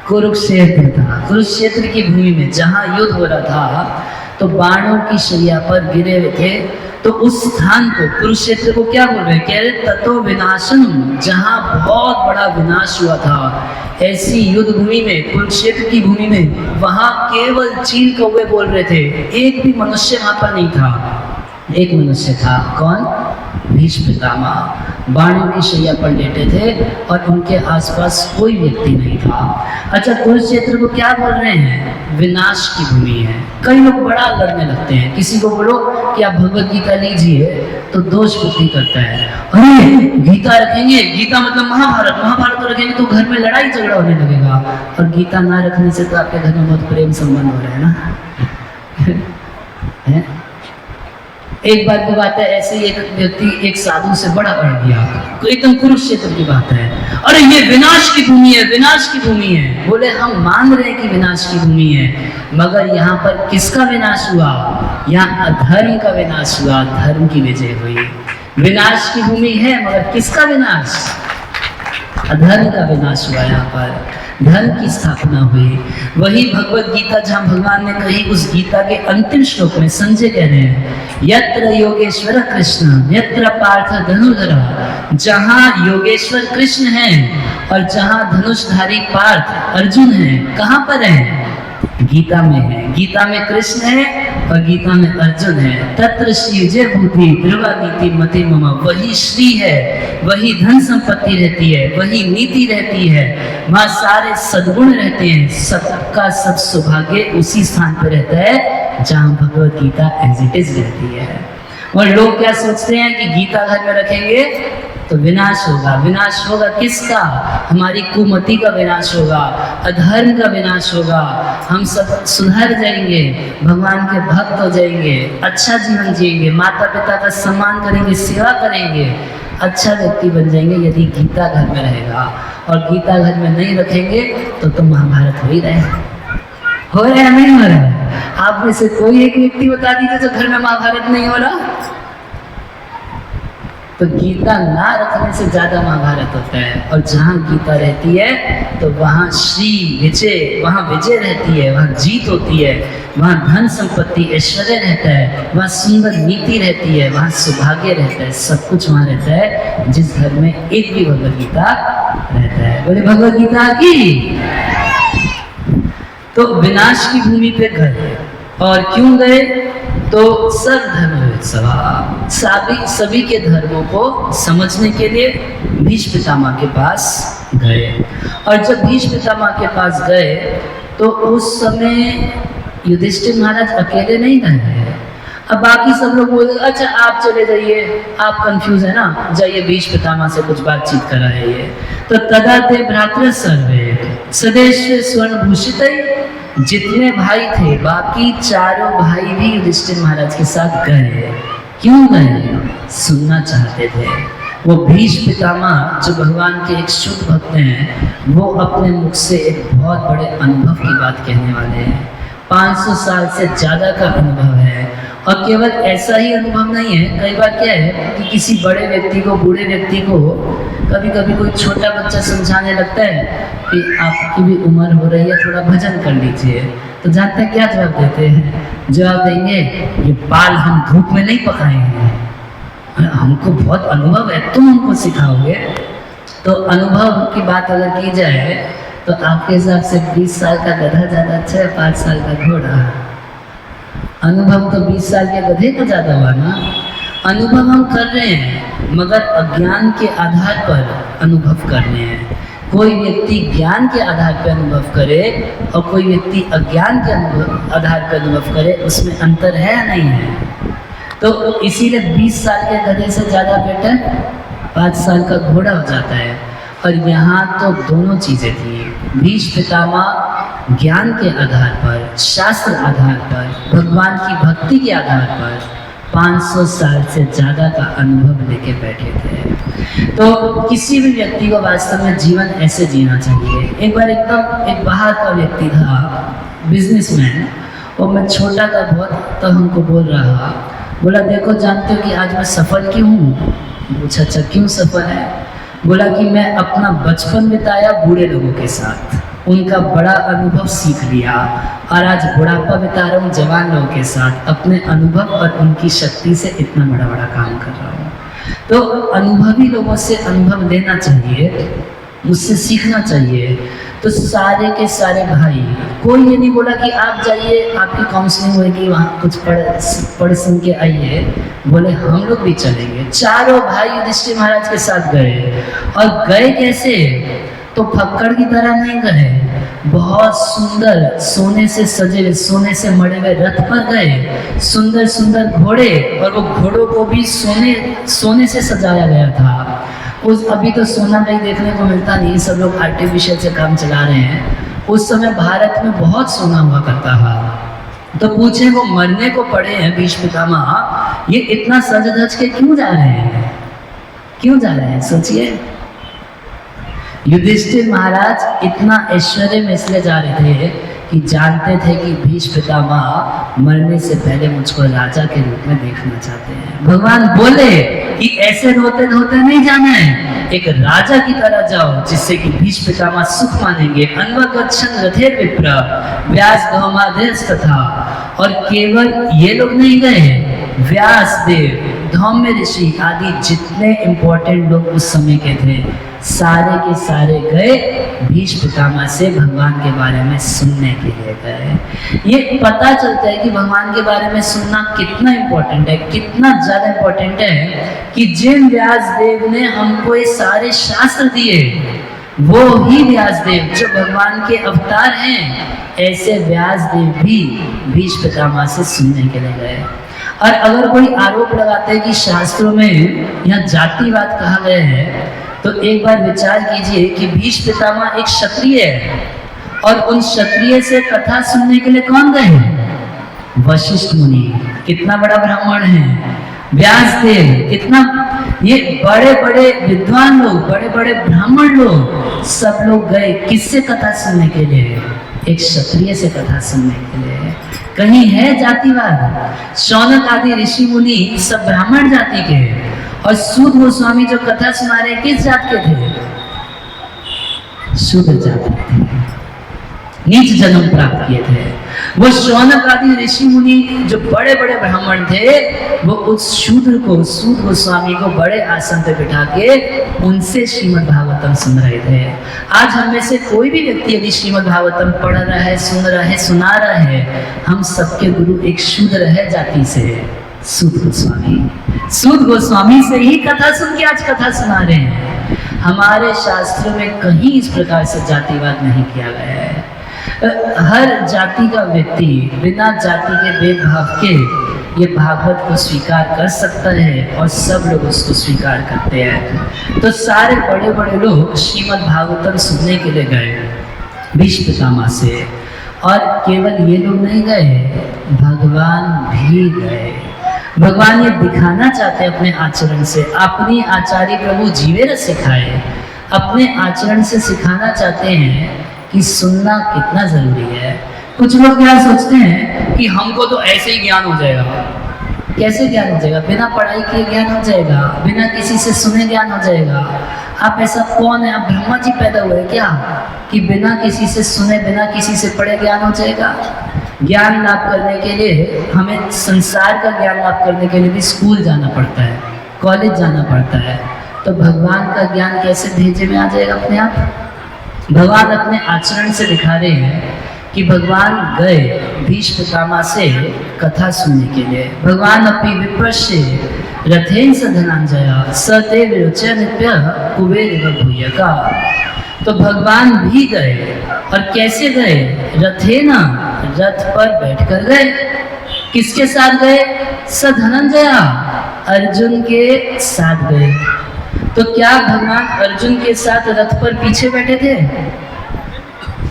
कुरुक्षेत्र था। कुरुक्षेत्र की भूमि में जहाँ युद्ध हो रहा था, तो बाणों की शैया पर गिरे हुए थे। तो उस स्थान को, कुरुक्षेत्र को क्या बोल रहे हैं? कह रहे ततो विनाशम, जहाँ बहुत बड़ा विनाश हुआ था। ऐसी युद्ध भूमि में, कुरुक्षेत्र की भूमि में, वहाँ केवल चील कौवे बोल रहे थे, एक भी मनुष्य वहाँ पर नहीं था। एक मनुष्य था, कौन? भीष्म पितामह बाणों की शैया पर लेटे थे और उनके आसपास कोई व्यक्ति नहीं था। अच्छा, कुरुक्षेत्र को क्या बोल रहे हैं? विनाश की भूमि है। कई लोग बड़ा लड़ने लगते हैं, किसी को बोलो कि आप भगवत गीता लीजिए तो दोष बुद्धि करता है, अरे गीता रखेंगे, गीता मतलब महाभारत, महाभारत तो रखेंगे तो घर में लड़ाई झगड़ा होने लगेगा, और गीता ना रखने से तो आपके घर में बहुत प्रेम संबंध हो रहा है ना। है? एक बार की बात है, ऐसे ही एक व्यक्ति एक साधु से बड़ा बढ़ गया, तो एकदम कुरुक्षेत्र की बात है, अरे ये विनाश की भूमि है, विनाश की भूमि है। बोले हम मान रहे हैं कि विनाश की भूमि है, मगर यहाँ पर किसका विनाश हुआ? यहाँ अधर्म का विनाश हुआ, धर्म की विजय हुई। विनाश की भूमि है मगर किसका विनाश? अधर्म का विनाश हुआ। यहाँ पर धर्म की स्थापना हुई। वही भगवत गीता जहाँ भगवान ने कही, उस गीता के अंतिम श्लोक में संजय कह रहे हैं, यत्र योगेश्वर कृष्ण यत्र पार्थ धनुर्धर। जहाँ योगेश्वर कृष्ण हैं और जहाँ धनुषधारी पार्थ अर्जुन हैं, कहाँ पर है? गीता में है। गीता में कृष्ण है और गीता में अर्जुन है। तत्र श्री जय भूति ध्रुवा नीति मति मम। वही श्री है, वही धन संपत्ति रहती है, वही नीति रहती है, वहाँ सारे सद्गुण रहते हैं, सबका सब सौभाग्य उसी स्थान पर रहता है जहाँ Bhagavad Gita as it is रहती है। और लोग क्या सोचते हैं कि गीता घर में रखेंगे तो विनाश होगा। विनाश होगा किसका? हमारी कुमति का विनाश होगा, अधर्म का विनाश होगा, हम सब सुधर जाएंगे, भगवान के भक्त हो जाएंगे, अच्छा जीवन जिएंगे, माता पिता का सम्मान करेंगे, सेवा करेंगे, अच्छा व्यक्ति बन जाएंगे यदि गीता घर में रहेगा। और गीता घर में नहीं रखेंगे तो महाभारत हो ही रहे हैं। हो रहा है नहीं हो रहा है? आप में से कोई एक व्यक्ति बता दीजिए जो घर में महाभारत नहीं हो रहा। तो गीता ना रखने से ज्यादा महाभारत होता है। और जहाँ गीता रहती है तो वहाँ श्री विजय, वहाँ विजय रहती है, वहाँ जीत होती है, वहाँ धन संपत्ति ऐश्वर्य रहता है, वहाँ सुंदर नीति रहती है, वहाँ सौभाग्य रहता है, सब कुछ वहाँ रहता है जिस घर में एक भी भगवत गीता रहता है। बोले भगवत गीता की। तो विनाश की भूमि पे गए, और क्यों गए? तो सब धर्म सभी के धर्मों को समझने के लिए भीष्म पितामह के पास गए। और जब भीष्म पितामह के पास गए तो उस समय युधिष्ठिर महाराज अकेले नहीं गए। अब बाकी सब लोग बोले अच्छा आप चले जाइए, आप कंफ्यूज है ना, जाइए भीष्म पितामह से कुछ बातचीत कराइए। तो तदा ते भ्रातृ सर्वे सदेश स्वर्ण भूषित। जितने भाई थे बाकी चारों भाई भी युधिष्ठिर महाराज के साथ गए। क्यों गए? सुनना चाहते थे। वो भीष्म पितामह जो भगवान के एक शुद्ध भक्त हैं, वो अपने मुख से एक बहुत बड़े अनुभव की बात कहने वाले हैं। 500 साल से ज़्यादा का अनुभव है। और केवल ऐसा ही अनुभव नहीं है, कई बार क्या है कि किसी बड़े व्यक्ति को, बूढ़े व्यक्ति को कभी कभी कोई छोटा बच्चा समझाने लगता है कि आपकी भी उम्र हो रही है, थोड़ा भजन कर लीजिए। तो जानते हैं क्या जवाब देते हैं? जवाब देंगे ये बाल हम धूप में नहीं पकाए हैं, हमको बहुत अनुभव है, तुम हमको सिखाओगे। तो अनुभव की बात अगर की जाए तो आपके हिसाब से 20 साल का गधा ज़्यादा अच्छा है 5 साल का घोड़ा? अनुभव तो 20 साल के गधे का ज़्यादा हुआ ना। अनुभव हम कर रहे हैं मगर अज्ञान के आधार पर अनुभव कर रहे हैं। कोई व्यक्ति ज्ञान के आधार पर अनुभव करे और कोई व्यक्ति अज्ञान के आधार पर अनुभव करे, उसमें अंतर है या नहीं है? तो इसीलिए 20 साल के गधे से ज़्यादा बेटर 5 साल का घोड़ा हो जाता है। और यहाँ तो दोनों चीज़ें थी। भीष्म पितामह ज्ञान के आधार पर, शास्त्र आधार पर, भगवान की भक्ति के आधार पर 500 साल से ज़्यादा का अनुभव लेके बैठे थे। तो किसी भी व्यक्ति को वास्तव में जीवन ऐसे जीना चाहिए। एक बार एक बाहर का व्यक्ति था, बिजनेसमैन, और मैं छोटा था बहुत, तब हमको बोल रहा, बोला देखो जानते हो कि आज मैं सफल क्यों हूँ? पूछा अच्छा क्यों सफल है? बोला कि मैं अपना बचपन बिताया बूढ़े लोगों के साथ, उनका बड़ा अनुभव सीख लिया, और आज बुढ़ापा बिता रहा हूँ जवान लोगों के साथ, अपने अनुभव और उनकी शक्ति से इतना बड़ा बड़ा काम कर रहा हूँ। तो अनुभवी लोगों से अनुभव लेना चाहिए, उससे सीखना चाहिए। तो सारे के सारे भाई, कोई ये नहीं बोला कि आप जाइए आपकी काउंसलिंग होगी वहाँ कुछ पढ़ सुन के आइए, बोले हम लोग भी चलेंगे। चारों भाई युधिष्ठिर महाराज के साथ गए। और गए कैसे? तो फक्कड़ की तरह नहीं गए, बहुत सुंदर सोने से सजे हुए, सोने से मढ़े हुए रथ पर गए। सुंदर सुंदर घोड़े, और वो घोड़ों को भी सोने से सजाया गया था। उस अभी तो सोना कहीं देखने को मिलता नहीं, सब लोग आर्टिफिशियल से काम चला रहे हैं। उस समय भारत में बहुत सोना हुआ करता था। तो पूछे वो मरने को पड़े हैं भीष्म पितामह, ये इतना सज धज के क्यों जा रहे हैं? क्यों जा रहे हैं सोचिए। युधिष्ठिर महाराज इतना ऐश्वर्य में इसलिए जा रहे थे कि जानते थे कि भीष्म पितामह मरने से पहले मुझको राजा के रूप में देखना चाहते हैं। भगवान बोले कि ऐसे रोते रोते नहीं जाना है, एक राजा की तरह जाओ जिससे कि भीष्म पितामह सुख मानेंगे। अन्वगच्छन् रथेर विप्र व्यास गौमादेश तथा। और केवल ये लोग नहीं गए, व्यास देव, धौम्य ऋषि आदि जितने इंपॉर्टेंट लोग उस समय के थे सारे के सारे गए भीष्म पितामह से भगवान के बारे में सुनने के लिए गए। ये पता चलता है कि भगवान के बारे में सुनना कितना इम्पोर्टेंट है, कितना ज़्यादा इम्पोर्टेंट है कि जिन व्यास देव ने हमको ये सारे शास्त्र दिए वो ही व्यास देव जो भगवान के अवतार हैं, ऐसे व्यास देव भी भीष्म पितामह से सुनने के लिए गए। और अगर कोई आरोप लगाते हैं कि शास्त्रों में यहाँ जातिवाद कहा गया है, तो एक बार विचार कीजिए कि भीष्म पितामह एक क्षत्रिय है, और उन क्षत्रिय से कथा सुनने के लिए कौन गए? वशिष्ठ मुनि, कितना बड़ा ब्राह्मण है। व्यासदेव, कितना ये बड़े बड़े विद्वान लोग, बड़े बड़े ब्राह्मण लोग, सब लोग गए किससे कथा सुनने के लिए? एक क्षत्रिय से कथा सुनने के लिए। कहीं है जातिवाद? शौनक आदि ऋषि मुनि सब ब्राह्मण जाति के, और सूत गोस्वामी जो कथा सुना रहे किस जात के थे? शूद्र जात के थे, नीच जन्म प्राप्त किए थे। वो शौनक आदि ऋषि मुनि जो बड़े बड़े ब्राह्मण थे, वो उस शूद्र को, सूत गोस्वामी को बड़े आसन पे बिठा के उनसे श्रीमद् भागवतम सुन रहे थे। आज हम में से कोई भी व्यक्ति यदि श्रीमद् भागवतम पढ़ रहा है, सुन रहा है, सुना रहा है, हम सबके गुरु एक शूद्र है जाति से, सूत गोस्वामी। सूत गोस्वामी से ही कथा सुन के आज कथा सुना रहे हैं। हमारे शास्त्रों में कहीं इस प्रकार से जातिवाद नहीं किया गया है। हर जाति का व्यक्ति बिना जाति के भेदभाव के ये भागवत को स्वीकार कर सकता है, और सब लोग उसको स्वीकार करते हैं। तो सारे बड़े बड़े लोग श्रीमद् भागवतम सुनने के लिए गए भीष्म पितामह से। और केवल ये लोग नहीं गए, भगवान भी गए। भगवान ये दिखाना चाहते हैं अपने आचरण से, अपनी आचार्य प्रभु जीवेर सिखाए, अपने आचरण से सिखाना चाहते हैं कि सुनना कितना जरूरी है। कुछ लोग क्या सोचते हैं कि हमको तो ऐसे ही ज्ञान हो जाएगा। कैसे ज्ञान हो जाएगा? बिना पढ़ाई किए ज्ञान हो जाएगा, बिना किसी से सुने ज्ञान हो जाएगा। आप ऐसा कौन है? आप ब्रह्मा जी पैदा हुए क्या कि बिना किसी से सुने, बिना किसी से पढ़े ज्ञान हो जाएगा? ज्ञान लाभ करने के लिए हमें, संसार का ज्ञान लाभ करने के लिए भी स्कूल जाना पड़ता है, कॉलेज जाना पड़ता है। तो भगवान का ज्ञान कैसे भेजे में आ जाएगा अपने आप? भगवान अपने आचरण से दिखा रहे हैं कि भगवान गए भीष्म पितामह से कथा सुनने के लिए। भगवान अपनी विप्रश्य रथेन स धनंजय सते विरोचय नित्य कुबेर भूयका। तो भगवान भी गए, और कैसे गए? रथेन, रथ पर बैठकर गए। किसके साथ गए? स धनंजय, अर्जुन के साथ गए। तो क्या भगवान अर्जुन के साथ रथ पर पीछे बैठे थे?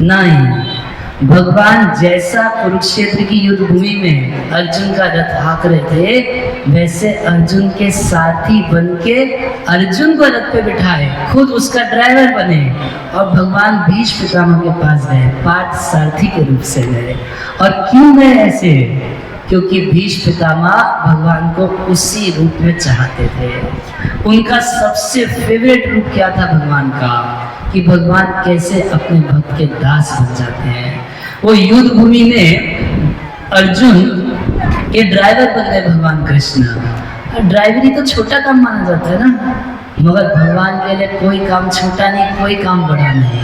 नहीं। भगवान जैसा कुरुक्षेत्र की युद्ध भूमि में अर्जुन का रथ हाँक रहे थे, वैसे अर्जुन के साथी बन के अर्जुन को रथ पे बिठाए, खुद उसका ड्राइवर बने, और भगवान भीष्म पितामह के पास गए, पार्थ सारथी के रूप से गए। और क्यों गए ऐसे? क्योंकि भीष्म पितामह भगवान को उसी रूप में चाहते थे। उनका सबसे फेवरेट रूप क्या था भगवान का? कि भगवान कैसे अपने भक्त के दास बन जाते हैं। वो युद्ध भूमि में अर्जुन के ड्राइवर बन गए भगवान कृष्ण। ड्राइवरी तो छोटा काम माना जाता है ना, मगर भगवान के लिए कोई काम छोटा नहीं, कोई काम बड़ा नहीं।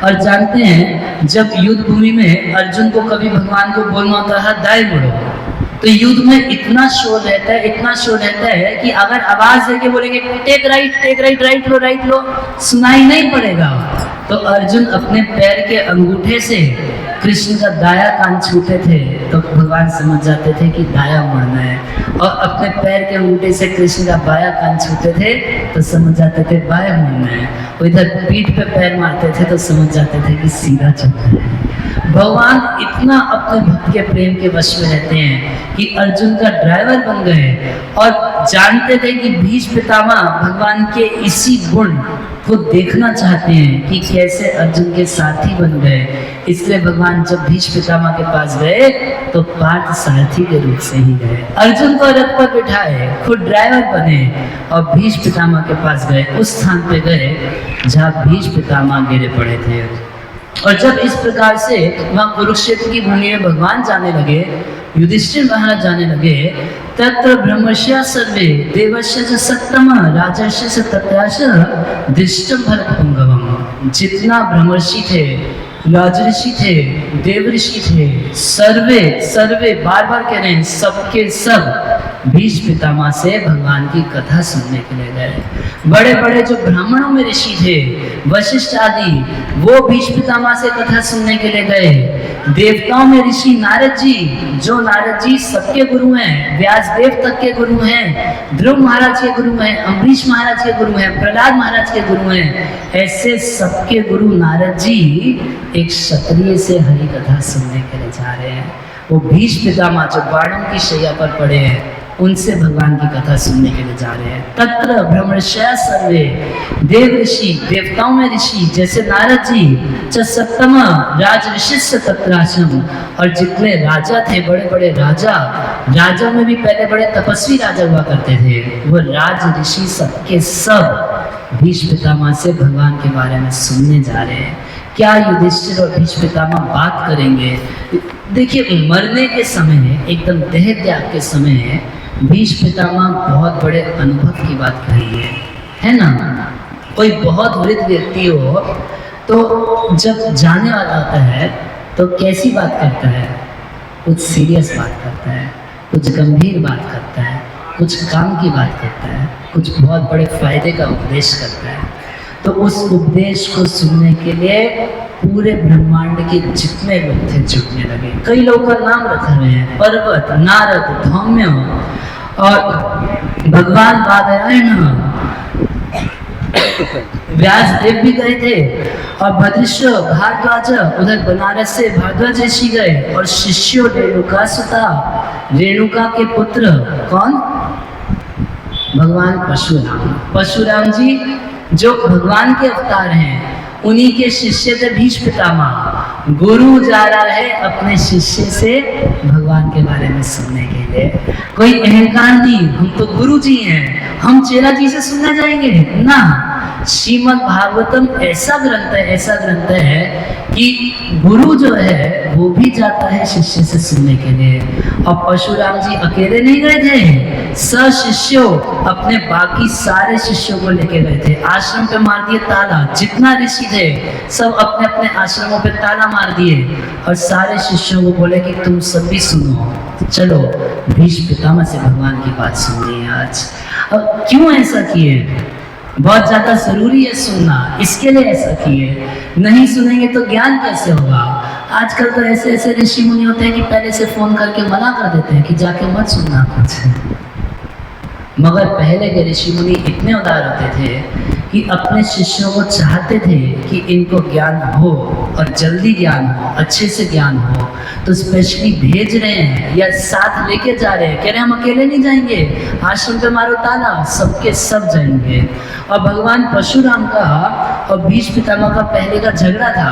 और जानते हैं जब युद्ध भूमि में अर्जुन को कभी भगवान को बोलना होता है दाएं मुड़ो, तो युद्ध में इतना शोर रहता है, इतना शोर रहता है कि अगर आवाज देके बोलेंगे टेक राइट, राइट लो, सुनाई नहीं पड़ेगा। तो अर्जुन अपने पैर के अंगूठे से कृष्ण का दाया कान छूते थे तो भगवान समझ जाते थे कि दाया मुड़ना है, और अपने पैर के अंगूठे से कृष्ण का बाया कान छूते थे तो समझ जाते थे बाया मुड़ना है, और इधर पीठ पे पैर मारते थे तो समझ जाते थे कि सीधा चलना है। भगवान इतना अपने भक्त के प्रेम के वश में रहते हैं कि अर्जुन का ड्राइवर बन गए, और जानते थे कि भीष्म पितामह भगवान के इसी गुण को देखना चाहते हैं कि कैसे अर्जुन के साथी बन गए। इसलिए भगवान जब भीष्म पितामह के पास गए तो पार्थ सारथी के रूप से ही गए, अर्जुन को रथ पर बिठाए, खुद ड्राइवर बने और भीष्म पितामह के पास गए, उस स्थान पे गए जहाँ भीष्म पितामह गिरे पड़े थे। और जब इस प्रकार से वहाँ कुरुक्षेत्र की भूमि में भगवान जाने लगे, युधिष्ठिर महाराज जाने लगे, तत्र ब्रह्मस्य सर्वे देवस्य च सत्तमः राजस्य च तत्राश दृष्टं भरत पुंगवम्। जितना ब्रह्मर्षि थे, राजऋषि थे, देवऋषि थे, सर्वे बार बार कह रहे हैं, सबके सब भीष्म पितामह से भगवान की कथा सुनने के लिए गए। बड़े बड़े जो ब्राह्मणों में ऋषि थे, वशिष्ठ आदि, वो भीष्म पितामह से कथा सुनने के लिए गए। देवताओं में ऋषि नारद जी, जो नारद जी सबके गुरु हैं, व्यास देव तक के गुरु हैं, ध्रुव महाराज के गुरु हैं, अम्बरीश महाराज के गुरु हैं, प्रहलाद महाराज के गुरु हैं, ऐसे सबके गुरु नारद जी एक क्षत्रिय से हरि कथा सुनने के लिए जा रहे हैं। वो भीष्म पितामह जो बाणों की शैया पर पड़े हैं, उनसे भगवान की कथा सुनने के लिए जा रहे हैं। तत्र ब्रह्मर्षय सर्वे देव ऋषि, देवताओं में ऋषि जैसे नारद जी, च सत्तम राजऋषि तत्राशम, और जितने राजा थे, बड़े बड़े राजा, राजाओं में भी पहले बड़े तपस्वी राजा हुआ करते थे, वो राज ऋषि सबके सब भीष्म पितामह से भगवान के बारे में सुनने जा रहे हैं। क्या युधिष्ठिर और भीष्म पितामह बात करेंगे? देखिए, मरने के समय, एकदम देह त्याग के समय भीष्म पितामह बहुत बड़े अनुभव की बात कही है ना। कोई बहुत वृद्ध व्यक्ति हो तो जब जाने वाला होता है तो कैसी बात करता है? कुछ सीरियस बात करता है, कुछ गंभीर बात करता है, कुछ काम की बात करता है, कुछ बहुत बड़े फायदे का उपदेश करता है। तो उस उपदेश को सुनने के लिए पूरे ब्रह्मांड के जितने लोग थे जुटने लगे। कई लोगों का नाम रखे हुए हैं, पर्वत, नारद, धौम्य और भगवान बादरायण, व्यास देव भी गए थे, और भद्रेश्वर भारद्वाज, उधर बनारस से भारद्वाज ऋषि गए, और शिष्यो रेणुका सुता, रेणुका के पुत्र कौन? भगवान परशुराम जी जो भगवान के अवतार हैं, उन्हीं के शिष्य थे भीष्म पितामह। गुरु जा रहा है अपने शिष्य से भगवान के बारे में सुनने के लिए। कोई अहंकार नहीं, हम तो गुरु जी हैं, हम चेला जी से सुनने जाएंगे ना। श्रीमद् भागवतम ऐसा ग्रंथ है कि गुरु जो है वो भी जाता है शिष्य से सुनने के लिए। और परशुराम जी अकेले नहीं गए थे, शिष्यों अपने बाकी सारे शिष्यों को लेके गए थे। आश्रम पे मार दिए ताला, जितना ऋषि थे सब अपने अपने आश्रमों पे ताला मार दिए, और सारे शिष्यों को बोले कि तुम सब भी सुनो, चलो भीष्म पितामह से भगवान की बात सुननी है आज। अब क्यों ऐसा किए? बहुत ज्यादा जरूरी है सुनना, इसके लिए ऐसा किए। नहीं सुनेंगे तो ज्ञान कैसे होगा? आजकल तो ऐसे ऐसे ऋषि मुनि होते हैं कि पहले से फोन करके मना कर देते हैं कि जाके मत सुनना कुछ। मगर पहले के ऋषि मुनि इतने उदार होते थे कि अपने शिष्यों को चाहते थे कि इनको ज्ञान हो और जल्दी ज्ञान हो, अच्छे से ज्ञान हो, तो स्पेशली भेज रहे हैं या साथ लेके जा रहे हैं। कह रहे हैं हम अकेले नहीं जाएंगे, आश्रम पे मारो ताला, सबके सब जाएंगे। और भगवान परशुराम का और भीष्म पितामह का पहले का झगड़ा था,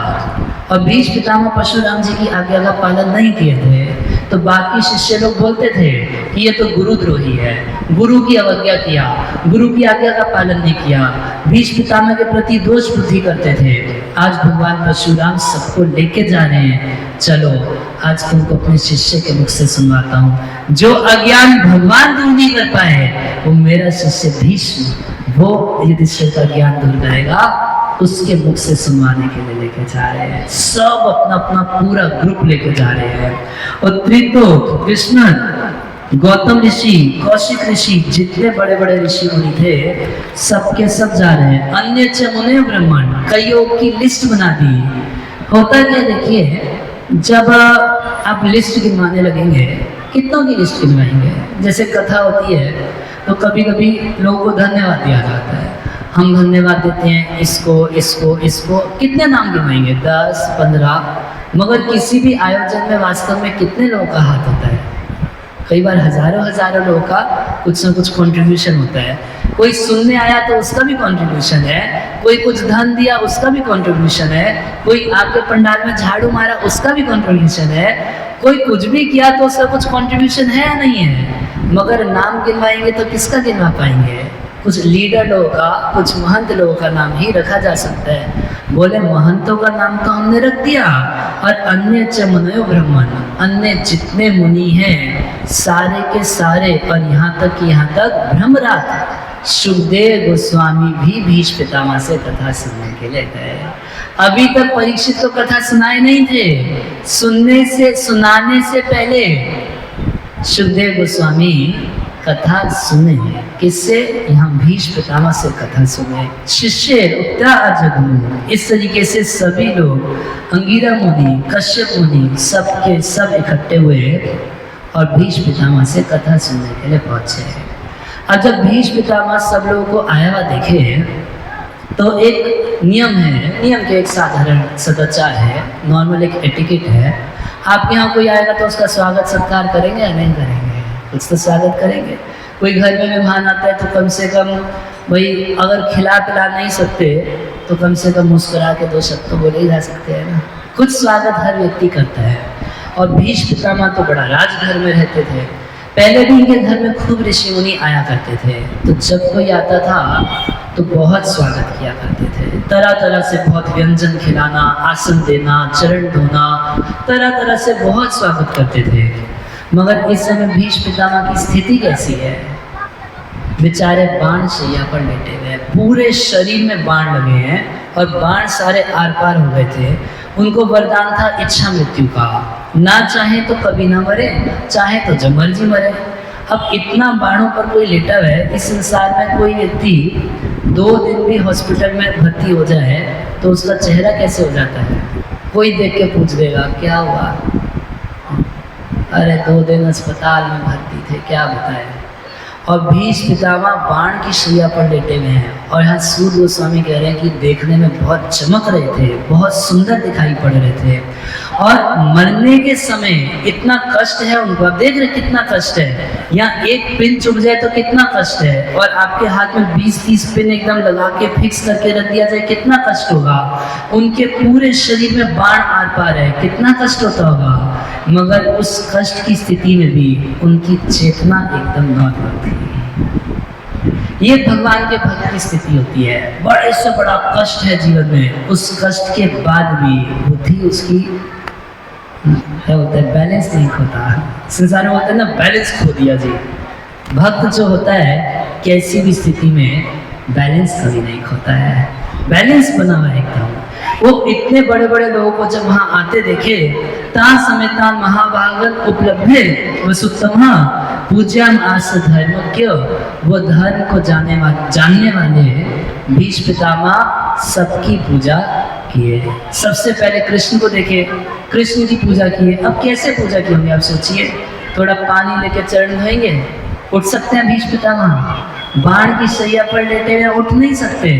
और भीष्म पितामह परशुराम जी की आज्ञा का पालन नहीं किए थे, तो बाकी शिष्य लोग बोलते थे कि ये तो गुरुद्रोही है, गुरु की अवज्ञा किया, गुरु की आज्ञा का पालन नहीं किया, भीष्म पितामह के प्रति दोष बुद्धि करते थे। आज भगवान परशुराम सबको लेके जा रहे हैं, चलो आज तुमको अपने शिष्य के मुख से सुनवाता हूँ। जो अज्ञान भगवान दूर नहीं कर पाए, वो मेरा शिष्य भीष्म, वो युधिष्ठिर का ज्ञान दूर करेगा। उसके मुख से सुनवाने के लिए लेके जा रहे हैं। सब अपना अपना पूरा ग्रुप लेके जा रहे हैं। और त्रिलोक, कृष्ण, गौतम ऋषि, कौशिक ऋषि, जितने बड़े बड़े ऋषि मुनि थे सबके सब जा रहे हैं। अन्य च मुने ब्राह्मण, कईयों की लिस्ट बना दी। होता क्या देखिए, जब आप लिस्ट गिनवाने लगेंगे, कितनों की लिस्ट गिनवाएंगे? जैसे कथा होती है तो कभी कभी लोगों को धन्यवाद दिया जाता है, हम धन्यवाद देते हैं इसको इसको इसको, कितने नाम गिनवाएंगे? 10, 15। मगर किसी भी आयोजन में वास्तव में कितने लोगों का हाथ होता है? कई बार हजारों हजारों लोगों का कुछ ना कुछ कंट्रीब्यूशन होता है। कोई सुनने आया तो उसका भी कंट्रीब्यूशन है, कोई कुछ धन दिया उसका भी कंट्रीब्यूशन है, कोई आपके पंडाल में झाड़ू मारा उसका भी कंट्रीब्यूशन है, कोई कुछ भी किया तो उसका कुछ कंट्रीब्यूशन है या नहीं है? मगर नाम गिनवाएंगे तो किसका गिनवा पाएंगे? कुछ लीडर लोगों का, कुछ महंत लोगों का नाम ही रखा जा सकता है। बोले महंतों का नाम तो हमने रख दिया, और अन्य च मुनयो ब्राह्मण, अन्य जितने मुनि हैं सारे के सारे, और यहाँ तक ब्रह्मरात सुखदेव गोस्वामी भी भीष्म पितामह से कथा सुनने के लिए गए। अभी तक परीक्षित को कथा सुनाए नहीं थे, सुनाने से पहले सुखदेव गोस्वामी कथा सुने। किससे? यहाँ भीष्म पितामह से कथा सुने। शिष्य उत्तरा अजगमु, इस तरीके से सभी लोग, अंगिरा मुनि, कश्यप मुनि, सब के सब इकट्ठे हुए और भीष्म पितामह से कथा सुनने के लिए पहुंचे। अब जब भीष्म पितामह सब लोगों को आया हुआ देखे तो एक नियम है, नियम के एक साधारण सदाचार है, नॉर्मल एक एटिकेट है। आपके यहाँ कोई आएगा तो उसका स्वागत सत्कार करेंगे या नहीं करेंगे? कुछ तो स्वागत करेंगे। कोई घर में मेहमान आता है तो कम से कम भाई, अगर खिला पिला नहीं सकते तो कम से कम मुस्कुरा के 2 शब्द तो बोले ही जा सकते हैं ना। कुछ स्वागत हर व्यक्ति करता है। और भीष्म पितामह तो बड़ा राजघर में रहते थे। पहले भी इनके घर में खूब ऋषि मुनि आया करते थे, तो जब कोई आता था तो बहुत स्वागत किया करते थे। तरह तरह से बहुत व्यंजन खिलाना, आसन देना, चरण धोना, तरह तरह से बहुत स्वागत करते थे। मगर इस समय भीष्म पितामह की स्थिति कैसी है? बेचारे बाण शैया पर लेटे हुए, पूरे शरीर में बाण लगे हैं और बाण सारे आर पार हो गए थे। उनको वरदान था इच्छा मृत्यु का, ना चाहे तो कभी ना मरे, चाहे तो जब मर्जी मरे। अब इतना बाणों पर कोई लेटा हुआ है, इस संसार में कोई व्यक्ति 2 दिन भी हॉस्पिटल में भर्ती हो जाए तो उसका चेहरा कैसे हो जाता है? कोई देख के पूछ देगा क्या हुआ? अरे 2 दिन अस्पताल में भर्ती थे, क्या बताए। और भीष्म पितामह बाण की शैया पर लेटे हुए हैं, और यहाँ सूर्य गोस्वामी कह रहे हैं कि देखने में बहुत चमक रहे थे, बहुत सुंदर दिखाई पड़ रहे थे, और मरने के समय इतना कष्ट है उनको। आप देख रहे कितना कष्ट है, यहाँ एक पिन चुभ जाए तो कितना कष्ट है, और आपके हाथ में 20-30 पिन एकदम लगा के फिक्स करके रख दिया जाए, कितना कष्ट होगा। उनके पूरे शरीर में बाण आर पार है, कितना कष्ट होता होगा। मगर उस कष्ट की स्थिति में भी उनकी चेतना एकदम नॉर्मल थी। ये भगवान के भक्त की स्थिति होती है। बड़े से बड़ा कष्ट है जीवन में, उस कष्ट के बाद भी बुद्धि उसकी क्या होता है, बैलेंस नहीं खोता। संसार में होता है ना, बैलेंस खो दिया जी। भक्त जो होता है कैसी भी स्थिति में बैलेंस कभी नहीं खोता है, बैलेंस बना हुआ है एकदम। वो इतने बड़े बड़े लोगों को जब वहाँ आते देखे, ता समेतान महाभागन उपलब्धे वसुत्तमः पूज्याम आस धर्मज्ञ, वो धर्म को जानने वाले भीष्म पितामह सबकी पूजा किए। सबसे पहले कृष्ण को देखे, कृष्ण की पूजा किए। अब कैसे पूजा की होंगे आप सोचिए। थोड़ा पानी लेके चरण धोएंगे, उठ सकते हैं भीष्म पितामह? बाण की शैया पर लेटे हुए उठ नहीं सकते।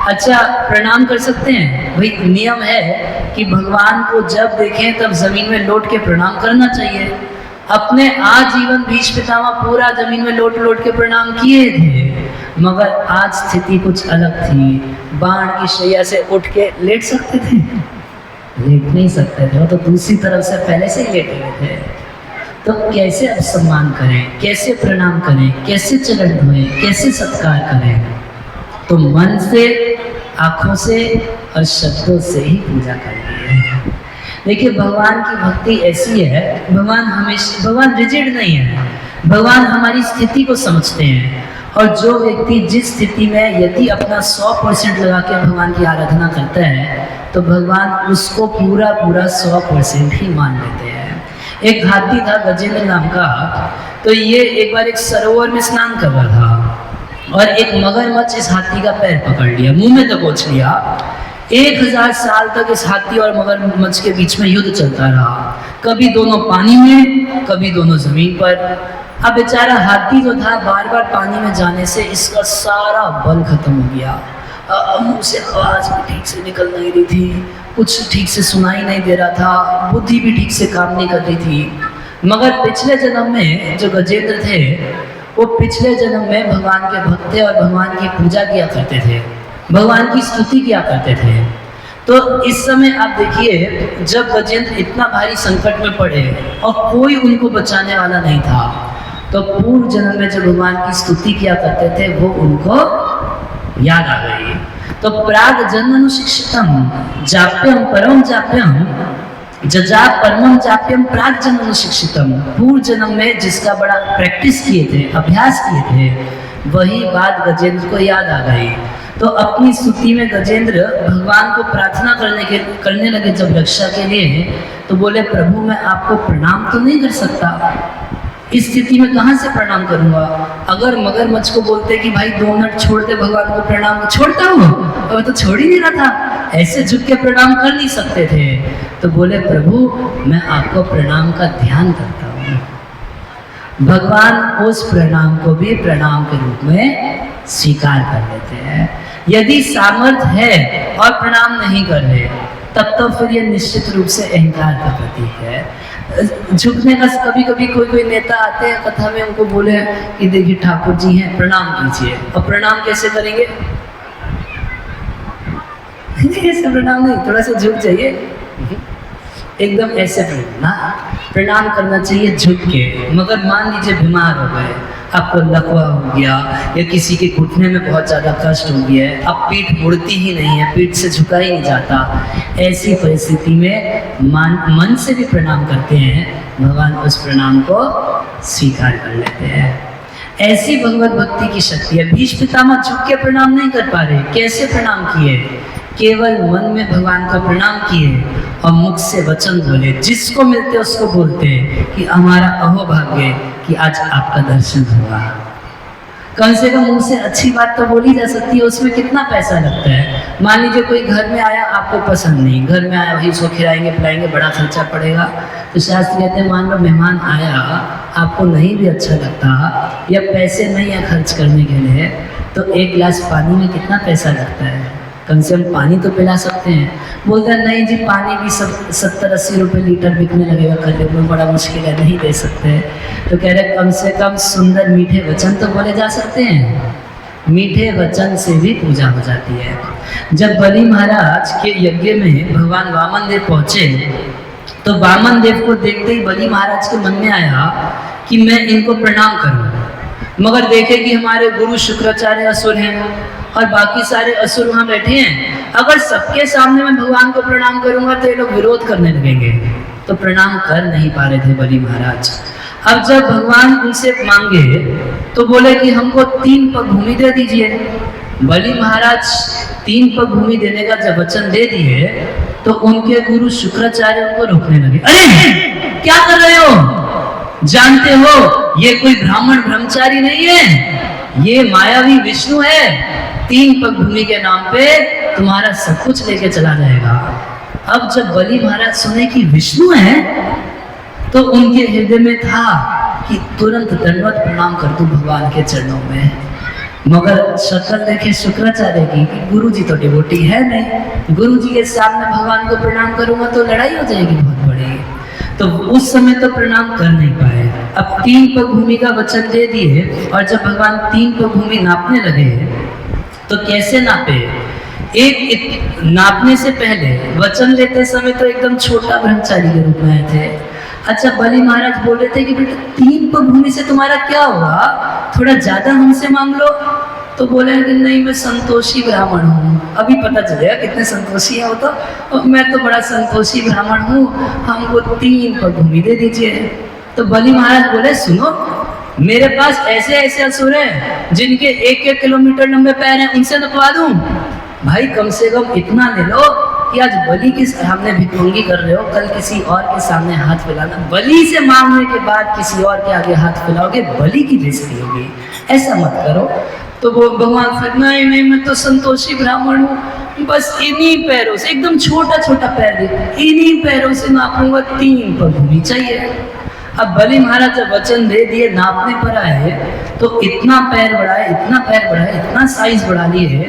अच्छा, प्रणाम कर सकते हैं? भाई नियम है कि भगवान को जब देखें तब जमीन में लौट के प्रणाम करना चाहिए। अपने आजीवन भीष्म पितामह पूरा जमीन में लौट के प्रणाम किए थे, मगर आज स्थिति कुछ अलग थी। बाण की शैया से उठ के लेट सकते थे? लेट नहीं सकते थे, वो तो दूसरी तरफ से पहले से ही लेटे हुए थे। तो कैसे अब सम्मान करें, कैसे प्रणाम करें, कैसे चरण धोएं, कैसे सत्कार करें? तो मन से, आंखों से और शब्दों से ही पूजा करनी है। देखिए भगवान की भक्ति ऐसी है, भगवान रिजिड नहीं है। भगवान हमारी स्थिति को समझते हैं और जो व्यक्ति जिस स्थिति में यदि अपना 100% लगा के भगवान की आराधना करता है तो भगवान उसको पूरा पूरा 100% ही मान लेते हैं। एक हाथी था गजेंद्र नाम का, तो ये एक बार एक सरोवर में स्नान कर रहा था और एक मगरमच्छ इस हाथी का पैर पकड़ लिया, मुंह में दबोच लिया। 1000 साल तक इस हाथी और मगरमच्छ के बीच में युद्ध चलता रहा, कभी दोनों पानी में कभी दोनों जमीन पर। अब बेचारा हाथी जो था बार बार पानी में जाने से इसका सारा बल खत्म हो गया, मुंह से आवाज भी ठीक से निकल नहीं रही थी, कुछ ठीक से सुनाई नहीं दे रहा था, बुद्धि भी ठीक से काम नहीं कर रही थी। मगर पिछले जन्म में जो गजेंद्र थे वो पिछले जन्म में भगवान के भक्त थे और भगवान की पूजा किया करते थे, भगवान की स्तुति किया करते थे। तो इस समय आप देखिए जब गजेंद्र इतना भारी संकट में पड़े और कोई उनको बचाने वाला नहीं था, तो पूर्व जन्म में जब भगवान की स्तुति किया करते थे वो उनको याद आ गई। तो प्राग जन्मनुशिक्षितम जाप्यम परम जाप्यम जजा परमम जाप्यम प्राग जन्मनुशिक्षितम, पूर्व जन्म में जिसका बड़ा प्रैक्टिस किए थे, अभ्यास किए थे, वही बात गजेंद्र को याद आ गई। तो अपनी स्तुति में गजेंद्र भगवान को प्रार्थना करने लगे जब रक्षा के लिए, तो बोले प्रभु मैं आपको प्रणाम तो नहीं कर सकता, इस स्थिति में कहाँ से प्रणाम करूंगा। अगर मगरमच्छ को बोलते कि भाई 2 मिनट छोड़ते भगवान को प्रणाम, छोड़ता हूँ, और तो छोड़ ही नहीं रहा था, ऐसे झुक के प्रणाम कर नहीं सकते थे। तो बोले प्रभु मैं आपको प्रणाम का ध्यान करता हूँ। भगवान उस प्रणाम को भी प्रणाम के रूप में स्वीकार कर लेते हैं। यदि सामर्थ्य है और प्रणाम नहीं कर रहे तब तो फिर ये निश्चित रूप से अहंकार का प्रतीक है। झुकने का कभी कभी कोई नेता आते हैं कथा में, उनको बोले कि देखिए ठाकुर जी हैं प्रणाम कीजिए, अब प्रणाम कैसे करेंगे, ऐसे प्रणाम नहीं, थोड़ा सा झुक जाइए, एकदम ऐसे प्रणाम करना चाहिए झुक के। मगर मान लीजिए बीमार हो गए, आपको लकवा हो गया या किसी के घुटने में बहुत ज़्यादा कष्ट हो गया है, अब पीठ मुड़ती ही नहीं है, पीठ से झुका ही नहीं जाता, ऐसी परिस्थिति में मन से भी प्रणाम करते हैं, भगवान उस प्रणाम को स्वीकार कर लेते हैं। ऐसी भगवत भक्ति की शक्ति है। भीष्म पितामह झुक के प्रणाम नहीं कर पा रहे, कैसे प्रणाम किए, केवल मन में भगवान को प्रणाम किए और मुख से वचन बोले, जिसको मिलते उसको बोलते कि हमारा अहोभाग्य कि आज आपका दर्शन हुआ। कम से कम मुंह से अच्छी बात तो बोली जा सकती है, उसमें कितना पैसा लगता है। मान लीजिए कोई घर में आया, आपको पसंद नहीं, घर में आया वही उसको खिलाएंगे पिलाएंगे, बड़ा खर्चा पड़ेगा। तो शास्त्र कहते हैं मान लो मेहमान आया, आपको नहीं भी अच्छा लगता या पैसे नहीं है खर्च करने के लिए, तो 1 गिलास पानी में कितना पैसा लगता है, कम से कम पानी तो पिला सकते हैं। बोलते हैं नहीं जी पानी भी 70-80 रुपये लीटर बिकने लगेगा, खरीदने में बड़ा मुश्किल है, नहीं दे सकते। तो कह रहे कम से कम सुंदर मीठे वचन तो बोले जा सकते हैं, मीठे वचन से भी पूजा हो जाती है। जब बलि महाराज के यज्ञ में भगवान वामन देव पहुँचे तो वामन देव को देखते ही बलि महाराज के मन में आया कि मैं इनको प्रणाम करूं, मगर देखे कि हमारे गुरु शुक्राचार्य असुर हैं और बाकी सारे असुर वहाँ बैठे हैं, अगर सबके सामने मैं भगवान को प्रणाम करूंगा तो ये लोग विरोध करने लगेंगे, तो प्रणाम कर नहीं पा रहे थे बलि महाराज। अब जब भगवान उनसे मांगे तो बोले कि हमको 3 पग भूमि दे दीजिए। बलि महाराज 3 पग भूमि देने का जब वचन दे दिए तो उनके गुरु शुक्राचार्य उनको रोकने लगे। अरे क्या कर रहे हो, जानते हो ये कोई ब्राह्मण ब्रह्मचारी नहीं है, ये मायावी विष्णु है, 3 पग भूमि के नाम पे तुम्हारा सब कुछ लेके चला जाएगा। अब जब बलि महाराज सुने कि विष्णु है तो उनके हृदय में था कि तुरंत दंडवत प्रणाम कर दूं भगवान के चरणों में। मगर शक्ल देखे शुक्राचार्य की कि गुरु जी तो डिवोटी है नहीं, गुरु जी के सामने भगवान को प्रणाम करूंगा तो लड़ाई हो जाएगी बहुत बड़ी, तो उस समय तो प्रणाम कर नहीं पाए। अब 3 पग भूमि का वचन दे दिए और जब भगवान 3 पग भूमि नापने लगे तो कैसे नापे, एक नापने से पहले वचन लेते समय तो एकदम छोटा ब्रह्मचारी के रूप में आए थे। अच्छा बलि महाराज बोल रहे थे कि बेटा 3 पग भूमि से तुम्हारा क्या होगा, थोड़ा ज्यादा हमसे मांग लो। तो बोले कि नहीं मैं संतोषी ब्राह्मण हूँ। अभी पता चलेगा कितने संतोषी है वो तो, मैं तो बड़ा संतोषी ब्राह्मण हूँ, हमको 3 पग भूमि दे दीजिए। तो बलि महाराज बोले सुनो मेरे पास ऐसे ऐसे असुर हैं जिनके 1-1 किलोमीटर लंबे पैर हैं, उनसे नपवा दूं? भाई कम से कम इतना ले लो कि आज बलि के सामने भिखमंगी कर रहे हो, कल किसी और के सामने हाथ फैलाना, बलि से मांगने के बाद किसी और के आगे हाथ फैलाओगे, बलि की बेइज्जती होगी, ऐसा मत करो। तो वो भगवान फिर नहीं नहीं मैं तो संतोषी ब्राह्मण हूँ, बस इन्हीं पैरों से, एकदम छोटा छोटा पैर दे, इन्हीं पैरों से नापूंगा, 3 पग भूमि चाहिए। अब बलि महाराज जब वचन दे दिए, नापने पर आए तो इतना पैर बढ़ाए, इतना पैर बढ़ाए, इतना साइज बढ़ा लिए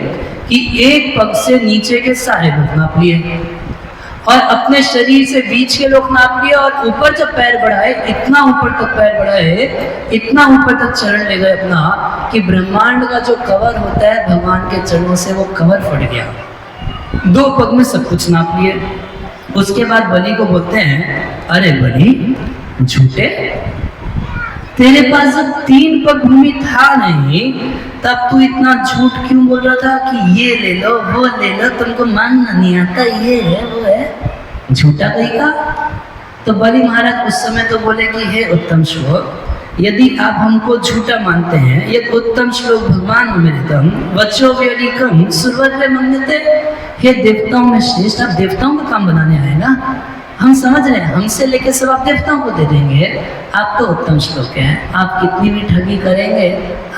कि 1 पग से नीचे के सारे लोग नाप लिए और अपने शरीर से बीच के लोग नाप लिए, और ऊपर जब पैर बढ़ाए, इतना ऊपर तक पैर बढ़ाए, इतना ऊपर तक चरण ले गए अपना कि ब्रह्मांड का जो कवर होता है भगवान के चरणों से, वो कवर फट गया। 2 पग में सब कुछ नाप लिए। उसके बाद बलि को बोलते हैं, अरे बलि झूठे, तेरे पास जब 3 पग भूमि था नहीं, तब तू इतना झूठ क्यों बोल रहा था कि ये ले लो वो ले लो, तुमको मानना नहीं आता, ये है वो है, झूठा कहीं का। तो बलि महाराज उस समय तो बोले कि हे उत्तम श्लोक, यदि आप हमको झूठा मानते हैं, यदि उत्तम श्लोक भगवान अमृतम वचो व्यलिकम सुरवल्ले मन्यते, हे देवताओं में श्रेष्ठ, आप देवताओं का काम बनाने आए ना, हम समझ रहे हैं, हमसे लेके सब आप देवताओं को दे देंगे। आप तो उत्तम श्लोक हैं, आप कितनी भी ठगी करेंगे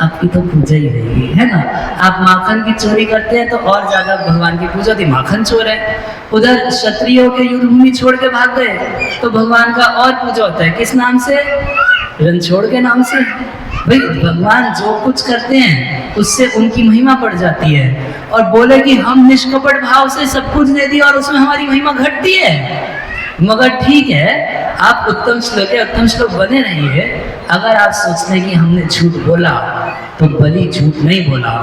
आपकी तो पूजा ही रहेगी, है ना। आप माखन की चोरी करते हैं तो और ज्यादा भगवान की पूजा होती, माखन चोर है। उधर क्षत्रियों के युद्ध भूमि छोड़ के भाग गए तो भगवान का और पूजा होता है, किस नाम से? रणछोड़ के नाम से। भाई भगवान जो कुछ करते हैं उससे उनकी महिमा बढ़ जाती है, और बोले कि हम निष्कपट भाव से सब कुछ दे दिया और उसमें हमारी महिमा घटती है। मगर ठीक है, आप उत्तम श्लोक बने रहिए। अगर आप सोचते हैं कि हमने झूठ बोला, तो बलि झूठ नहीं बोला,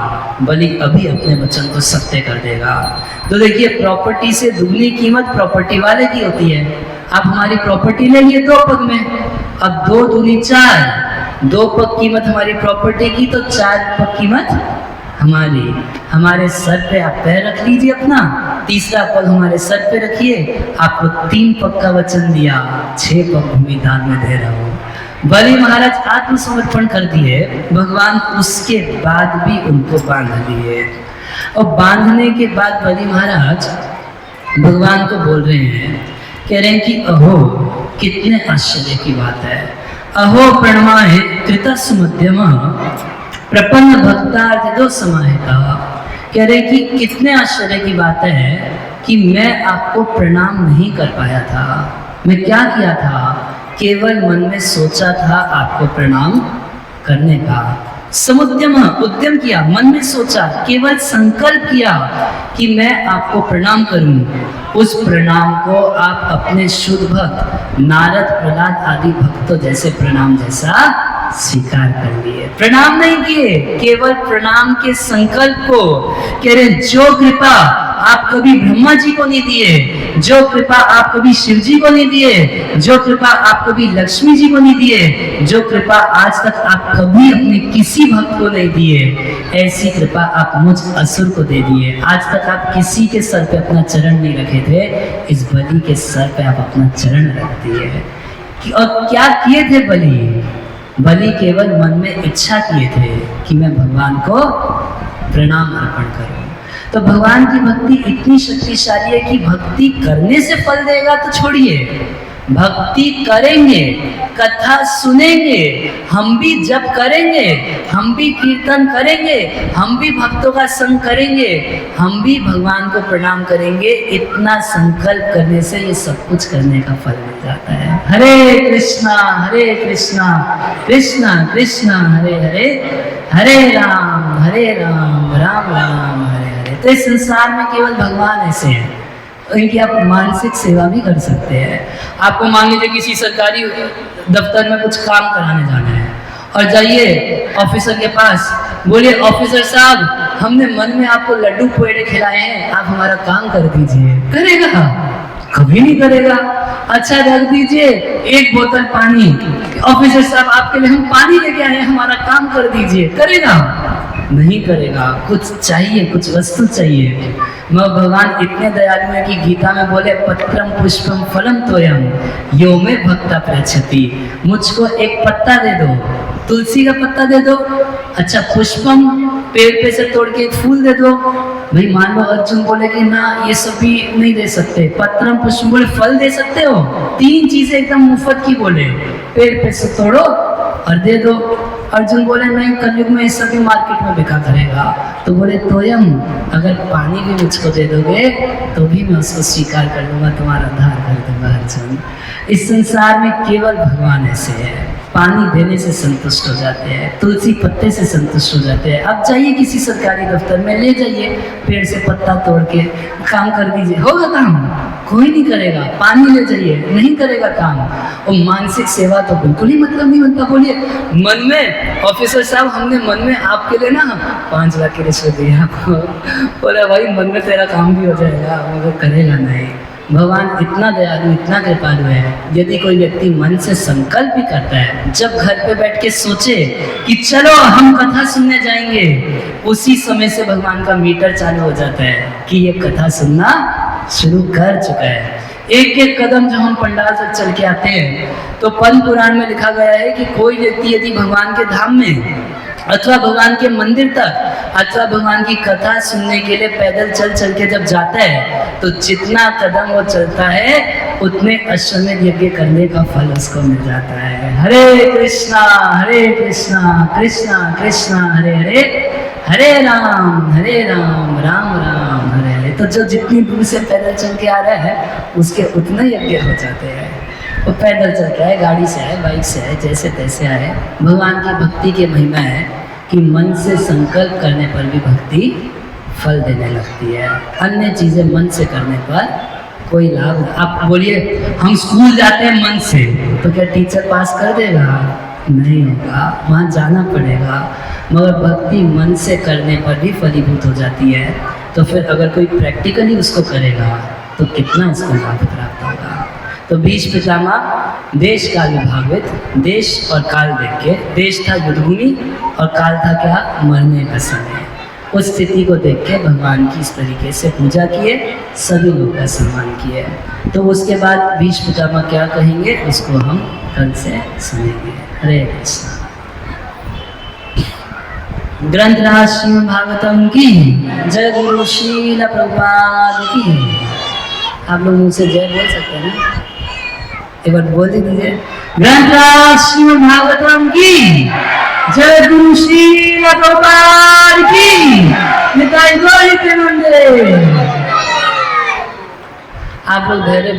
बलि अभी अपने वचन को सत्य कर देगा। तो देखिए, प्रॉपर्टी से दुगनी कीमत प्रॉपर्टी वाले की होती है। आप हमारी प्रॉपर्टी लेंगे 2 पग में, अब 2 दूनी 4, 2 पग कीमत हमारी प्रॉपर्टी की, तो 4 पग कीमत हमारे सर पे आप पैर रख लीजिए अपना, तीसरा पग हमारे सर पे रखिए। आपको 3 पग का वचन दिया, 6 पग भूमि दान में दे रहा हूँ। बलि महाराज आत्मसमर्पण कर दिए, भगवान उसके बाद भी उनको बांध दिए। और बांधने के बाद बलि महाराज भगवान को बोल रहे हैं, कह रहे हैं कि अहो कितने आश्चर्य की बात है, अहो प्रणमाय कृतस् मध्यम प्रपन्न भक्तार्थितो समाहिता। कह रहे कि कितने आश्चर्य की बात है कि मैं आपको प्रणाम नहीं कर पाया था। मैं क्या किया था? केवल मन में सोचा था आपको प्रणाम करने का। समुद्यम, उद्यम किया, मन में सोचा, केवल संकल्प किया कि मैं आपको प्रणाम करूं। उस प्रणाम को आप अपने शुद्ध भक्त नारद, प्रहलाद आदि भक्तों जैसे प्रणाम जैसा स्वीकार कर लिए। प्रणाम नहीं किए, केवल प्रणाम के संकल्प को। कह रहे जो कृपा आप कभी ब्रह्मा जी को नहीं दिए, जो कृपा आप कभी शिव जी को नहीं दिए, जो कृपा आप कभी लक्ष्मी जी को नहीं दिए, जो कृपा आज तक आप कभी अपने किसी भक्त को नहीं दिए, ऐसी कृपा आप मुझ असुर को दे दिए। आज तक आप किसी के सर पे अपना चरण नहीं रखे थे, इस बलि के सर पे आप अपना चरण रख दिए। और क्या किए थे बलि? बलि केवल मन में इच्छा किए थे कि मैं भगवान को प्रणाम अर्पण करूं। तो भगवान की भक्ति इतनी शक्तिशाली है कि भक्ति करने से फल देगा तो छोड़िए, भक्ति करेंगे, कथा सुनेंगे, हम भी जप करेंगे, हम भी कीर्तन करेंगे, हम भी भक्तों का संग करेंगे, हम भी भगवान को प्रणाम करेंगे, इतना संकल्प करने से ये सब कुछ करने का फल मिल जाता है। हरे कृष्णा कृष्णा कृष्णा हरे हरे, हरे राम राम राम हरे हरे। तो इस संसार में केवल भगवान ऐसे हैं, इनकी आप मानसिक सेवा भी कर सकते हैं। आपको मान लीजिए किसी सरकारी दफ्तर में कुछ काम कराने जाना है, और जाइए ऑफिसर के पास, बोलिए ऑफिसर साहब हमने मन में आपको लड्डू पेड़े खिलाए हैं, आप हमारा काम कर दीजिए। करेगा? कभी नहीं करेगा। अच्छा रख दीजिए 1 बोतल पानी, ऑफिसर साहब आपके लिए हम पानी लेके आए हैं, हमारा काम कर दीजिए। करेगा? नहीं करेगा। कुछ चाहिए, कुछ वस्तु चाहिए। भगवान इतने दयालु है कि गीता में बोले पत्रम पुष्पम फलम तोयम यो में भक्ता प्रयच्छति, मुझको एक पत्ता दे दो तुलसी का पत्ता दे दो, अच्छा पुष्पम पेड़ पे से तोड़ के एक फूल दे दो। भाई मान लो अर्जुन बोले कि ना ये सब भी नहीं दे सकते, पत्रम पुष्पम बोले फल दे सकते हो, 3 चीजें एकदम मुफ्त की बोले, पेड़ पे से तोड़ो और दे दो। अर्जुन बोले नहीं, कलयुग में ये सब भी मार्केट में बिका करेगा। तो बोले तोयम, अगर पानी भी मुझको दे दोगे तो भी मैं उसको स्वीकार कर लूंगा, तुम्हारा उद्धार कर दूंगा। अर्जुन, इस संसार में केवल भगवान ऐसे है, पानी देने से संतुष्ट हो जाते हैं, तुलसी पत्ते से संतुष्ट हो जाते हैं। अब जाइए किसी सरकारी दफ्तर में, ले जाइए पेड़ से पत्ता तोड़ के काम कर दीजिए, होगा काम? कोई नहीं करेगा। पानी ले जाइए, नहीं करेगा काम। और मानसिक सेवा तो बिल्कुल ही मतलब नहीं बनता। बोलिए मन में ऑफिसर साहब हमने मन में आपके लिए ना 5 लाख की रिश्वत दी आपको, बोला भाई मन में तेरा काम भी हो जाएगा, मगर करेगा नहीं। भगवान इतना दयालु, इतना कृपालु है, यदि कोई व्यक्ति मन से संकल्प भी करता है, जब घर पे बैठ के सोचे कि चलो हम कथा सुनने जाएंगे, उसी समय से भगवान का मीटर चालू हो जाता है कि ये कथा सुनना शुरू कर चुका है। एक एक कदम जो हम पंडाल तक चल के आते हैं, तो पद्म पुराण में लिखा गया है कि कोई व्यक्ति यदि भगवान के धाम में अथवा भगवान के मंदिर तक अथवा भगवान की कथा सुनने के लिए पैदल चल चल के जब जाता है, तो जितना कदम वो चलता है उतने अश्वमेध यज्ञ करने का फल उसको मिल जाता है। हरे कृष्णा कृष्णा कृष्णा हरे हरे, हरे राम राम राम हरे हरे। तो जो जितनी दूर से पैदल चल के आ रहा है उसके उतने यज्ञ हो जाते हैं। वो पैदल चल के आए, गाड़ी से आए, बाइक से आए, जैसे तैसे आए। भगवान की भक्ति की महिमा है कि मन से संकल्प करने पर भी भक्ति फल देने लगती है। अन्य चीज़ें मन से करने पर कोई लाभ नहीं। आप बोलिए हम स्कूल जाते हैं मन से, तो क्या टीचर पास कर देगा? नहीं होगा, वहाँ जाना पड़ेगा। मगर भक्ति मन से करने पर भी फलीभूत हो जाती है। तो फिर अगर कोई प्रैक्टिकली उसको करेगा तो कितना उसको लाभ प्राप्त होगा। तो भीष्म पितामह देश काल विभावित, देश और काल देख के, देश था युद्धभूमि और काल था क्या? मरने का समय। उस स्थिति को देख के भगवान की इस तरीके से पूजा किए, सभी लोग का सम्मान किए। तो उसके बाद भीष्म पितामह क्या कहेंगे उसको हम कल से सुनेंगे। हरे कृष्ण। ग्रंथराज श्रीमद् भागवतम की जय, गुरु श्रील प्रभुपाद की। आप लोग मुझसे जय बोल सकते हैं ना? एक बार बोल दीजिए, ग्रंथराज श्रीमद् भागवतम की जय, गुरु श्रील प्रभुपाद की। निताई गौर नित्यानंद। आप लोग धैर्य